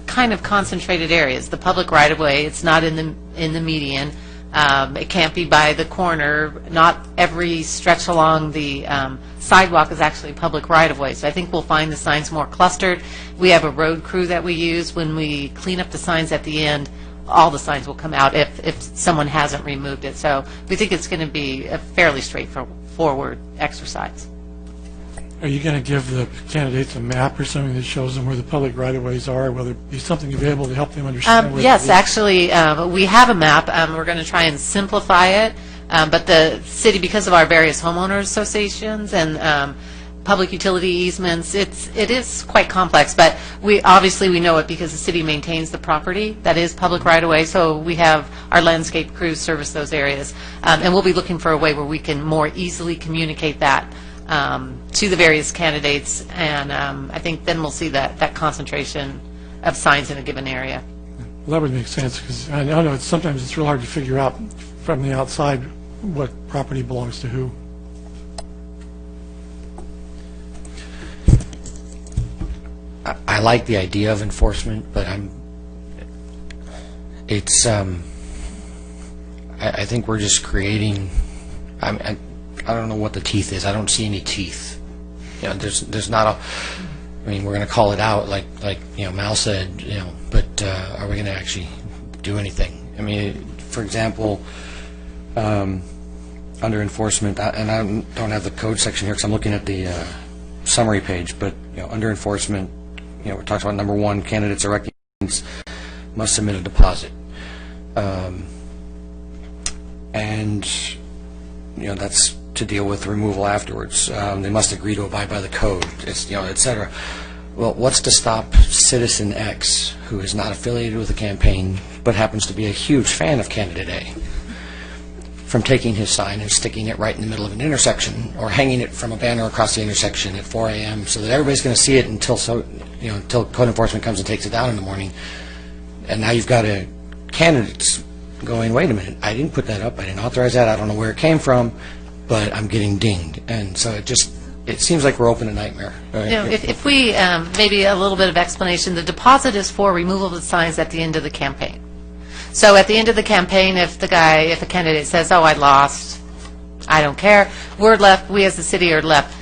kind of concentrated areas. The public right-of-way, it's not in the median. It can't be by the corner. Not every stretch along the sidewalk is actually public right-of-way. So I think we'll find the signs more clustered. We have a road crew that we use. When we clean up the signs at the end, all the signs will come out if someone hasn't removed it. So we think it's going to be a fairly straightforward exercise. Are you going to give the candidates a map or something that shows them where the public right-of-ways are? Will there be something available to help them understand where yes, actually, we have a map. We're going to try and simplify it. But the city, because of our various homeowners associations and public utility easements, it is quite complex. But we know it because the city maintains the property that is public right-of-way. So we have our landscape crews service those areas. And we'll be looking for a way where we can more easily communicate that to the various candidates, and I think then we'll see that concentration of signs in a given area. Well, that would make sense, because I know sometimes it's real hard to figure out from the outside what property belongs to who. I like the idea of enforcement, but I think we're just creating, I don't know what the teeth is. I don't see any teeth. There's not a, we're going to call it out like Mal said, but are we going to actually do anything? For example, under enforcement, and I don't have the code section here because I'm looking at the summary page, but under enforcement, it talks about number 1, candidates erecting signs must submit a deposit. And, that's to deal with removal afterwards. They must agree to abide by the code, et cetera. Well, what's to stop citizen X, who is not affiliated with the campaign, but happens to be a huge fan of candidate A, from taking his sign and sticking it right in the middle of an intersection, or hanging it from a banner across the intersection at 4 a.m. so that everybody's going to see it until code enforcement comes and takes it down in the morning? And now you've got a candidate going, wait a minute, I didn't put that up, I didn't authorize that, I don't know where it came from, but I'm getting dinged. And so it seems like we're open a nightmare. If we, maybe a little bit of explanation, the deposit is for removal of the signs at the end of the campaign. So at the end of the campaign, if a candidate says, oh, I lost, I don't care, we as the city are left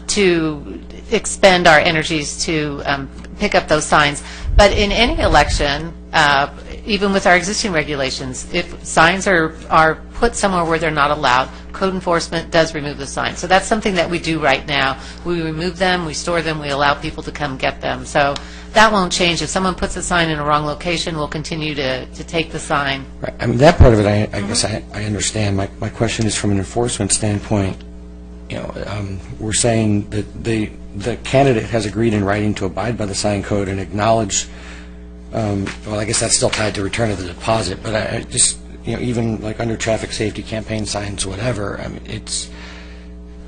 to expend our energies to pick up those signs. But in any election, even with our existing regulations, if signs are put somewhere where they're not allowed, code enforcement does remove the signs. So that's something that we do right now. We remove them, we store them, we allow people to come get them. So that won't change. If someone puts a sign in a wrong location, we'll continue to take the sign. Right. I mean, that part of it, I guess I understand. My question is from an enforcement standpoint. We're saying that the candidate has agreed in writing to abide by the sign code and acknowledge. Well, I guess that's still tied to return of the deposit. But I just, even like under traffic safety campaign signs, whatever. I mean,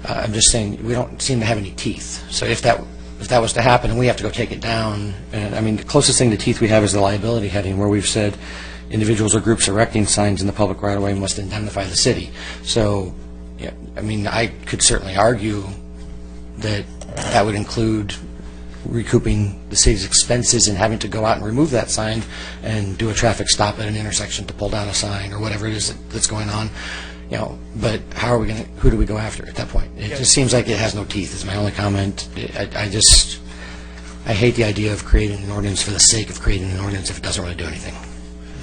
I'm just saying we don't seem to have any teeth. So if that was to happen and we have to go take it down, and I mean, the closest thing to teeth we have is the liability heading, where we've said individuals or groups erecting signs in the public right-of-way must indemnify the city. So, I mean, I could certainly argue that would include recouping the city's expenses and having to go out and remove that sign and do a traffic stop at an intersection to pull down a sign or whatever it is that's going on. But how are we going to? Who do we go after at that point? It just seems like it has no teeth. Is my only comment. I hate the idea of creating an ordinance for the sake of creating an ordinance if it doesn't really do anything.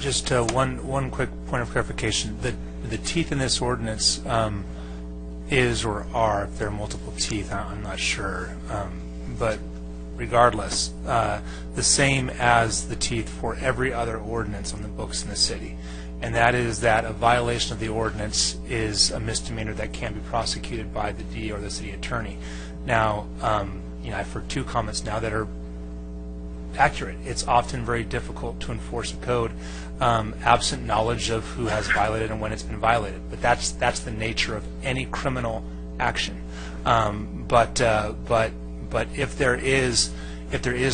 Just one quick point of clarification. The teeth in this ordinance is or are, if there are multiple teeth, I'm not sure. But regardless, the same as the teeth for every other ordinance on the books in the city. And that is that a violation of the ordinance is a misdemeanor that can be prosecuted by the DA or the city attorney. Now, I've heard 2 comments now that are accurate. It's often very difficult to enforce a code absent knowledge of who has violated and when it's been violated. But that's the nature of any criminal action. But if there is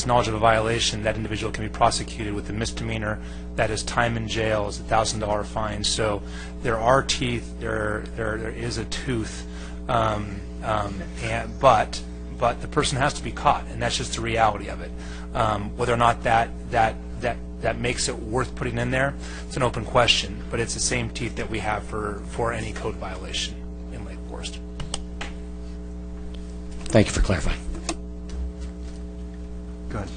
knowledge of a violation, that individual can be prosecuted with a misdemeanor. That is time in jail, is a $1,000 fine. So there are teeth. There is a tooth, but the person has to be caught, and that's just the reality of it. Whether or not that makes it worth putting in there, it's an open question. But it's the same teeth that we have for any code violation in Lake Forest. Thank you for clarifying. Go ahead.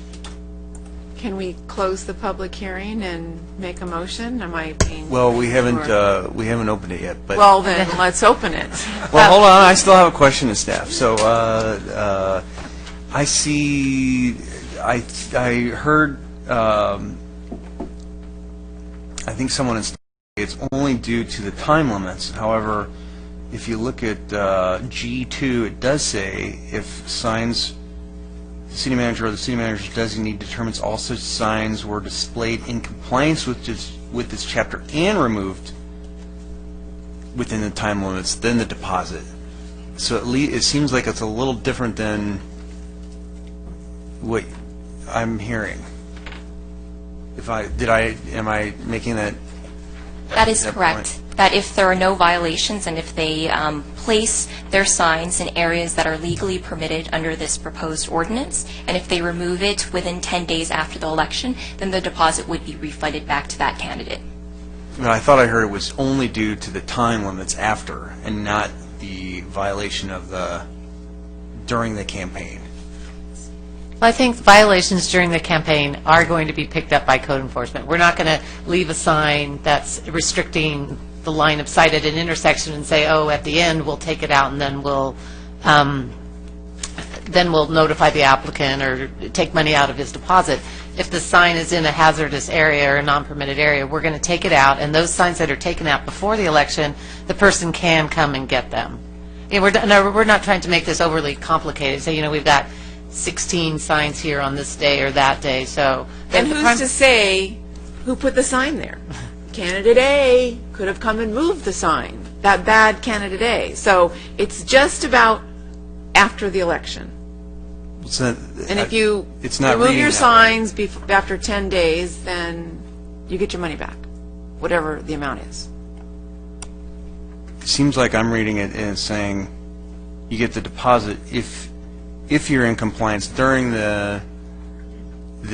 Can we close the public hearing and make a motion? Am I being... Well, we haven't opened it yet. But Well, then let's open it. Well, hold on. I still have a question to staff. So I see. I heard. I think someone is. It's only due to the time limits. However, if you look at G2, it does say if signs. The city manager or the city manager's designee determines all such signs were displayed in compliance with this chapter and removed within the time limits, then the deposit. So at least it seems like it's a little different than what I'm hearing. Am I making that? That is correct. Point? That if there are no violations and if they place their signs in areas that are legally permitted under this proposed ordinance, and if they remove it within 10 days after the election, then the deposit would be refunded back to that candidate. But I thought I heard it was only due to the time limits after and not the violation of during the campaign. Well, I think violations during the campaign are going to be picked up by code enforcement. We're not going to leave a sign that's restricting the line of sight at an intersection and say, oh, at the end we'll take it out and then we'll then we'll notify the applicant or take money out of his deposit. If the sign is in a hazardous area or a non-permitted area, we're going to take it out, and those signs that are taken out before the election, the person can come and get them. And we're not trying to make this overly complicated. Say, we've got 16 signs here on this day or that day, so... And who's to say who put the sign there? Candidate A could have come and moved the sign, that bad candidate A. So it's just about after the election. And if you remove your signs after 10 days, then you get your money back, whatever the amount is. It seems like I'm reading it and saying you get the deposit if you're in compliance during the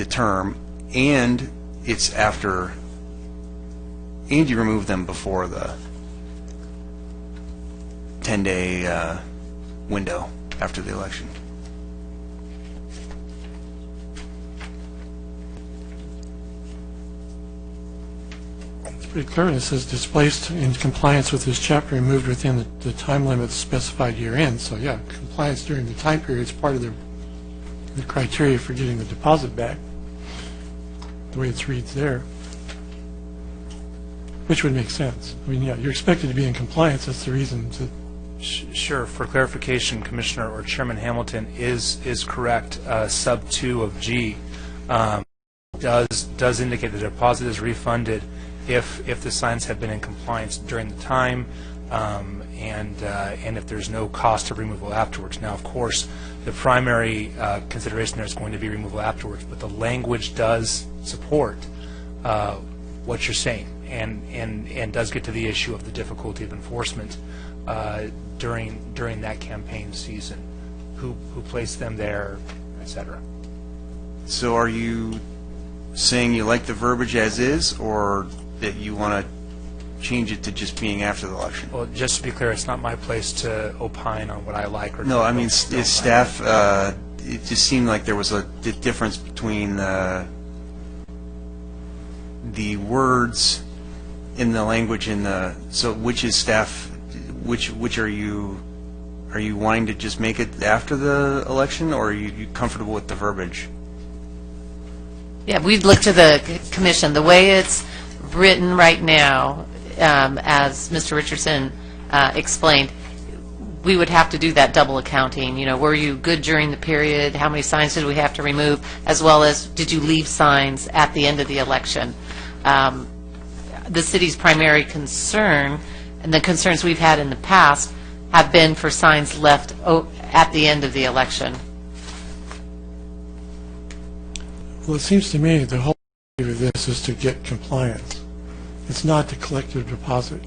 term, and it's after, and you remove them before the 10-day window after the election. It's pretty clear. It says displaced in compliance with this chapter and moved within the time limits specified year-end. So yeah, compliance during the time period is part of the criteria for getting the deposit back, the way it reads there, which would make sense. I mean, yeah, you're expected to be in compliance. That's the reason to... Sure. For clarification, Commissioner or Chairman Hamilton is correct. Sub 2 of G does indicate the deposit is refunded if the signs have been in compliance during the time, and if there's no cost of removal afterwards. Now, of course, the primary consideration there is going to be removal afterwards, but the language does support what you're saying, and does get to the issue of the difficulty of enforcement during that campaign season, who placed them there, etc. So are you saying you like the verbiage as is, or that you want to change it to just being after the election? Well, just to be clear, it's not my place to opine on what I like or no, I mean, is staff, it just seemed like there was a difference between the words in the language in the, so which is staff, which are you wanting to just make it after the election, or are you comfortable with the verbiage? Yeah, we'd look to the commission. The way it's written right now, as Mr. Richardson explained, we would have to do that double accounting. Were you good during the period? How many signs did we have to remove? As well as, did you leave signs at the end of the election? The city's primary concern, and the concerns we've had in the past, have been for signs left at the end of the election. Well, it seems to me the whole point of this is to get compliance. It's not to collect the deposit.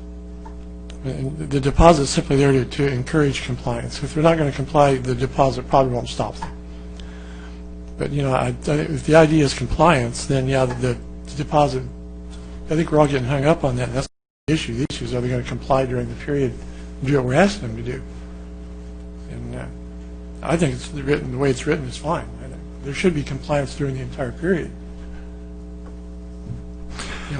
And the deposit is simply there to encourage compliance. If they're not going to comply, the deposit probably won't stop them. But, if the idea is compliance, then, yeah, the deposit, I think we're all getting hung up on that. That's the issue. The issue is, are they going to comply during the period and do what we're asking them to do? And I think it's written, the way it's written is fine. There should be compliance during the entire period.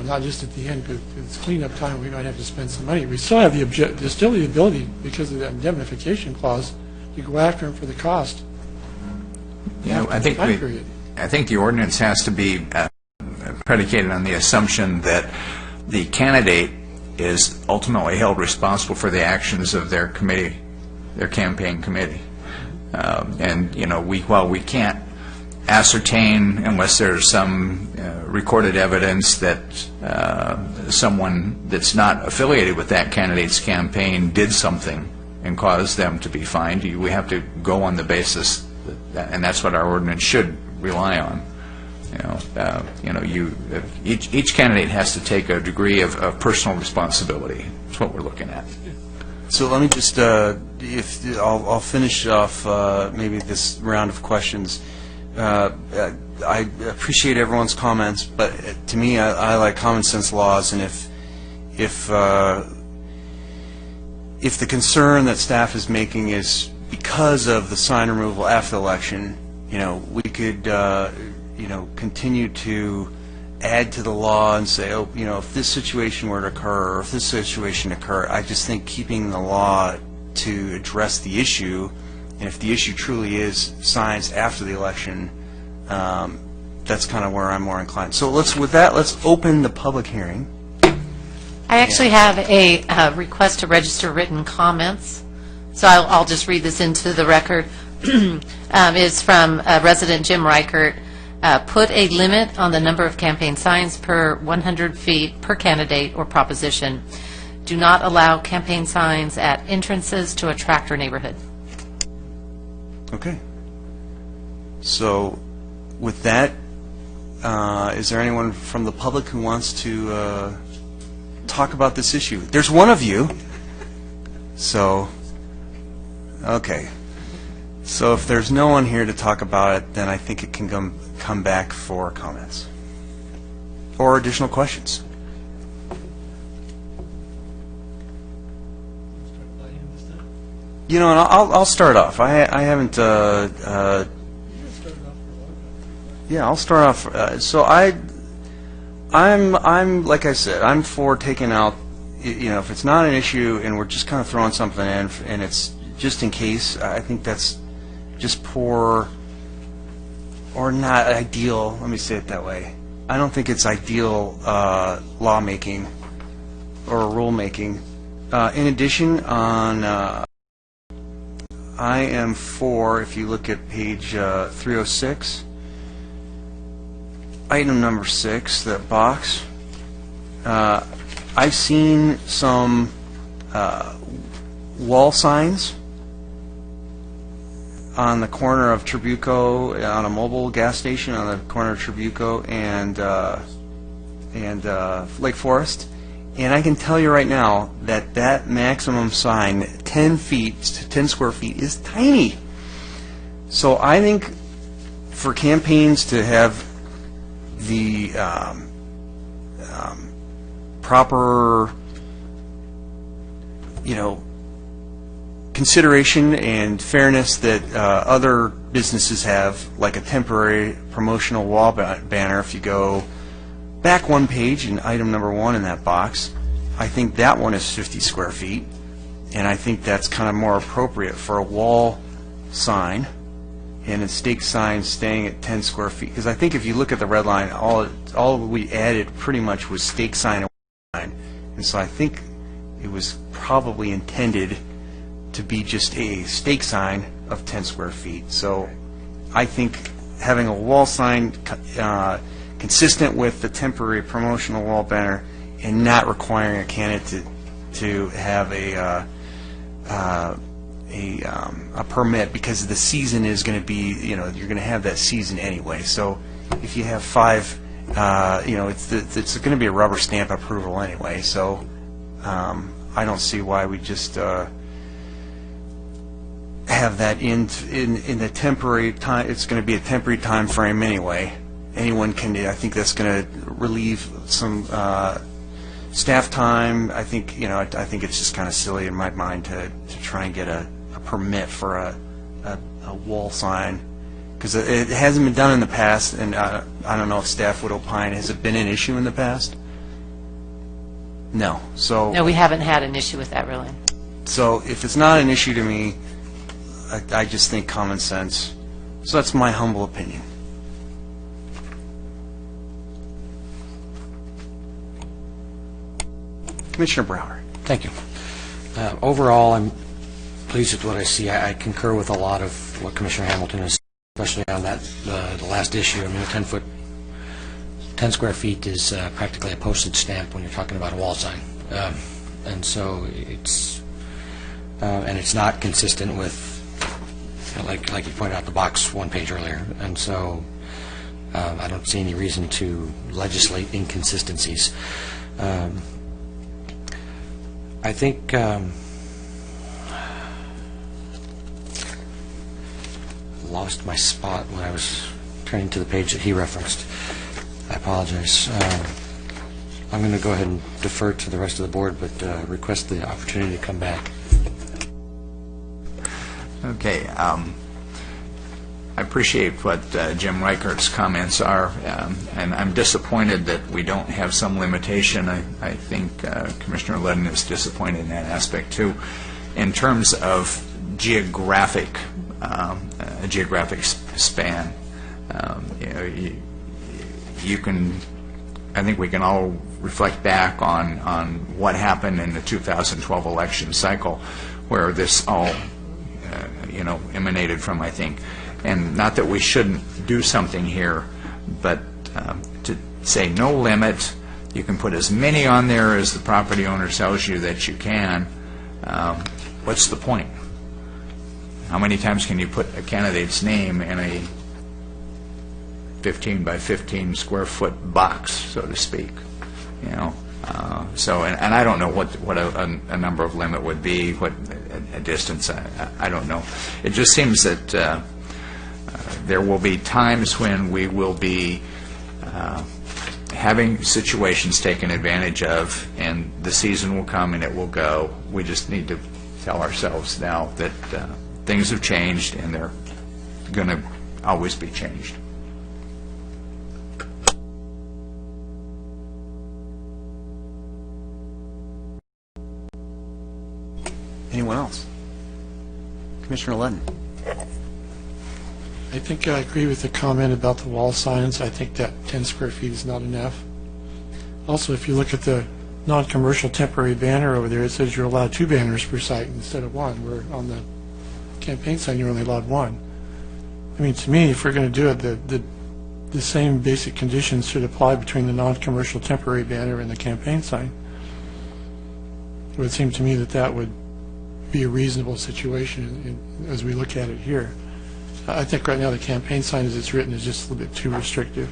Not just at the end, because it's cleanup time, we might have to spend some money. We still have there's still the ability, because of that indemnification clause, to go after them for the cost. Yeah, I think the ordinance has to be predicated on the assumption that the candidate is ultimately held responsible for the actions of their committee, their campaign committee. While we can't ascertain, unless there's some recorded evidence that someone that's not affiliated with that candidate's campaign did something and caused them to be fined, we have to go on the basis and that's what our ordinance should rely on. Each candidate has to take a degree of personal responsibility. That's what we're looking at. So let me just, I'll finish off maybe this round of questions. I appreciate everyone's comments, but to me, I like common sense laws, and if the concern that staff is making is because of the sign removal after the election, we could, continue to add to the law and say, if this situation were to occur, or if this situation occur, I just think keeping the law to address the issue And if the issue truly is signs after the election, that's kind of where I'm more inclined. So with that, let's open the public hearing. I actually have a request to register written comments, so I'll just read this into the record. It's from resident Jim Reichert. Put a limit on the number of campaign signs per 100 feet per candidate or proposition. Do not allow campaign signs at entrances to a tract or neighborhood. Okay. So with that, is there anyone from the public who wants to talk about this issue? There's one of you. So, okay. So if there's no one here to talk about it, then I think it can come back for comments or additional questions. You know, and I'll start off. I haven't. Yeah, I'll start off. So I'm like I said, I'm for taking out. You know, if it's not an issue and we're just kind of throwing something in, and it's just in case, I think that's just poor or not ideal. Let me say it that way. I don't think it's ideal lawmaking or rulemaking. In addition, on I am for, if you look at page 306, item number 6, that box. I've seen some wall signs on the corner of Trabuco, on a mobile gas station on the corner of Trabuco and Lake Forest. And I can tell you right now that that maximum sign, 10 feet, 10 square feet, is tiny. So I think for campaigns to have the proper, you know, consideration and fairness that other businesses have, like a temporary promotional wall banner, if you go back one page in item number 1 in that box, I think that one is 50 square feet, and I think that's kind of more appropriate for a wall sign and a stake sign staying at 10 square feet. Because I think if you look at the red line, all we added pretty much was stake sign and wall sign, and so I think it was probably intended to be just a stake sign of 10 square feet. So I think having a wall sign consistent with the temporary promotional wall banner and not requiring a candidate to have a permit, because the season is going to be, you know, you're going to have that season anyway. So if you have 5, you know, it's going to be a rubber stamp approval anyway. So I don't see why we just have that in the temporary time. It's going to be a temporary time frame anyway. Anyone can do. I think that's going to relieve some staff time. I think, you know, I think it's just kind of silly in my mind to try and get a permit for a wall sign, because it hasn't been done in the past, and I don't know if staff would opine. Has it been an issue in the past? No. So No, we haven't had an issue with that, really. So if it's not an issue to me, I just think common sense. So that's my humble opinion. Commissioner Brower. Thank you. Overall, I'm pleased with what I see. I concur with a lot of what Commissioner Hamilton has, especially on that the last issue. I mean, 10 square feet is practically a postage stamp when you're talking about a wall sign, and so it's not consistent with, you know, like you pointed out, the box one page earlier, and so I don't see any reason to legislate inconsistencies. I think lost my spot when I was turning to the page that he referenced. I apologize. I'm going to go ahead and defer to the rest of the board, but request the opportunity to come back. Okay. I appreciate what Jim Reichert's comments are, and I'm disappointed that we don't have some limitation. I think Commissioner Ledden is disappointed in that aspect too. In terms of geographic a geographic span. You can, I think we can all reflect back on what happened in the 2012 election cycle, where this all, emanated from, I think. And not that we shouldn't do something here, but to say no limit, you can put as many on there as the property owner tells you that you can. What's the point? How many times can you put a candidate's name in a 15 by 15 square foot box, so to speak? So, and I don't know what a number of limit would be, what a distance, I don't know. It just seems that there will be times when we will be having situations taken advantage of, and the season will come and it will go. We just need to tell ourselves now that things have changed, and they're going to always be changed. Anyone else? Commissioner Ludden. I think I agree with the comment about the wall signs. I think that 10 square feet is not enough. Also, if you look at the non-commercial temporary banner over there, it says you're allowed 2 banners per site instead of 1, where on the campaign sign you're only allowed 1. I mean, to me, if we're going to do it, the same basic conditions should apply between the non-commercial temporary banner and the campaign sign. It would seem to me that that would be a reasonable situation as we look at it here. I think right now the campaign sign as it's written is just a little bit too restrictive.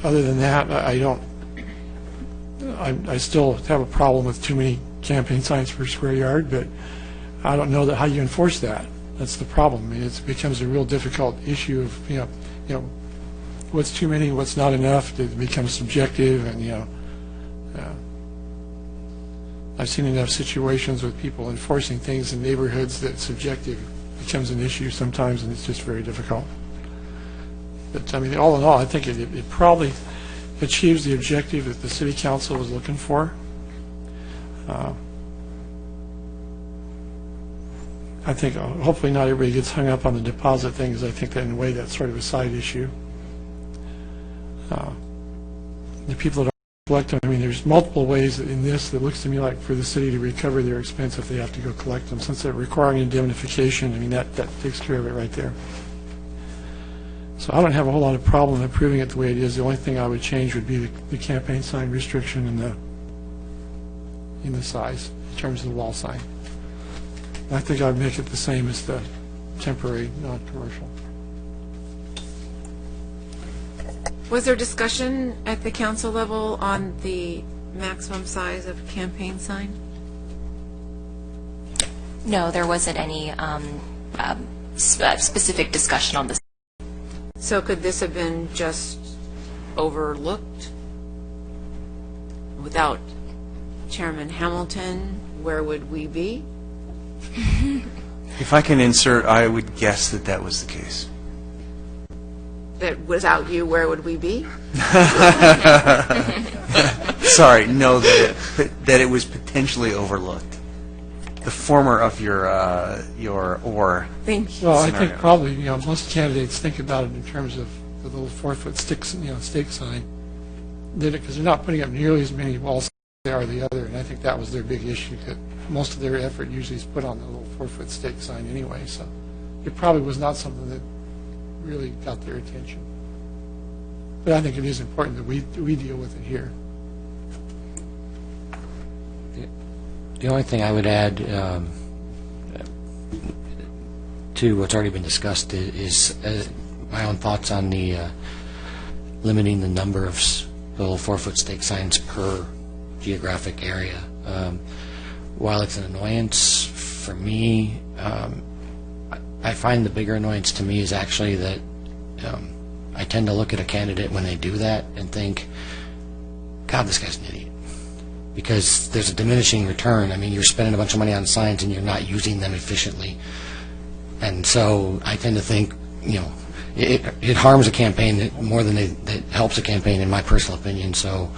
Other than that, I still have a problem with too many campaign signs per square yard, but I don't know how you enforce that. That's the problem. I mean, it becomes a real difficult issue of, what's too many, what's not enough. It becomes subjective, and, I've seen enough situations with people enforcing things in neighborhoods that subjective becomes an issue sometimes, and it's just very difficult. But, I mean, all in all, I think it probably achieves the objective that the City Council was looking for. I think hopefully not everybody gets hung up on the deposit thing, because I think that in a way that's sort of a side issue. The people that collect them, I mean, there's multiple ways in this that looks to me like for the city to recover their expense if they have to go collect them. Since they're requiring indemnification, I mean, that takes care of it right there. So I don't have a whole lot of problem approving it the way it is. The only thing I would change would be the campaign sign restriction in the size, in terms of the wall sign. I think I'd make it the same as the temporary, non-commercial. Was there discussion at the council level on the maximum size of a campaign sign? No, there wasn't any specific discussion on this. So could this have been just overlooked without Chairman Hamilton? Where would we be? If I can insert, I would guess that was the case. That without you, where would we be? Sorry, no, that it was potentially overlooked. The former of your or. Thank you. Well, I think probably most candidates think about it in terms of the little 4-foot stake sign, because they're not putting up nearly as many walls as they are the other, and I think that was their big issue. That most of their effort usually is put on the little 4-foot stake sign anyway, so it probably was not something that really got their attention. But I think it is important that we deal with it here. The only thing I would add to what's already been discussed is my own thoughts on the limiting the number of little 4-foot stake signs per geographic area. While it's an annoyance for me, I find the bigger annoyance to me is actually that I tend to look at a candidate when they do that and think, God, this guy's an idiot. Because there's a diminishing return. I mean, you're spending a bunch of money on signs and you're not using them efficiently. And so I tend to think, it harms a campaign more than it helps a campaign, in my personal opinion. So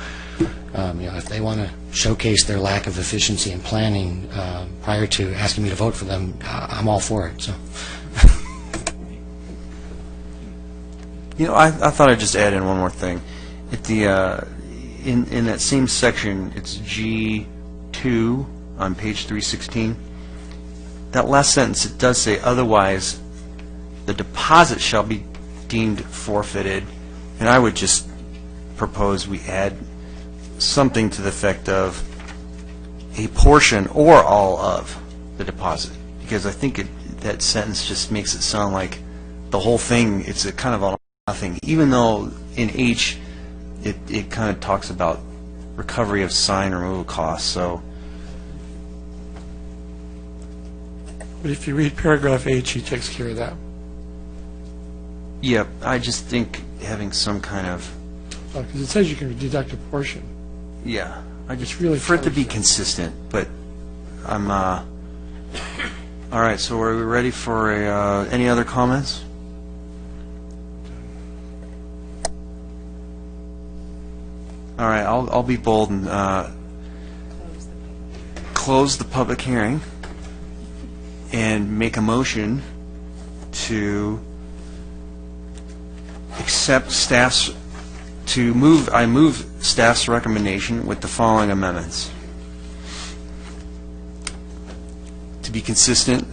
If they want to showcase their lack of efficiency in planning prior to asking me to vote for them, I'm all for it, so. I thought I'd just add in one more thing. At the in that same section, it's G2 on page 316. That last sentence, it does say, otherwise, the deposit shall be deemed forfeited. And I would just propose we add something to the effect of a portion or all of the deposit. Because I think that sentence just makes it sound like the whole thing, it's a kind of all or nothing. Even though in H, it kind of talks about recovery of sign removal costs. So, But if you read paragraph H, he takes care of that. yep, I just think having some kind of, Because it says you can deduct a portion. yeah, I just It's really for it to close. be consistent. But I'm all right. So are we ready for any other comments? All right, I'll be bold and close the public hearing and make a motion to accept staff's, I move staff's recommendation with the following amendments. To be consistent,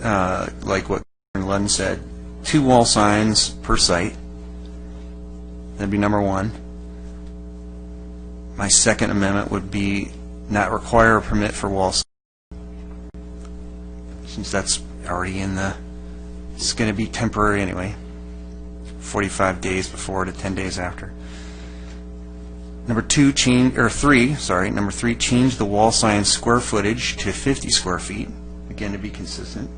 like what Lund said, 2 wall signs per site. That'd be number 1. My second amendment would be not require a permit for wall signs, since that's already in it's going to be temporary anyway, 45 days before to 10 days after. Number 3, change the wall sign square footage to 50 square feet, again to be consistent.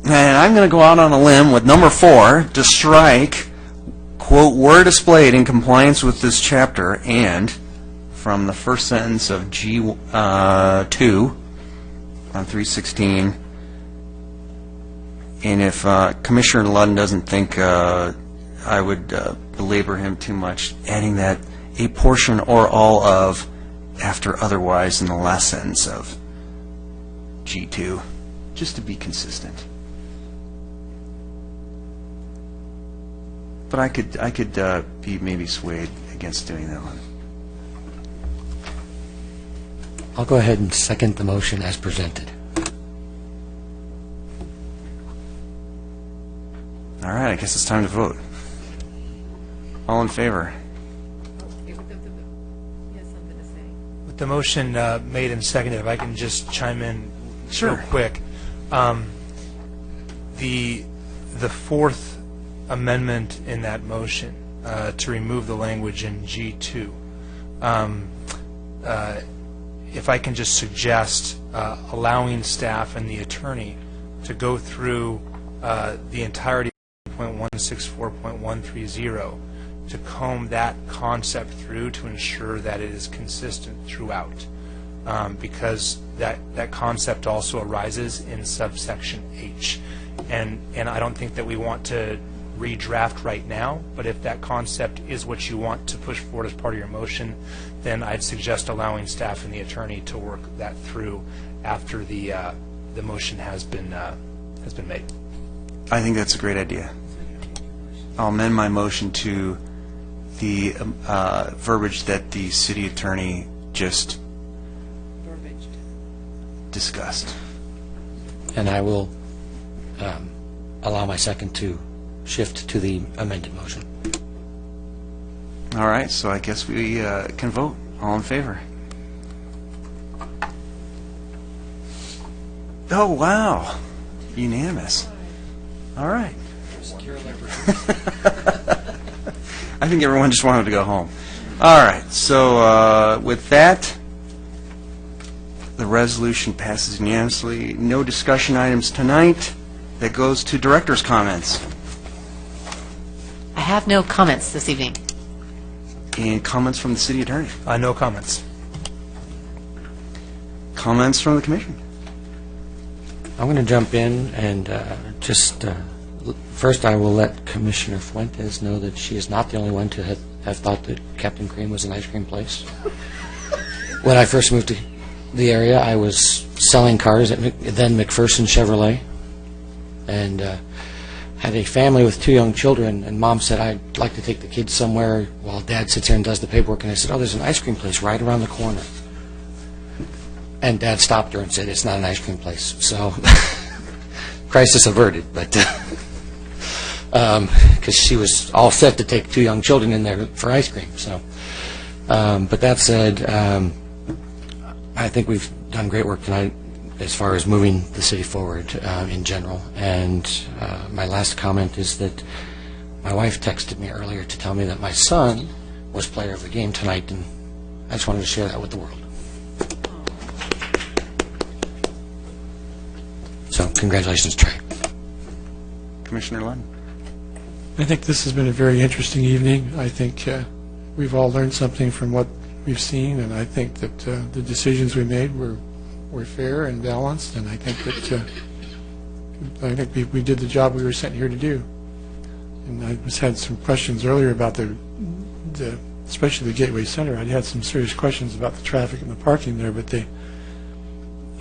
And I'm going to go out on a limb with number 4 to strike, quote, were displayed in compliance with this chapter, and from the first sentence of G2 on 316. And if Commissioner Ludden doesn't think I would belabor him too much, adding that a portion or all of after otherwise in the last sentence of G2, just to be consistent. But I could be maybe swayed against doing that one. I'll go ahead and second the motion as presented. All right, I guess it's time to vote. All in favor? With the motion made and seconded, if I can just chime in Sure. real quick. The fourth amendment in that motion to remove the language in G2, if I can just suggest allowing staff and the attorney to go through the entirety of 1.164.130 to comb that concept through to ensure that it is consistent throughout, because that concept also arises in subsection H. And I don't think that we want to redraft right now, but if that concept is what you want to push forward as part of your motion, then I'd suggest allowing staff and the attorney to work that through after the motion has been made. I think that's a great idea. I'll amend my motion to the verbiage that the city attorney just discussed. And I will allow my second to shift to the amended motion. All right, so I guess we can vote. All in favor? Oh, wow. Unanimous. All right. I think everyone just wanted to go home. All right, so with that, the resolution passes unanimously. No discussion items tonight. That goes to director's comments. I have no comments this evening. And comments from the city attorney. No comments. Comments from the commission. I'm going to jump in and just First, I will let Commissioner Fuentes know that she is not the only one to have thought that Captain Cream was an ice cream place. When I first moved to the area, I was selling cars at then McPherson Chevrolet, and had a family with 2 young children, and Mom said, I'd like to take the kids somewhere while Dad sits here and does the paperwork, and I said, oh, there's an ice cream place right around the corner. And Dad stopped her and said, it's not an ice cream place. So, crisis averted, but because she was all set to take 2 young children in there for ice cream. So, but that said, I think we've done great work tonight as far as moving the city forward in general. And my last comment is that my wife texted me earlier to tell me that my son was player of the game tonight, and I just wanted to share that with the world. So, congratulations, Trey. Commissioner Lund. I think this has been a very interesting evening. I think we've all learned something from what we've seen, and I think that the decisions we made were fair and balanced, and I think that we did the job we were sent here to do. And I just had some questions earlier about especially the Gateway Center. I had some serious questions about the traffic and the parking there, but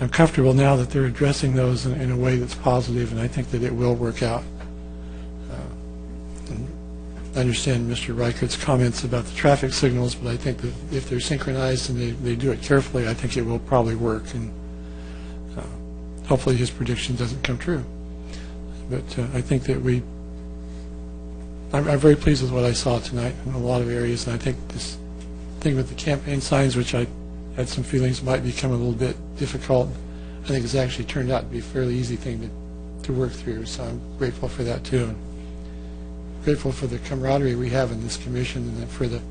I'm comfortable now that they're addressing those in a way that's positive, and I think that it will work out. I understand Mr. Reichert's comments about the traffic signals, but I think that if they're synchronized and they do it carefully, I think it will probably work, and hopefully his prediction doesn't come true. But I think that I'm very pleased with what I saw tonight in a lot of areas, and I think this thing with the campaign signs, which I had some feelings might become a little bit difficult, I think it's actually turned out to be a fairly easy thing to work through, so I'm grateful for that too. And grateful for the camaraderie we have in this commission, and for the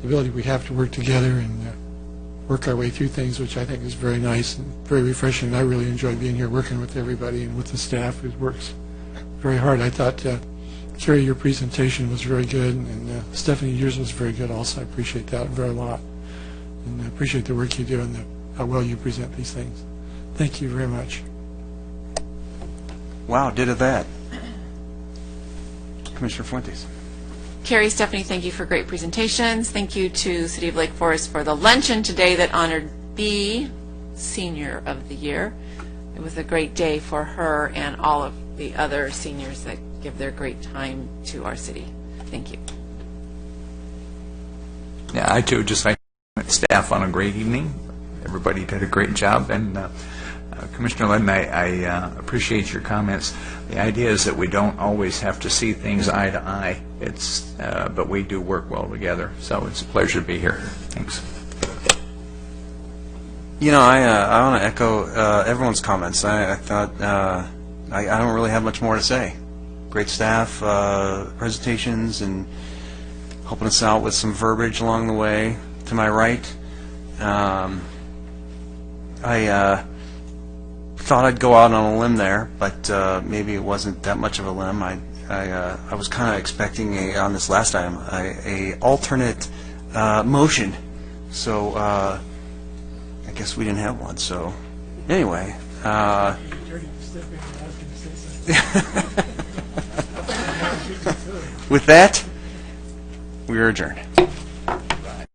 ability we have to work together and work our way through things, which I think is very nice and very refreshing. I really enjoy being here working with everybody and with the staff who works very hard. I thought, Carrie, your presentation was very good, and Stephanie, yours was very good also. I appreciate that very lot. And I appreciate the work you do and how well you present these things. Thank you very much. Wow, did it that. Commissioner Fuentes. Carrie, Stephanie, thank you for great presentations. Thank you to City of Lake Forest for the luncheon today that honored the Senior of the Year. It was a great day for her and all of the other seniors that give their great time to our city. Thank you. Yeah, I too just like staff on a great evening. Everybody did a great job, and Commissioner Lund, I appreciate your comments. The idea is that we don't always have to see things eye to eye. But we do work well together. So it's a pleasure to be here. Thanks. You know, I want to echo everyone's comments. I thought I don't really have much more to say. Great staff, presentations, and helping us out with some verbiage along the way. To my right, I thought I'd go out on a limb there, but maybe it wasn't that much of a limb. I was kind of expecting on this last item a alternate motion, so I guess we didn't have one. So anyway, with that, we are adjourned.